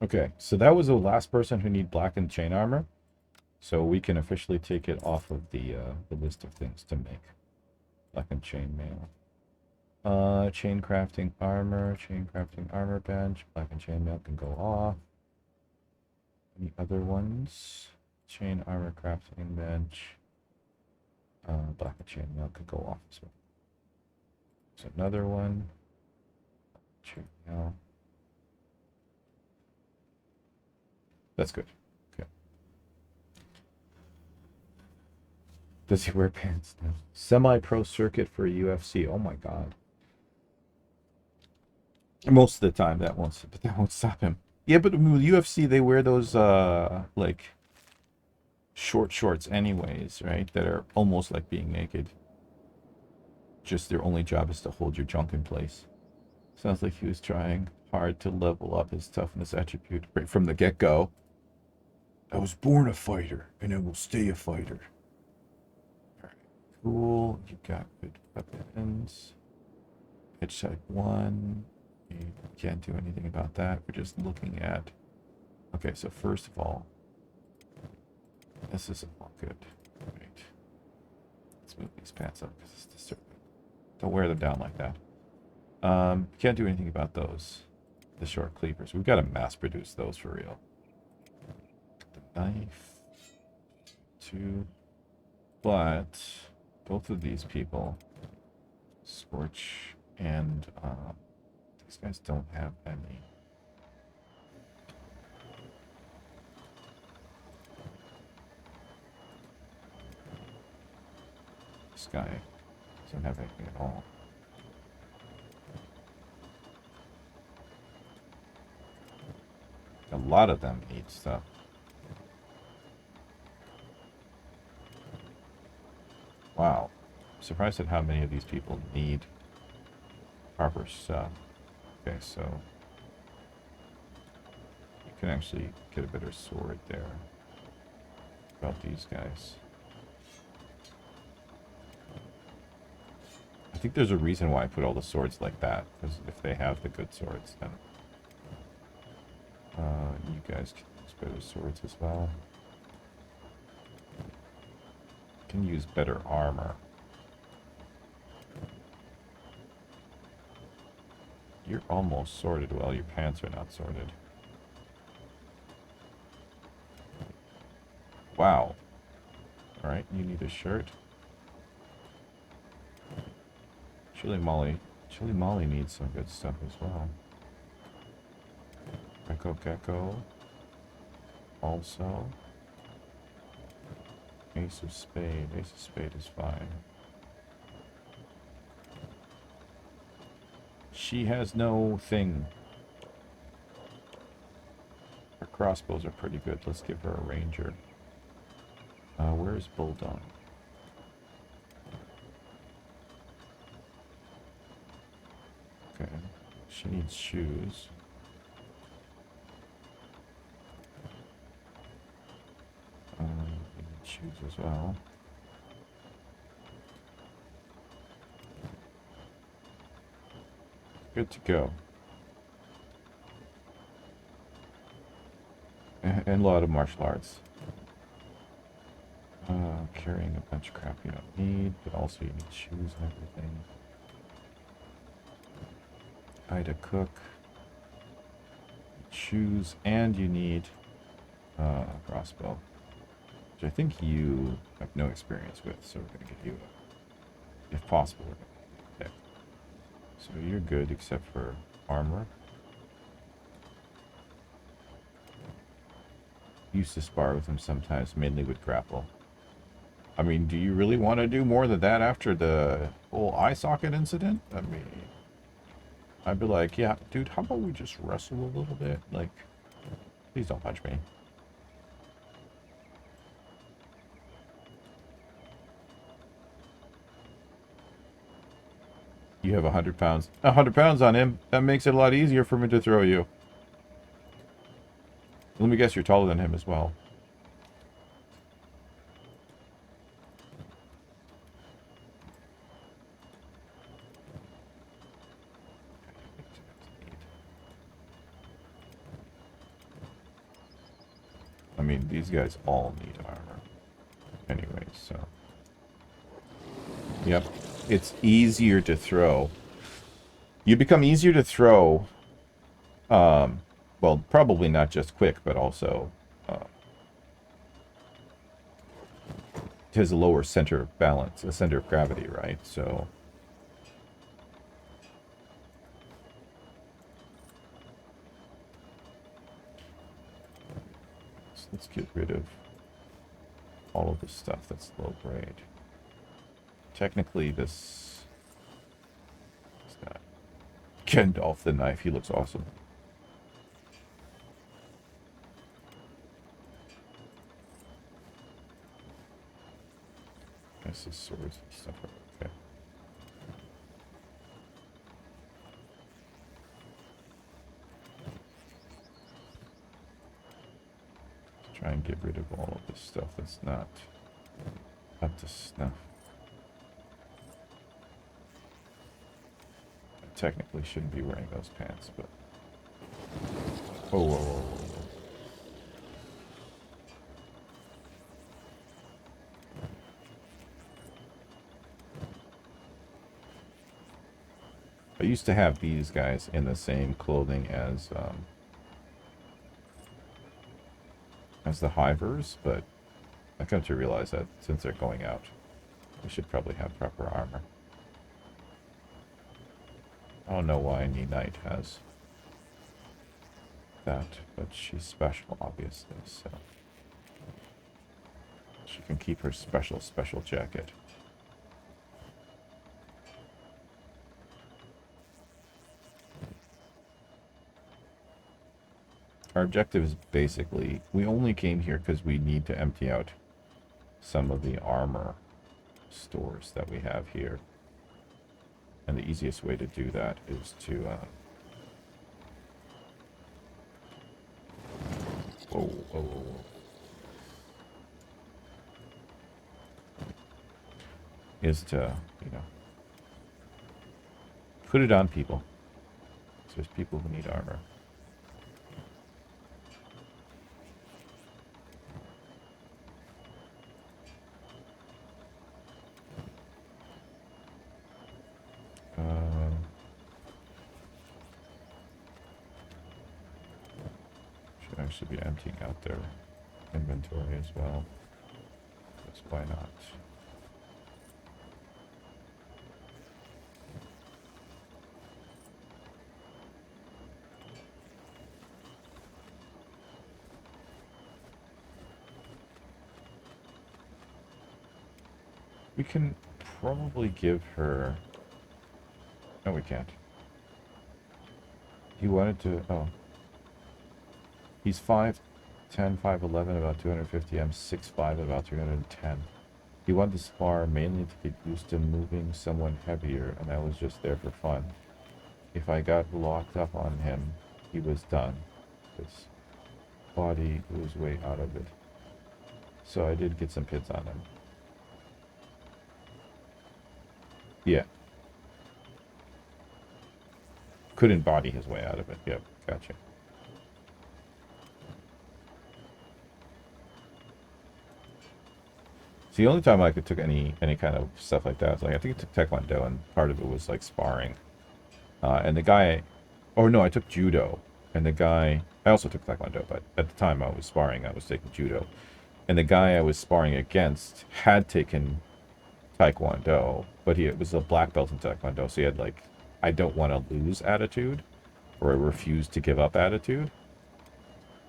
Speaker 1: Okay, so that was the last person who need blackened chain armor. So we can officially take it off of the list of things to make. Blackened chain mail. Chain crafting armor bench. Blackened chain mail can go off. Any other ones? Chain armor crafting bench. Blackened chain mail could go off as well. There's another one. Check now. That's good. Okay. Does he wear pants now? Semi-pro circuit for UFC. Oh my god. Most of the time that won't stop him. Yeah, but with UFC they wear those like short shorts anyways, right? That are almost like being naked. Just their only job is to hold your junk in place. Sounds like he was trying hard to level up his toughness attribute right from the get-go. I was born a fighter, and I will stay a fighter. Alright, cool. You got good weapons. Edge type 1. You can't do anything about that. We're just looking at... Okay, so first of all, this isn't all good. Right. Let's move these pants up because it's disturbing. Don't wear them down like that. Can't do anything about those. The short cleavers. We've got to mass produce those for real. The knife. 2. But both of these people, Scorch and these guys don't have any. This guy doesn't have anything at all. A lot of them need stuff. Wow. I'm surprised at how many of these people need proper stuff. Okay, so you can actually get a better sword there. About these guys. I think there's a reason why I put all the swords like that, because if they have the good swords, then you guys can use better swords as well. Can use better armor. You're almost sorted. Well, your pants are not sorted. Wow. Alright, you need a shirt. Chili Molly needs some good stuff as well. Gecko. Also. Ace of Spade. Ace of Spade is fine. She has no thing. Her crossbows are pretty good. Let's give her a ranger. Where's Bulldog? Okay. She needs shoes. Shoes as well. Good to go. And a lot of martial arts. Carrying a bunch of crap you don't need, but also you need shoes and everything. Ida cook. Shoes, and you need a crossbow. Which I think you have no experience with, so we're going to give you a, if possible, we're going to pick. So you're good except for armor. Used to spar with him sometimes, mainly with grapple. I mean, do you really want to do more than that after the whole eye socket incident? I mean, I'd be like, yeah, dude, how about we just wrestle a little bit? Like, please don't punch me. You have 100 pounds. 100 pounds on him. That makes it a lot easier for me to throw you. Let me guess, you're taller than him as well. I mean, these guys all need armor. Anyway, so... Yep. It's easier to throw. You become easier to throw. Well, probably not just quick, but also... it has a lower center of balance, a center of gravity, right? So... Let's get rid of all of the stuff that's low grade. Technically, this is not Gandalf the knife. He looks awesome. I guess the swords and stuff are okay. Let's try and get rid of all of this stuff that's not up to snuff. I technically shouldn't be wearing those pants, but... Whoa, whoa, whoa, whoa, whoa. I used to have these guys in the same clothing as the hivers, but I come to realize that since they're going out, we should probably have proper armor. I don't know why any knight has that, but she's special, obviously, so she can keep her special jacket. Our objective is basically, we only came here because we need to empty out some of the armor stores that we have here. And the easiest way to do that is to, whoa, whoa, whoa, whoa. Is to, you know, put it on people. So there's people who need armor. Should actually be emptying out their inventory as well. Because why not? We can probably give her... No, we can't. He wanted to... Oh. He's 5'10", 5'11", about 250. I'm 6'5", about 310. He wanted to spar mainly to get used to moving someone heavier, and I was just there for fun. If I got locked up on him, he was done. His body was way out of it. So I did get some hits on him. Yeah. Couldn't body his way out of it. Yep, gotcha. So the only time I took any kind of stuff like that was like, I think I took Taekwondo, and part of it was like sparring. And the guy, or no, I took Judo. And the guy, I also took Taekwondo, but at the time I was sparring, I was taking Judo. And the guy I was sparring against had taken Taekwondo, but he was a black belt in Taekwondo, so he had like, I don't want to lose attitude, or I refuse to give up attitude.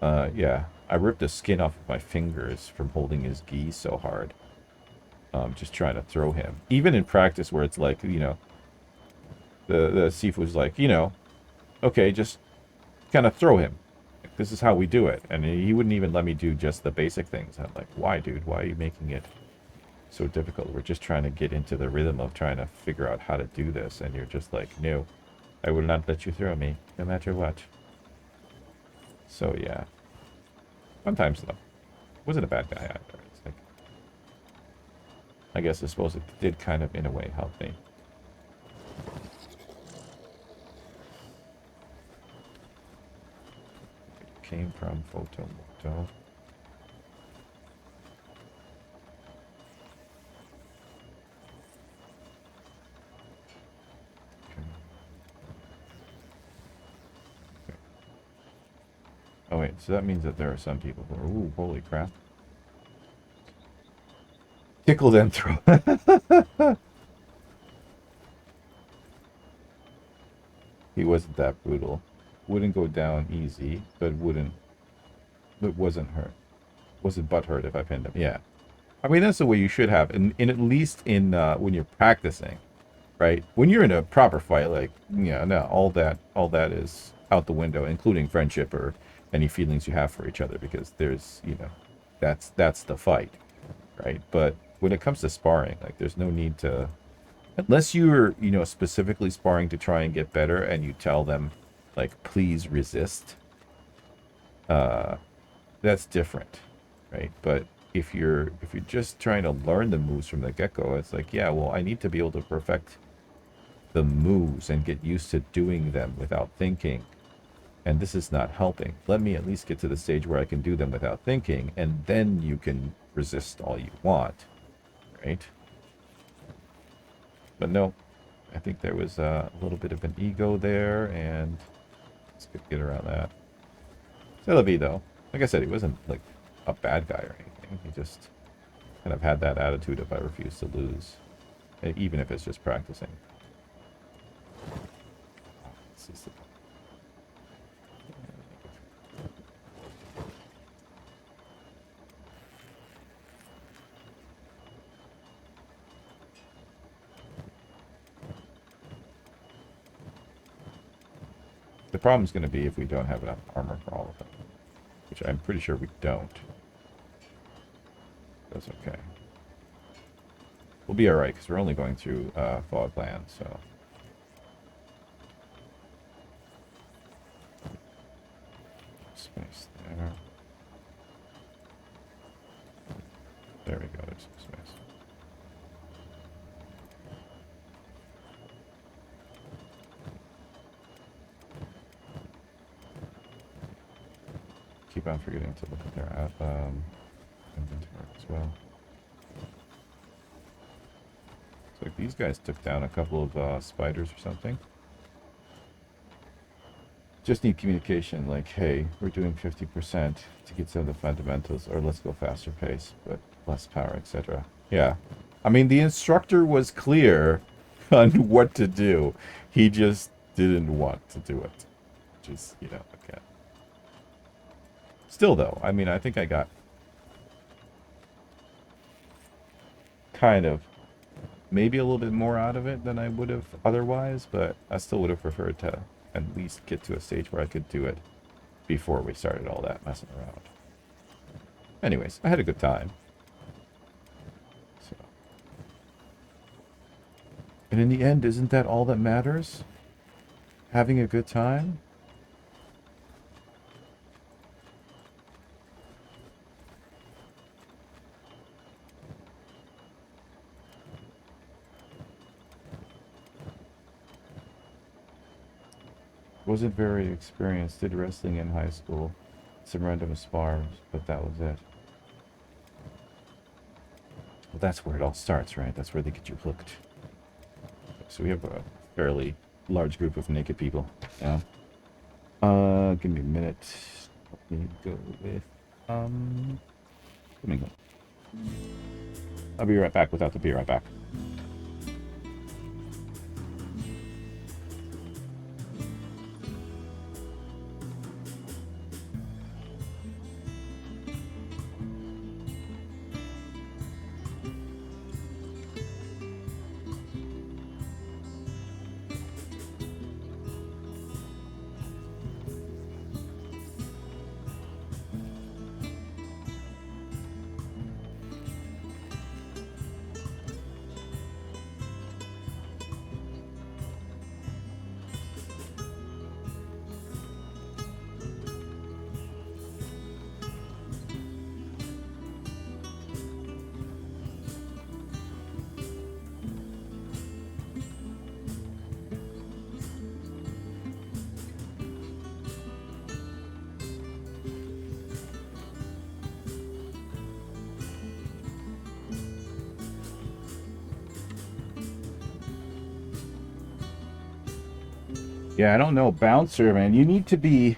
Speaker 1: Yeah, I ripped the skin off of my fingers from holding his gi so hard. Just trying to throw him. Even in practice where it's like, you know, the Sifu was like, you know, okay, just kind of throw him. This is how we do it. And he wouldn't even let me do just the basic things. I'm like, why, dude? Why are you making it so difficult? We're just trying to get into the rhythm of trying to figure out how to do this. And you're just like, no, I will not let you throw me, no matter what. So, yeah. Sometimes, though. Wasn't a bad guy either. It's like, I guess I suppose it did kind of, in a way, help me. It came from Photomoto. Oh wait, so that means that there are some people who are, ooh, holy crap. Tickle then throw. He wasn't that brutal. Wouldn't go down easy, but wasn't hurt. wasn't butthurt if I pinned him. Yeah. I mean, that's the way you should have. And at least in when you're practicing, right? When you're in a proper fight, like, yeah, no, all that is out the window, including friendship or any feelings you have for each other, because there's, that's the fight, right? But when it comes to sparring, like, there's no need to, unless you're, specifically sparring to try and get better and you tell them, like, please resist, that's different, right? But if you're just trying to learn the moves from the get-go, it's like, yeah, well, I need to be able to perfect the moves and get used to doing them without thinking, and this is not helping. Let me at least get to the stage where I can do them without thinking, and then you can resist all you want, right? But no, I think there was a little bit of an ego there, and let's get around that. Celebi, though, like I said, he wasn't like a bad guy or anything. He just kind of had that attitude of I refuse to lose, even if it's just practicing. The problem's going to be if we don't have enough armor for all of them, which I'm pretty sure we don't. That's okay. We'll be alright, because we're only going through Fogland, so... Space there. There we go, there's some space. Keep on forgetting to look at their inventory as well. So like these guys took down a couple of spiders or something. Just need communication, like, hey, we're doing 50% to get some of the fundamentals, or let's go faster pace, but less power, etc. Yeah. I mean, the instructor was clear on what to do. He just didn't want to do it. Which is, okay. Still, though, I mean, I think I got kind of maybe a little bit more out of it than I would have otherwise, but I still would have preferred to at least get to a stage where I could do it before we started all that messing around. Anyways, I had a good time. So. And in the end, isn't that all that matters? Having a good time? Wasn't very experienced, did wrestling in high school. Some random spars, but that was it. Well, that's where it all starts, right? That's where they get you hooked. So we have a fairly large group of naked people. Yeah. Give me a minute. Let me go with, let me go. I'll be right back without the be right back. Yeah, I don't know. Bouncer, man, you need to be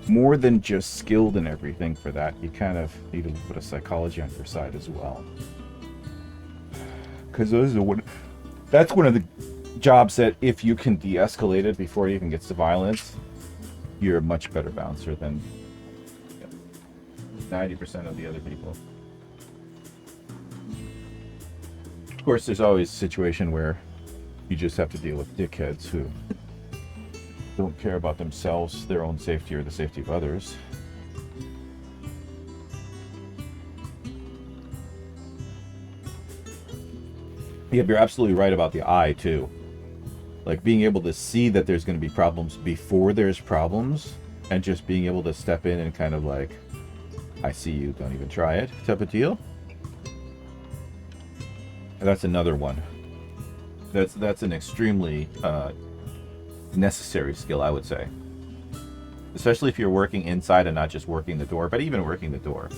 Speaker 1: more than just skilled in everything for that. You kind of need a little bit of psychology on your side as well. Because that's one of the jobs that if you can de-escalate it before it even gets to violence, you're a much better bouncer than... 90% of the other people. Of course, there's always a situation where you just have to deal with dickheads who don't care about themselves, their own safety, or the safety of others. Yeah, you're absolutely right about the eye, too. Like, being able to see that there's going to be problems before there's problems, and just being able to step in and kind of like, I see you, don't even try it, type of deal. And that's another one. That's an extremely necessary skill, I would say. Especially if you're working inside and not just working the door, but even working the door.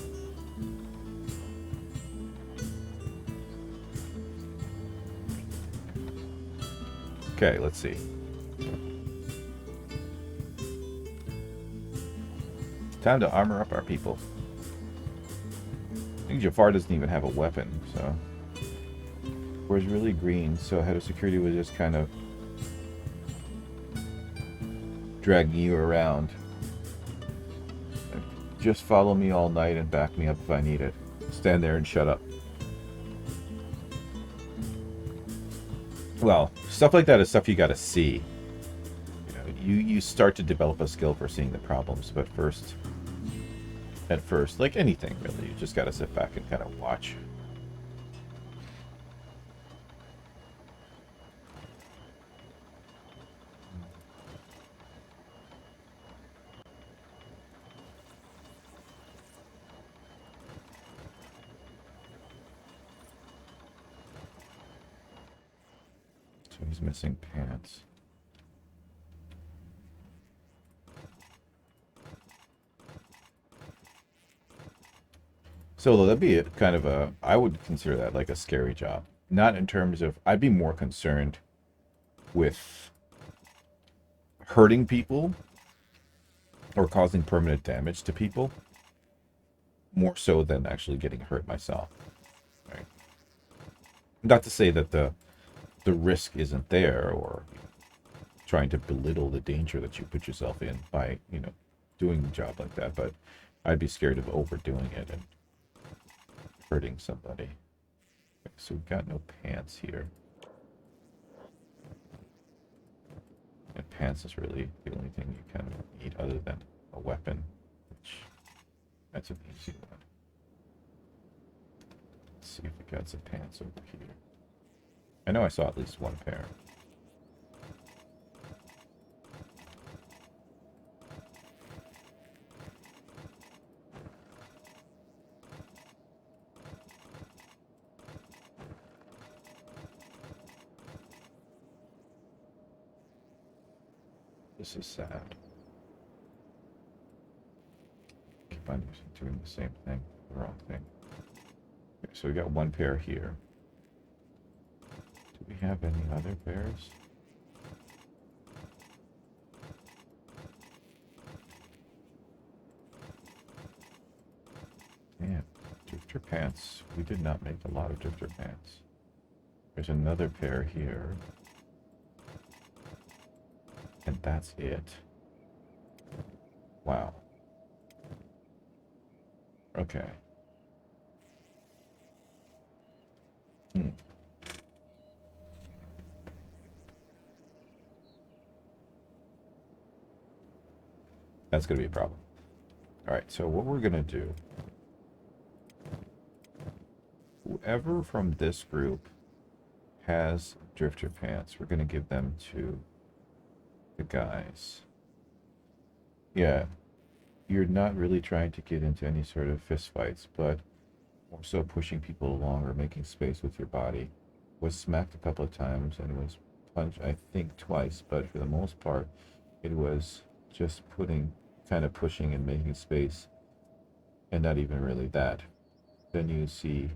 Speaker 1: Okay, let's see. Time to armor up our people. I think Jafar doesn't even have a weapon, so... Where's really green, so head of security was just kind of... dragging you around. Just follow me all night and back me up if I need it. Stand there and shut up. Well, stuff like that is stuff you gotta see. You start to develop a skill for seeing the problems, but at first, like anything really, you just gotta sit back and kind of watch. So he's missing pants. So that'd be kind of a, I would consider that like a scary job. Not in terms of, I'd be more concerned with hurting people or causing permanent damage to people, more so than actually getting hurt myself. Right? Not to say that the risk isn't there, or trying to belittle the danger that you put yourself in by, doing a job like that, but I'd be scared of overdoing it and hurting somebody. Okay, so we've got no pants here. And pants is really the only thing you kind of need other than a weapon, which that's an easy one. Let's see if we got some pants over here. I know I saw at least one pair. This is sad. Keep on doing the same thing, the wrong thing. Okay, so we got one pair here. Do we have any other pairs? Damn, drifter pants. We did not make a lot of drifter pants. There's another pair here. And that's it. Wow. Okay. That's going to be a problem. Alright, so what we're going to do... Whoever from this group has drifter pants, we're going to give them to the guys. Yeah, you're not really trying to get into any sort of fist fights, but more so pushing people along or making space with your body. Was smacked a couple of times and was punched, I think, twice, but for the most part, it was just kind of pushing and making space, and not even really that. Then you see,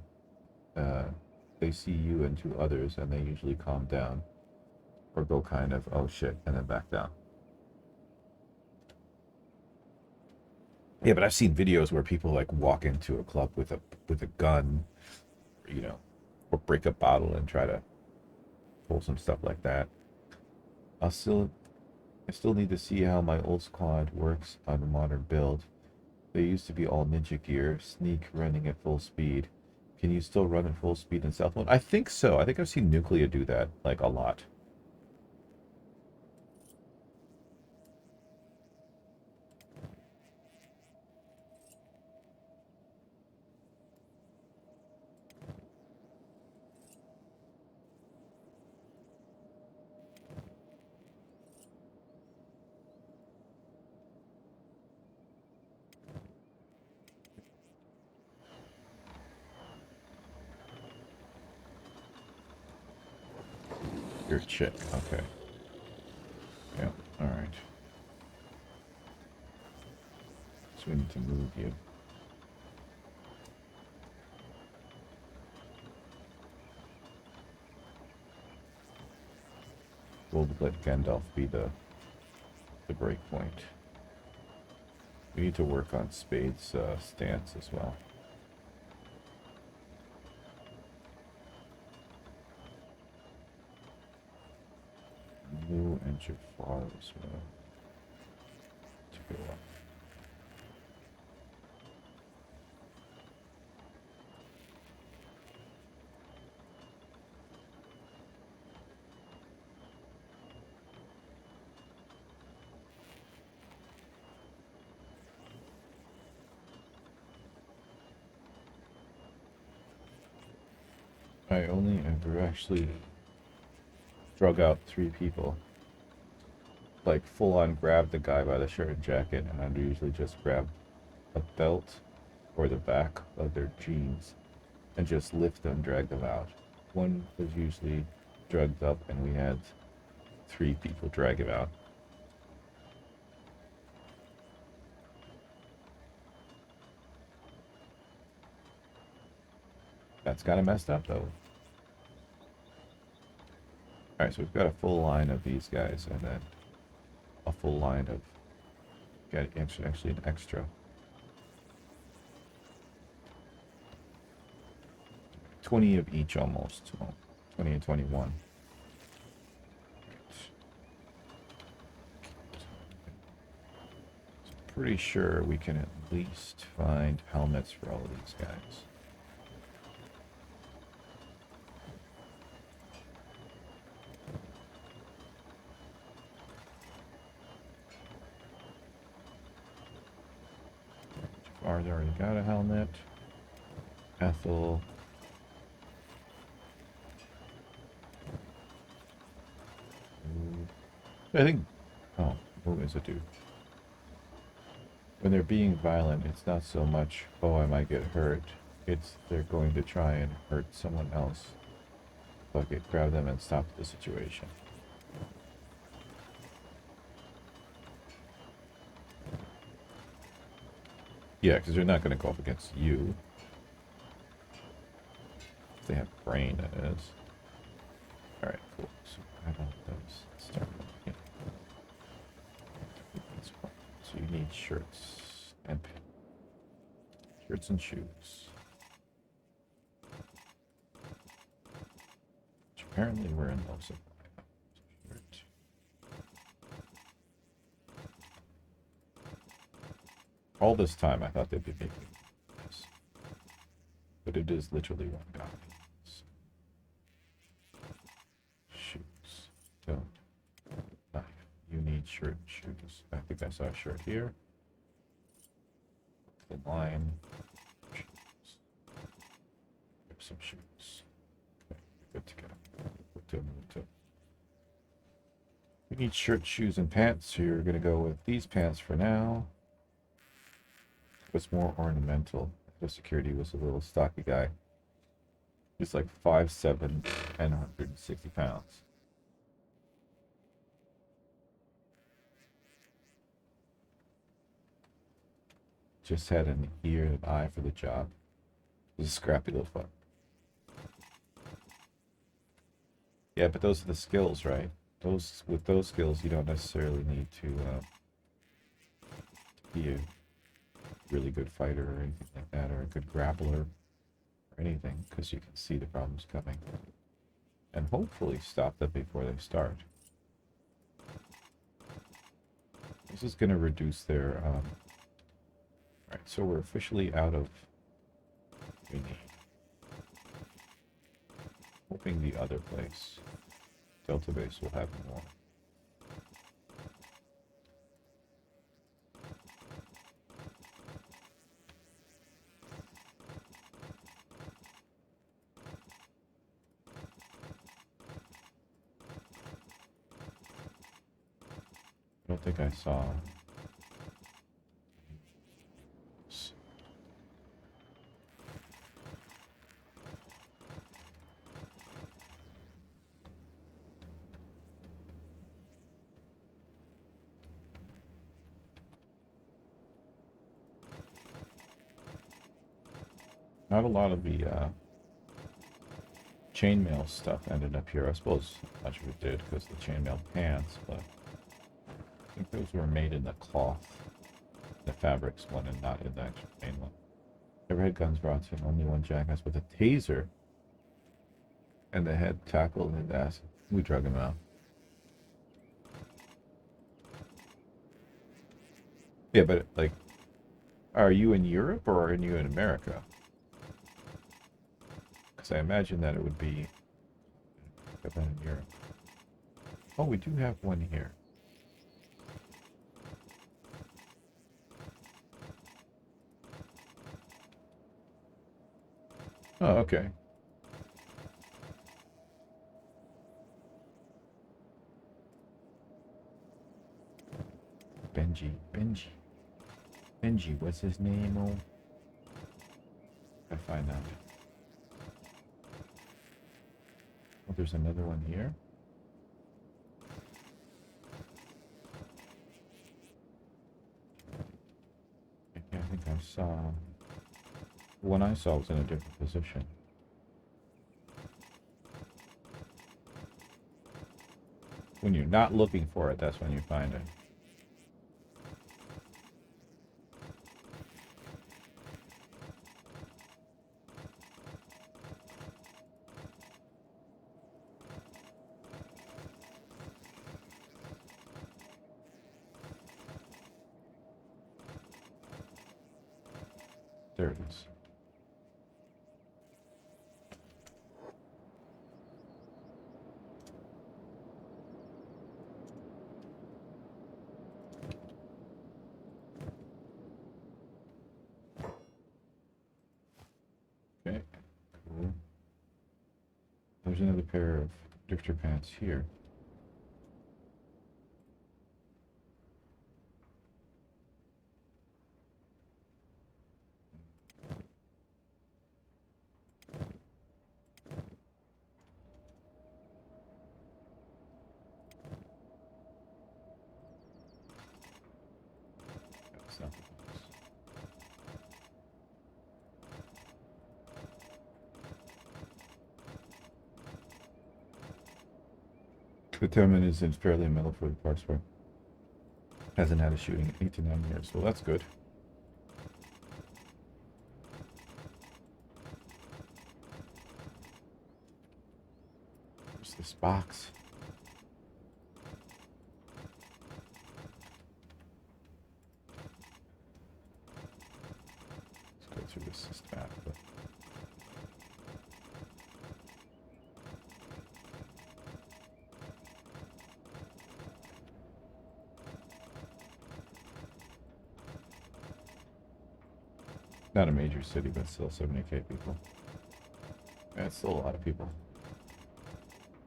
Speaker 1: they see you and two others, and they usually calm down. Or go kind of, oh shit, and then back down. Yeah, but I've seen videos where people like walk into a club with a gun, or break a bottle and try to pull some stuff like that. I still need to see how my old squad works on a modern build. They used to be all ninja gear, sneak running at full speed. Can you still run at full speed in stealth mode? I think so. I think I've seen Nuclea do that, like, a lot. You're a chick. Okay. Yeah, alright. So we need to move you. We'll let Gandalf be the break point. We need to work on Spade's stance as well. New and Jafar as well. To go up. I only ever actually drug out 3 people. Like, full on grab the guy by the shirt and jacket, and I'd usually just grab a belt or the back of their jeans and just lift them, drag them out. One was usually drugged up, and we had 3 people drag him out. That's kind of messed up, though. Alright, so we've got a full line of these guys, and then a full line of... got actually an extra. 20 of each, almost. Well, 20 and 21. Pretty sure we can at least find helmets for all of these guys. Jafar's already got a helmet. Ethel. I think... oh, what does it do? When they're being violent, it's not so much, oh, I might get hurt. It's they're going to try and hurt someone else. Fuck it, grab them and stop the situation. Yeah, because they're not going to go up against you. If they have brain, that is. Alright, cool. So I want those. Let's start with so you need shirts and shirts and shoes. Which apparently we're in low supply. Shirt. All this time I thought they'd be making this. But it is literally one guy. So. Shoes. Don't. Knife. You need shirt and shoes. I think I saw a shirt here. The line. Shoes. There's some shoes. Okay, good to go. We need shirt, shoes, and pants. So you're gonna go with these pants for now. Was more ornamental. The security was a little stocky guy. He's like 5'7" and 160 pounds. Just had an ear and an eye for the job. He's a scrappy little fuck. Yeah, but those are the skills, right? With those skills, you don't necessarily need to be a really good fighter or anything like that, or a good grappler or anything, because you can see the problems coming and hopefully stop them before they start. This is going to reduce their Alright, so we're officially out of what we need. Hoping the other place, Delta Base, will have more. I don't think I saw. Not a lot of the chainmail stuff ended up here. I suppose much of it did because the chainmail pants, but I think those were made in the cloth, the fabrics one, and not in the actual main one. Never had guns brought in, only one jackass with a taser and the head tackled and ass. We drug him out. Yeah, but like, are you in Europe or are you in America? Because I imagine that it would be in Europe. Oh, we do have one here. Oh, okay. Benji, what's his name? Oh, I find out. Oh, there's another one here. I think I saw. The one I saw was in a different position. When you're not looking for it, that's when you find it. There it is. Okay, cool. There's another pair of drifter pants here. That's not the box. The Temin is in fairly middle for the parts where hasn't had a shooting in 8 to 9 years, so that's good. Where's this box? Let's go through this systematically. Not a major city, but still 70K people. Yeah, it's still a lot of people.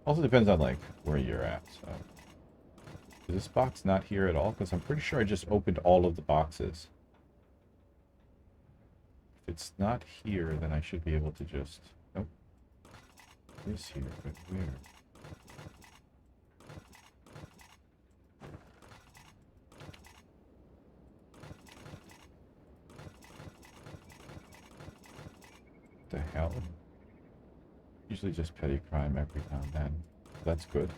Speaker 1: Also depends on like where you're at. So, is this box not here at all? Because I'm pretty sure I just opened all of the boxes. If it's not here, then I should be able to just. Nope. It is here, but where? The hell? Usually just petty crime every now and then. That's good.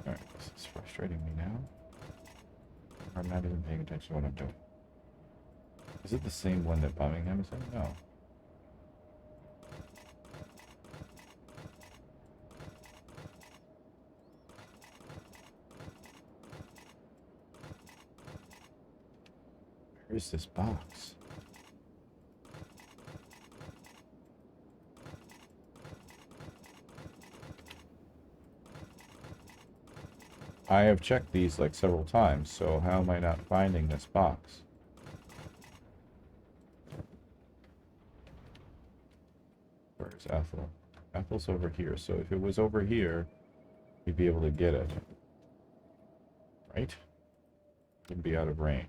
Speaker 1: Alright, this is frustrating me now. I'm not even paying attention to what I'm doing. Is it the same one that Birmingham is in? No. Where's this box? I have checked these like several times, so how am I not finding this box? Where's Ethel? Ethel's over here, so if it was over here, you'd be able to get it. Right? Wouldn't be out of range.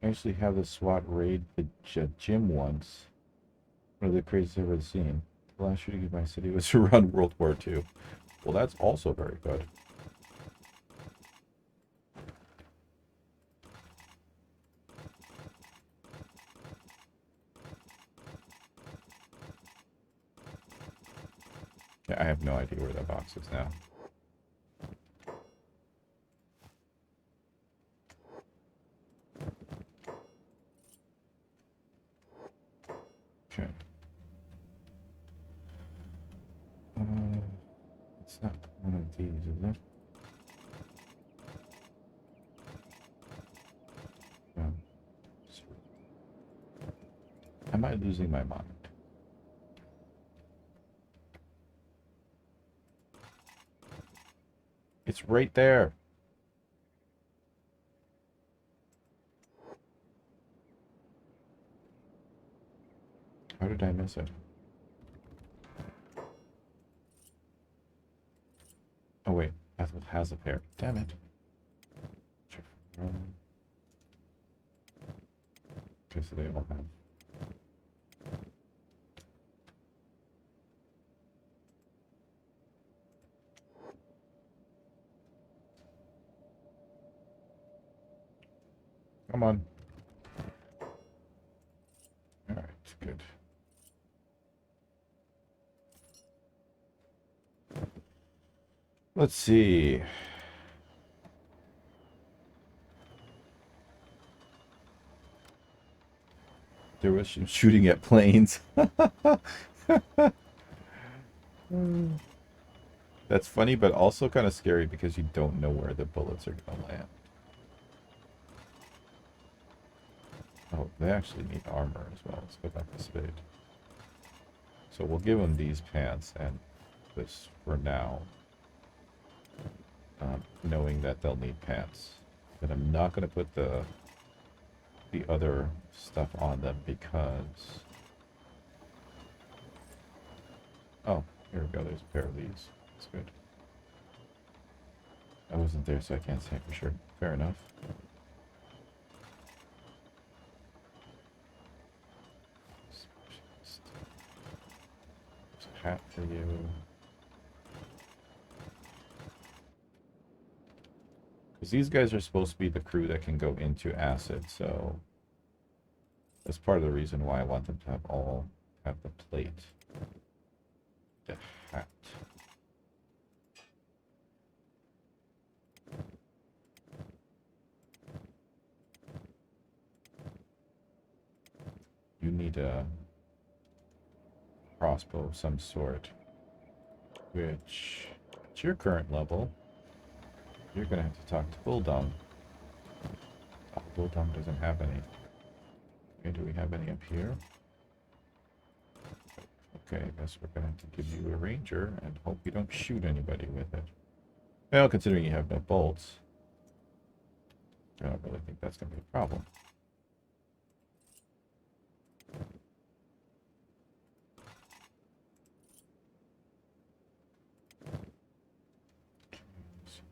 Speaker 1: I actually have the SWAT raid the gym once. One of the craziest I've ever seen. The last shooting in my city was around World War II. Well, that's also very good. Yeah, I have no idea where that box is now. Okay. It's not one of these, is it? No. Am I losing my mind? It's right there. How did I miss it? Oh wait, Ethel has a pair. Damn it. Okay, so they all have. Come on. Alright, good. Let's see. There was shooting at planes. That's funny, but also kind of scary because you don't know where the bullets are going to land. Oh, they actually need armor as well. Let's go back to Spade. So we'll give them these pants and this for now. Knowing that they'll need pants. But I'm not going to put the other stuff on them because... Oh, here we go. There's a pair of these. That's good. I wasn't there, so I can't say for sure. Fair enough. There's a hat for you. Because these guys are supposed to be the crew that can go into acid, so that's part of the reason why I want them to have the plate. The hat. You need a crossbow of some sort, which at your current level, you're gonna have to talk to Bulldog. Oh, Bulldog doesn't have any. Okay, do we have any up here? Okay, I guess we're gonna have to give you a ranger and hope you don't shoot anybody with it. Well, considering you have no bolts, I don't really think that's gonna be a problem.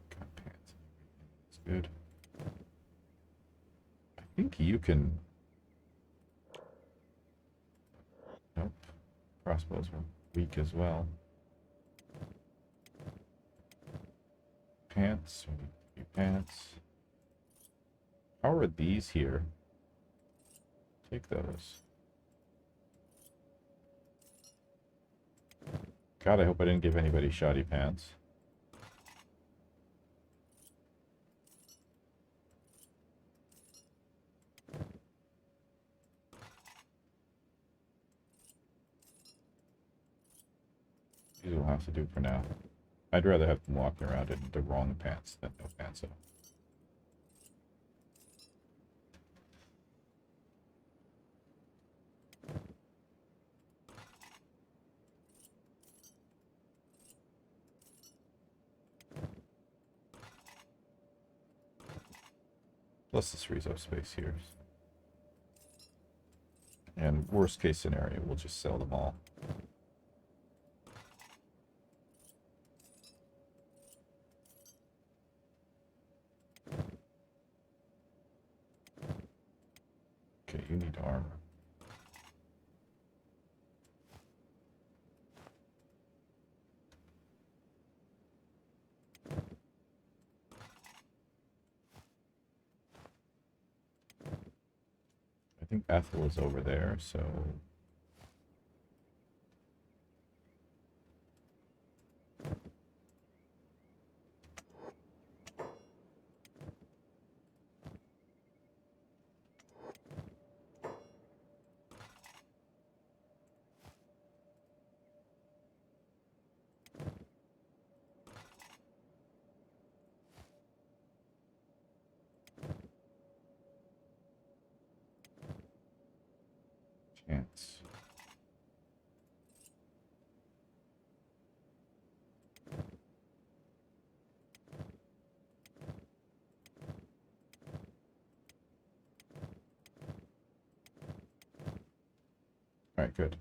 Speaker 1: Got pants. That's good. I think you can. Nope. Crossbows are weak as well. Pants. We need pants. How are these here? Take those. God, I hope I didn't give anybody shoddy pants. These will have to do for now. I'd rather have them walking around in the wrong pants than no pants at all. Plus this frees up space here. And worst case scenario, we'll just sell them all. Okay, you need armor. I think Ethel is over there, so... Chance. Alright, good.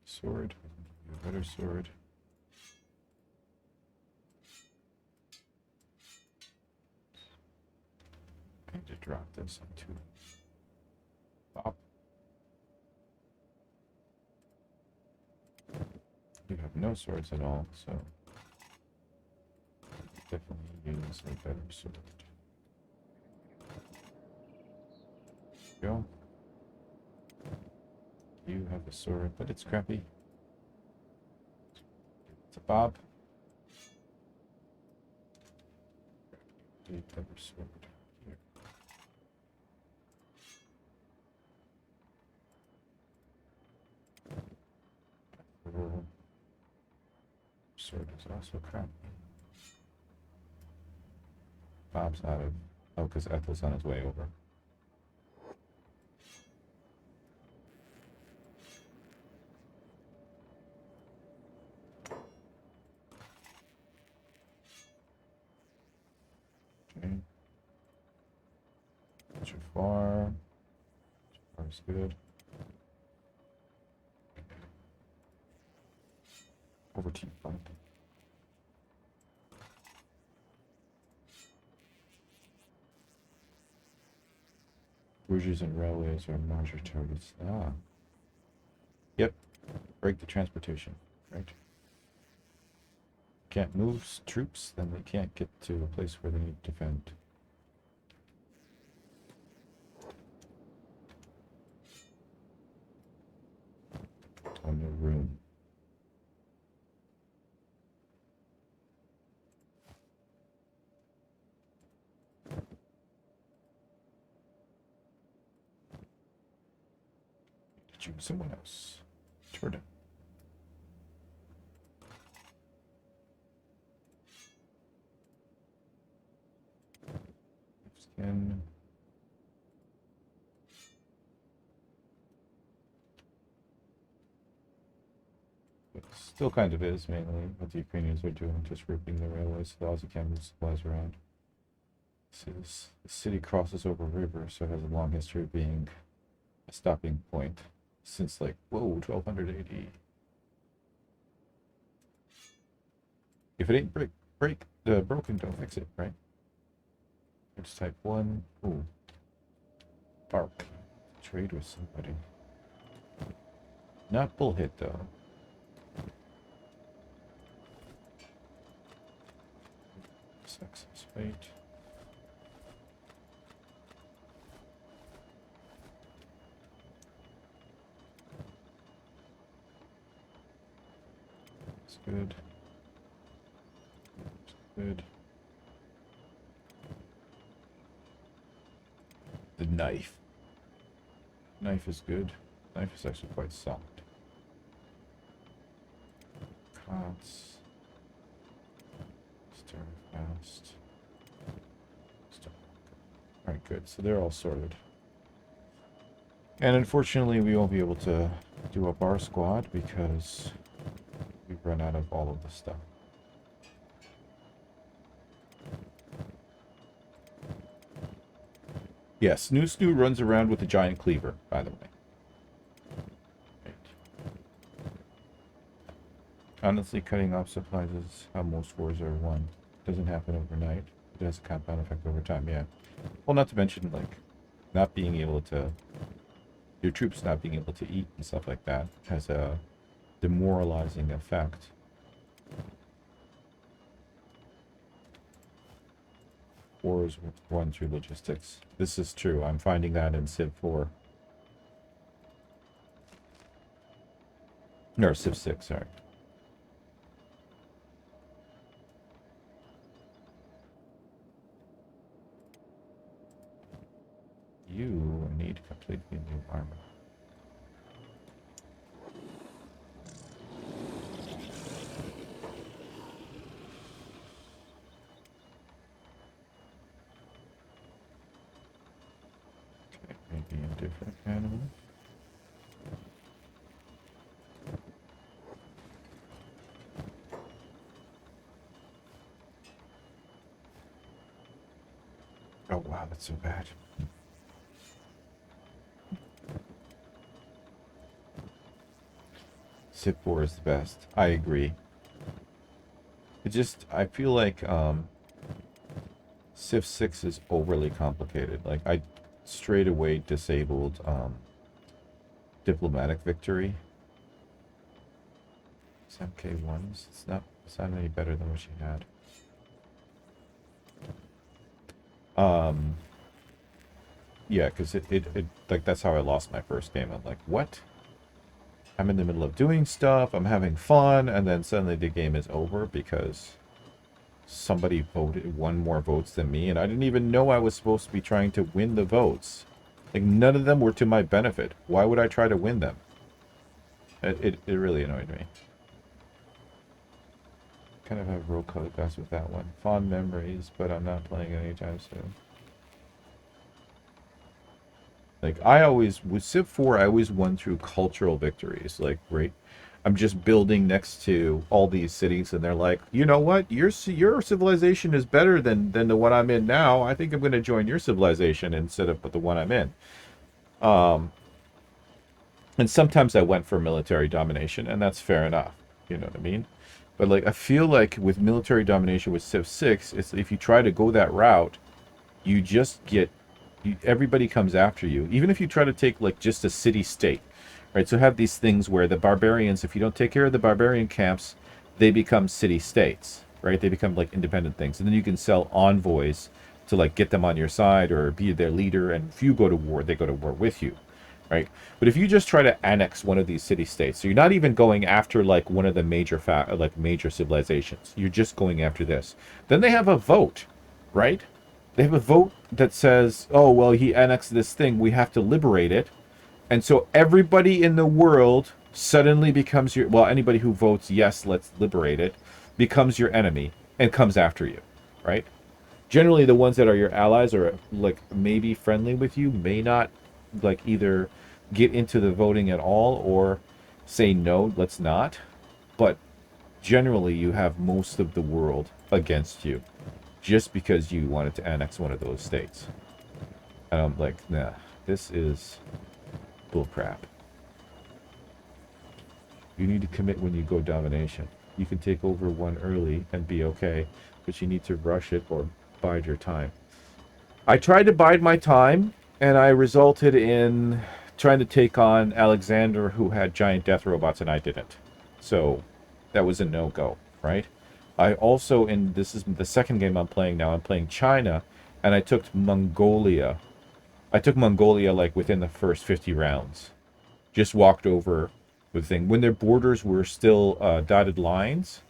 Speaker 1: Sword. A better sword. I need to drop this into Bob. You have no swords at all, so definitely use a better sword. Go. You have a sword, but it's crappy. It's a Bob. A better sword. Here. Sword is also crap. Bob's out of... Oh, because Ethel's on his way over. Okay. Jafar. Jafar's good. Over to you, Bob. Bridges and railways are major targets. Ah. Yep. Break the transportation. Right. Can't move troops, then they can't get to a place where they need to defend. Oh, no room. Choose someone else. Jordan. Skin. But still kind of is mainly what the Ukrainians are doing, just ripping the railways so the Aussie can move supplies around. See, this the city crosses over a river, so it has a long history of being a stopping point since like, whoa, 1200 AD. If it ain't broken, don't fix it, right? Let's type 1. Ooh. Bark. Trade with somebody. Not bullhit, though. Success fate. That's good. That's good. The knife. Knife is good. Knife is actually quite soft. Cots. Stir fast. Stir. Alright, good. So they're all sorted. And unfortunately, we won't be able to do up our squad because we've run out of all of the stuff. Yes, Snoo runs around with a giant cleaver, by the way. Right. Honestly, cutting off supplies is how most wars are won. Doesn't happen overnight. It has a compound effect over time, yeah. Well, not to mention, like, not being able to... Your troops not being able to eat and stuff like that has a demoralizing effect. Wars won through logistics. This is true. I'm finding that in Civ 4. No, Civ 6, sorry. You need completely new armor. Okay, maybe a different animal. Oh wow, that's so bad. Civ 4 is the best. I agree. It just, I feel like Civ 6 is overly complicated. Like, I straight away disabled diplomatic victory. It's MK1s. It's not any better than what she had. Yeah, because it like, that's how I lost my first game. I'm like, what? I'm in the middle of doing stuff, I'm having fun, and then suddenly the game is over because somebody won more votes than me, and I didn't even know I was supposed to be trying to win the votes. Like, none of them were to my benefit. Why would I try to win them? It really annoyed me. Kind of have real color glass with that one. Fond memories, but I'm not playing it anytime soon. Like, I always, with Civ 4, I always won through cultural victories. Like, right, I'm just building next to all these cities, and they're like, you know what, your civilization is better than the one I'm in now. I think I'm going to join your civilization instead of the one I'm in. And sometimes I went for military domination, and that's fair enough. You know what I mean? But, like, I feel like with military domination with Civ 6, it's, if you try to go that route, you just get... everybody comes after you, even if you try to take, like, just a city-state, right? So have these things where the barbarians, if you don't take care of the barbarian camps, they become city-states, right? They become, like, independent things, and then you can sell envoys to, like, get them on your side or be their leader, and if you go to war, they go to war with you, right? But if you just try to annex one of these city-states, so you're not even going after, like, one of the major major civilizations, you're just going after this, then they have a vote, right? They have a vote that says, oh, well, he annexed this thing, we have to liberate it. And so everybody in the world suddenly becomes your... Well, anybody who votes, yes, let's liberate it, becomes your enemy and comes after you, right? Generally, the ones that are your allies or, like, maybe friendly with you may not, like, either get into the voting at all or say, no, let's not. But generally, you have most of the world against you, just because you wanted to annex one of those states. And I'm like, nah, this is bullcrap. You need to commit when you go domination. You can take over one early and be okay, but you need to rush it or bide your time. I tried to bide my time, and I resulted in trying to take on Alexander, who had giant death robots, and I didn't. So that was a no-go, right? I also, and this is the second game I'm playing now, I'm playing China, and I took Mongolia. I took Mongolia, like, within the first 50 rounds. Just walked over the thing. When their borders were still dotted lines,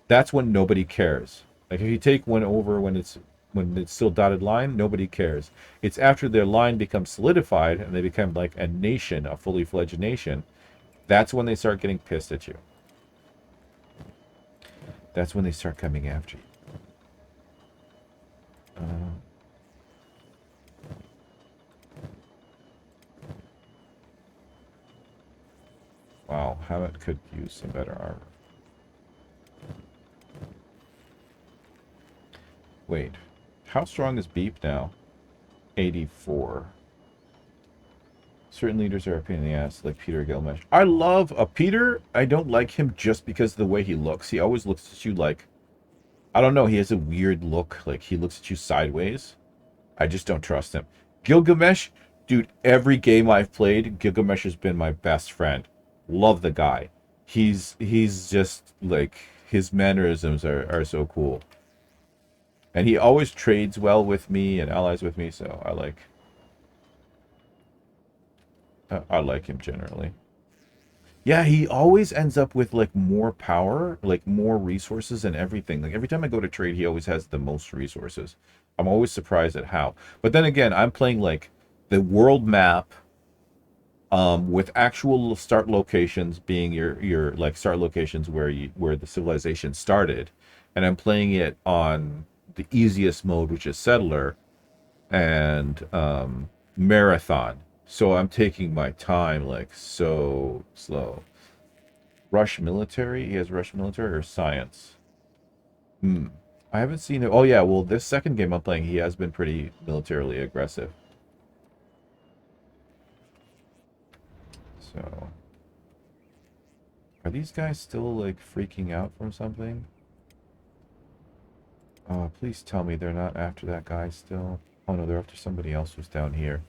Speaker 1: that's when nobody cares. Like, if you take one over when it's when it's still dotted line, nobody cares. It's after their line becomes solidified and they become like a nation, a fully fledged nation, that's when they start getting pissed at you. That's when they start coming after you. Wow, Hammett could use some better armor. Wait, how strong is Beep now? 84. Certain leaders are a pain in the ass, like Peter Gilgamesh. I love Peter. I don't like him just because of the way he looks. He always looks at you like, I don't know, he has a weird look. Like, he looks at you sideways. I just don't trust him. Gilgamesh, dude, every game I've played, Gilgamesh has been my best friend. Love the guy. He's just, like, his mannerisms are so cool. And he always trades well with me and allies with me, so I like him generally. Yeah, he always ends up with like more power, like more resources and everything. Like every time I go to trade, he always has the most resources. I'm always surprised at how. But then again, I'm playing like the world map with actual start locations being your like start locations where the civilization started, and I'm playing it on the easiest mode, which is settler and marathon. So I'm taking my time like so slow. Rush military? He has rush military or science? I haven't seen it. Oh yeah, well this second game I'm playing, he has been pretty militarily aggressive. So are these guys still like freaking out from something? Please tell me they're not after that guy still. Oh no, they're after somebody else who's down here.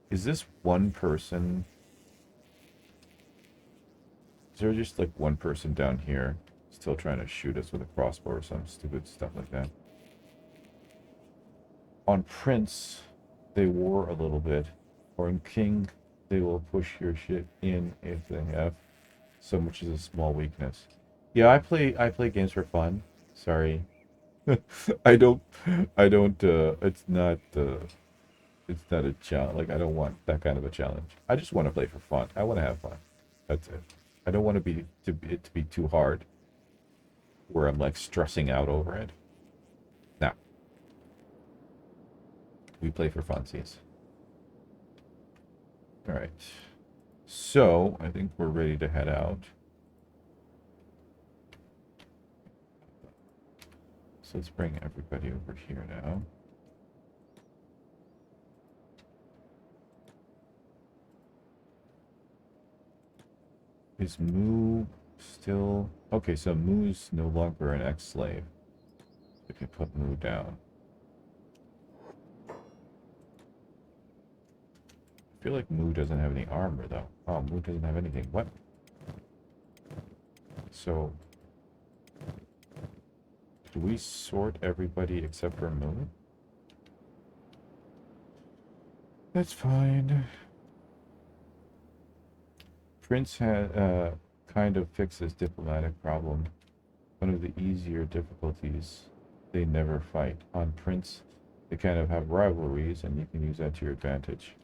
Speaker 1: Is this one person? Is there just like one person down here still trying to shoot us with a crossbow or some stupid stuff like that? On Prince, they war a little bit. Or in King, they will push your shit in if they have so much as a small weakness. Yeah, I play games for fun. Sorry. I don't it's not a challenge. Like I don't want that kind of a challenge. I just want to play for fun. I want to have fun. That's it. I don't want it to be too hard where I'm like stressing out over it. Now, we play for funsies. All right. So, I think we're ready to head out. So let's bring everybody over here now. Is Moo still... Okay, so Moo's no longer an ex-slave. We can put Moo down. I feel like Moo doesn't have any armor, though. Oh, Moo doesn't have anything. What? So... do we sort everybody except for Moo? That's fine. Prince had kind of fixes diplomatic problem. One of the easier difficulties they never fight. On Prince, they kind of have rivalries, and you can use that to your advantage.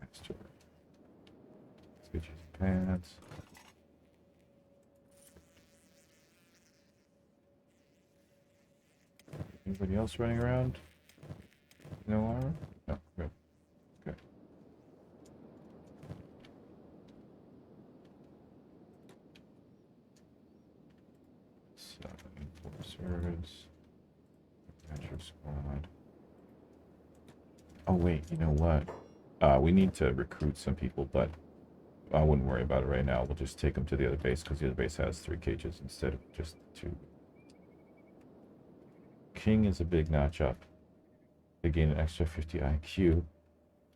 Speaker 1: Master. Let's get you some pants. Anybody else running around? No armor? No, good. Good. So, enforcers. Adventure squad. Oh wait, you know what? We need to recruit some people, but I wouldn't worry about it right now. We'll just take them to the other base, because the other base has 3 cages instead of just 2. King is a big notch up. They gain an extra 50 IQ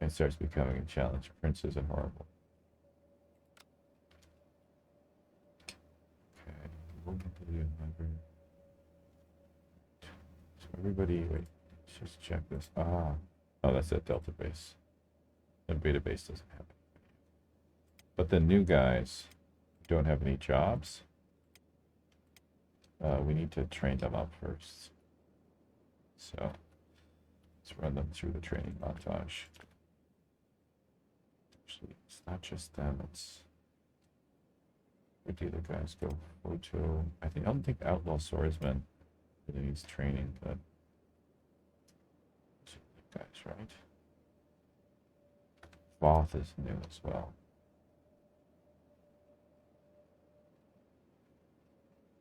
Speaker 1: and starts becoming a challenge. Prince isn't horrible. Okay. So everybody, wait, let's just check this. Oh, that's that Delta base. The Beta base doesn't have it. But the new guys, don't have any jobs. We need to train them up first. So let's run them through the training montage. Actually, it's not just them, it's where the other guys go. Photo. I don't think Outlaw Swordsman really needs training, but guys, right? Voth is new as well.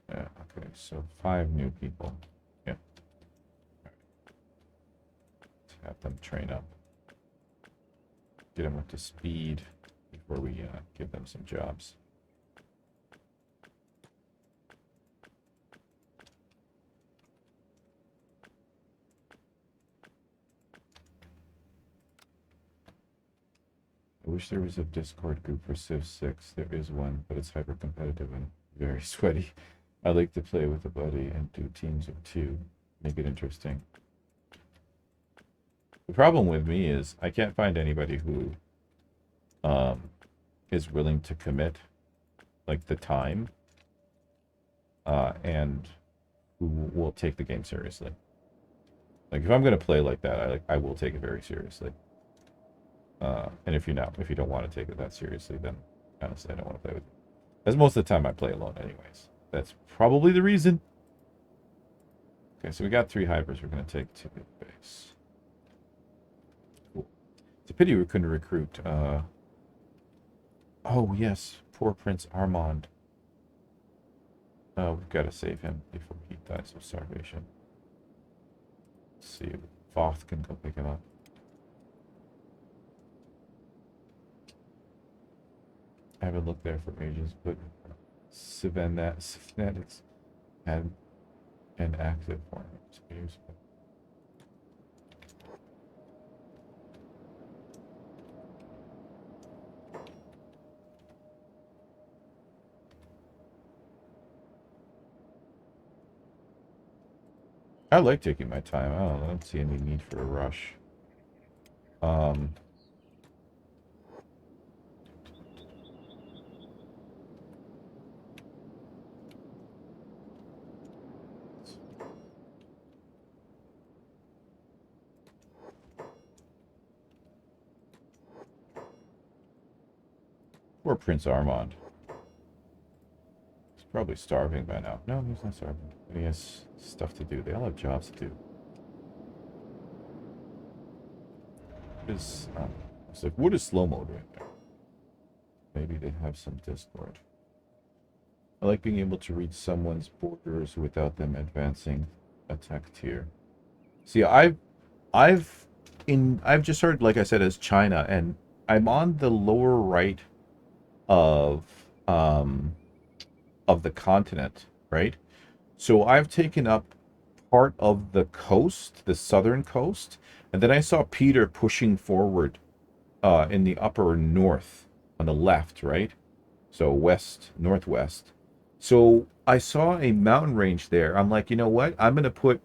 Speaker 1: Yeah, okay, so 5 new people. Yeah. Right. Let's have them train up. Get them up to speed before we give them some jobs. I wish there was a Discord group for Civ 6. There is one, but it's hyper competitive and very sweaty. I like to play with a buddy and do teams of 2. Make it interesting. The problem with me is I can't find anybody who is willing to commit like the time and who will take the game seriously. Like if I'm going to play like that, I will take it very seriously. And if you don't want to take it that seriously, then honestly I don't want to play with you. That's most of the time I play alone anyways. That's probably the reason. Okay, so we got 3 hypers we're going to take to the base. Cool. It's a pity we couldn't recruit. Oh, yes. Poor Prince Armand. We've got to save him before he dies of starvation. Let's see if Voth can go pick him up. I haven't looked there for ages, but Civnetics had an active form. I like taking my time. I don't see any need for a rush. Poor Prince Armand. He's probably starving by now. No, he's not starving. But he has stuff to do. They all have jobs to do. It's like, what is slow mode right there? Maybe they have some Discord. I like being able to reach someone's borders without them advancing attack tier. See, I've just started, like I said, as China, and I'm on the lower right of the continent, right? So I've taken up part of the coast, the southern coast, and then I saw Peter pushing forward in the upper north on the left, right? So west, northwest. So I saw a mountain range there. I'm like, you know what? I'm going to put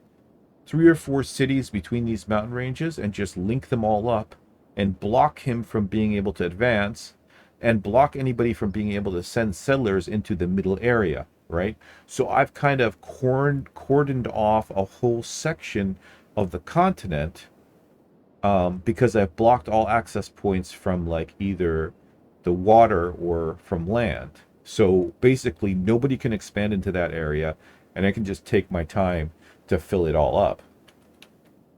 Speaker 1: 3 or 4 cities between these mountain ranges and just link them all up and block him from being able to advance and block anybody from being able to send settlers into the middle area, right? So I've kind of cordoned off a whole section of the continent because I've blocked all access points from like either the water or from land. So basically nobody can expand into that area, and I can just take my time to fill it all up.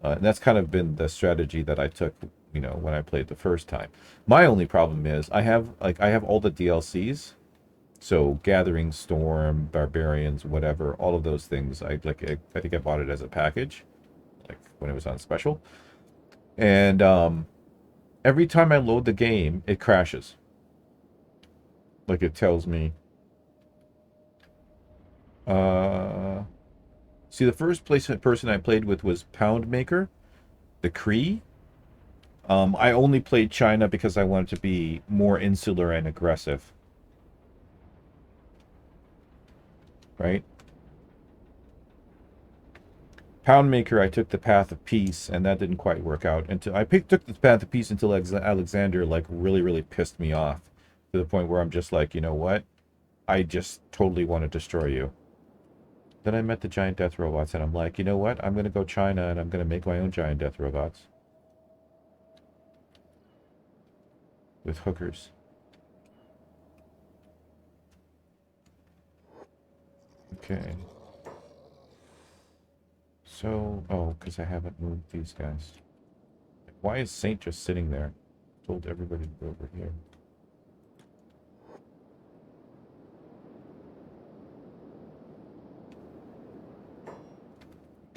Speaker 1: And that's kind of been the strategy that I took, you know, when I played the first time. My only problem is I have all the DLCs. So Gathering Storm, Barbarians, whatever, all of those things. I think I bought it as a package, like when it was on special. And every time I load the game, it crashes. Like it tells me. See, the first person I played with was Poundmaker, the Cree. I only played China because I wanted to be more insular and aggressive. Right? Poundmaker, I took the path of peace, and that didn't quite work out. Until I took the path of peace until Alexander like really pissed me off to the point where I'm just like, you know what? I just totally want to destroy you. Then I met the giant death robots, and I'm like, you know what? I'm going to go China, and I'm going to make my own giant death robots. With hookers. Okay. So, oh, because I haven't moved these guys. Why is Saint just sitting there? Told everybody to go over here.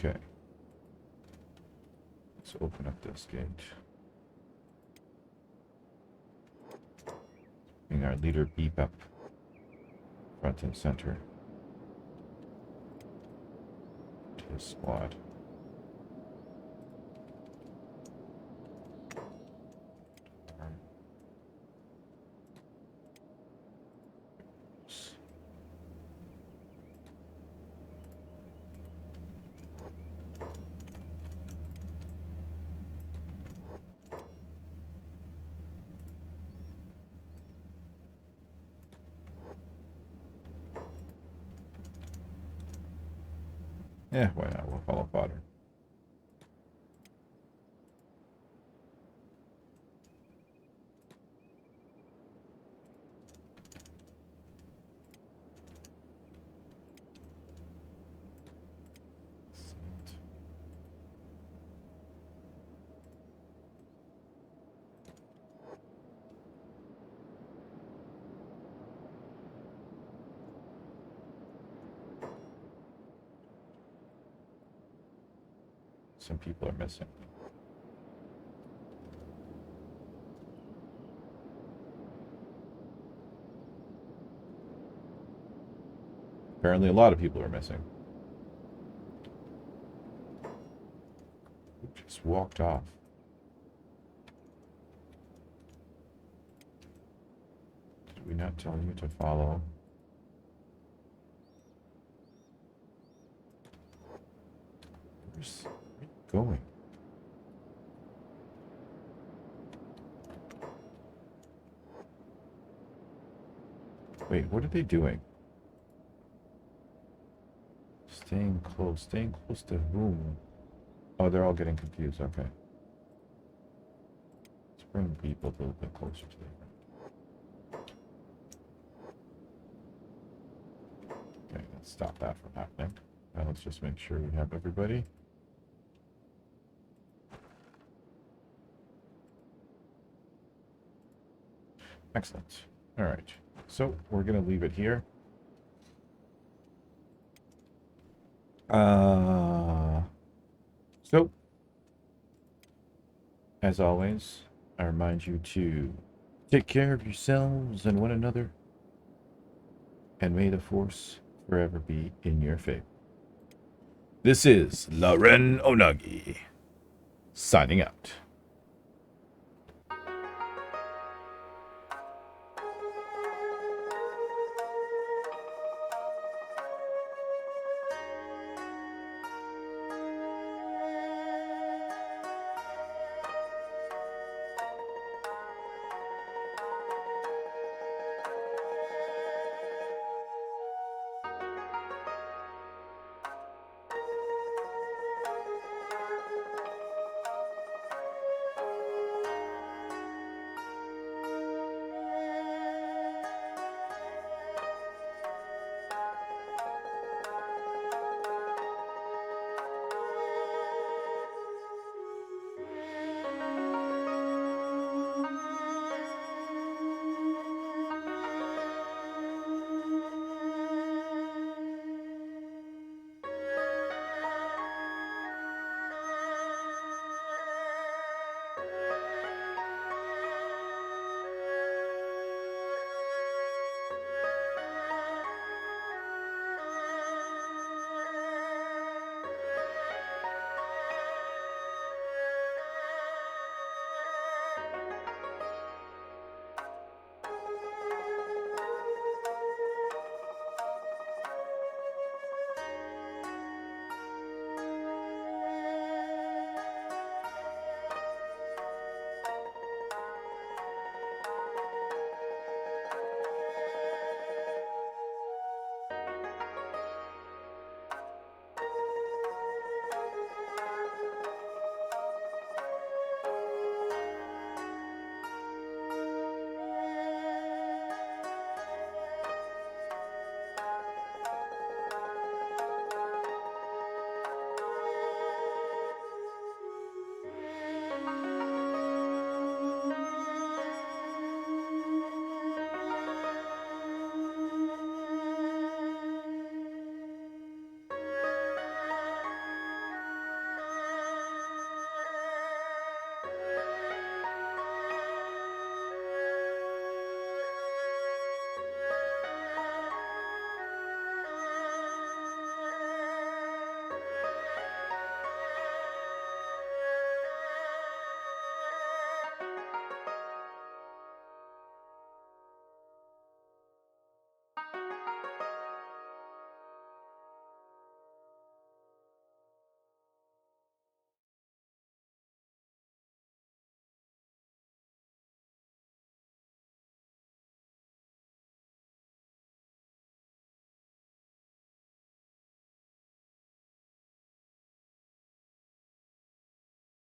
Speaker 1: Okay. Let's open up this gate. Bring our leader beep up front and center to his squad. Yeah, why not? We'll follow fodder. Some people are missing. Apparently a lot of people are missing. Who just walked off? Did we not tell you to follow? Where's going? Wait, what are they doing? Staying close to whom? Oh, they're all getting confused. Okay. Let's bring people a little bit closer to them. Okay, let's stop that from happening. Now let's just make sure we have everybody. Excellent. All right. So we're going to leave it here. So, as always, I remind you to take care of yourselves and one another. And may the Force forever be in your favor. This is Lao Ren Onagi, signing out.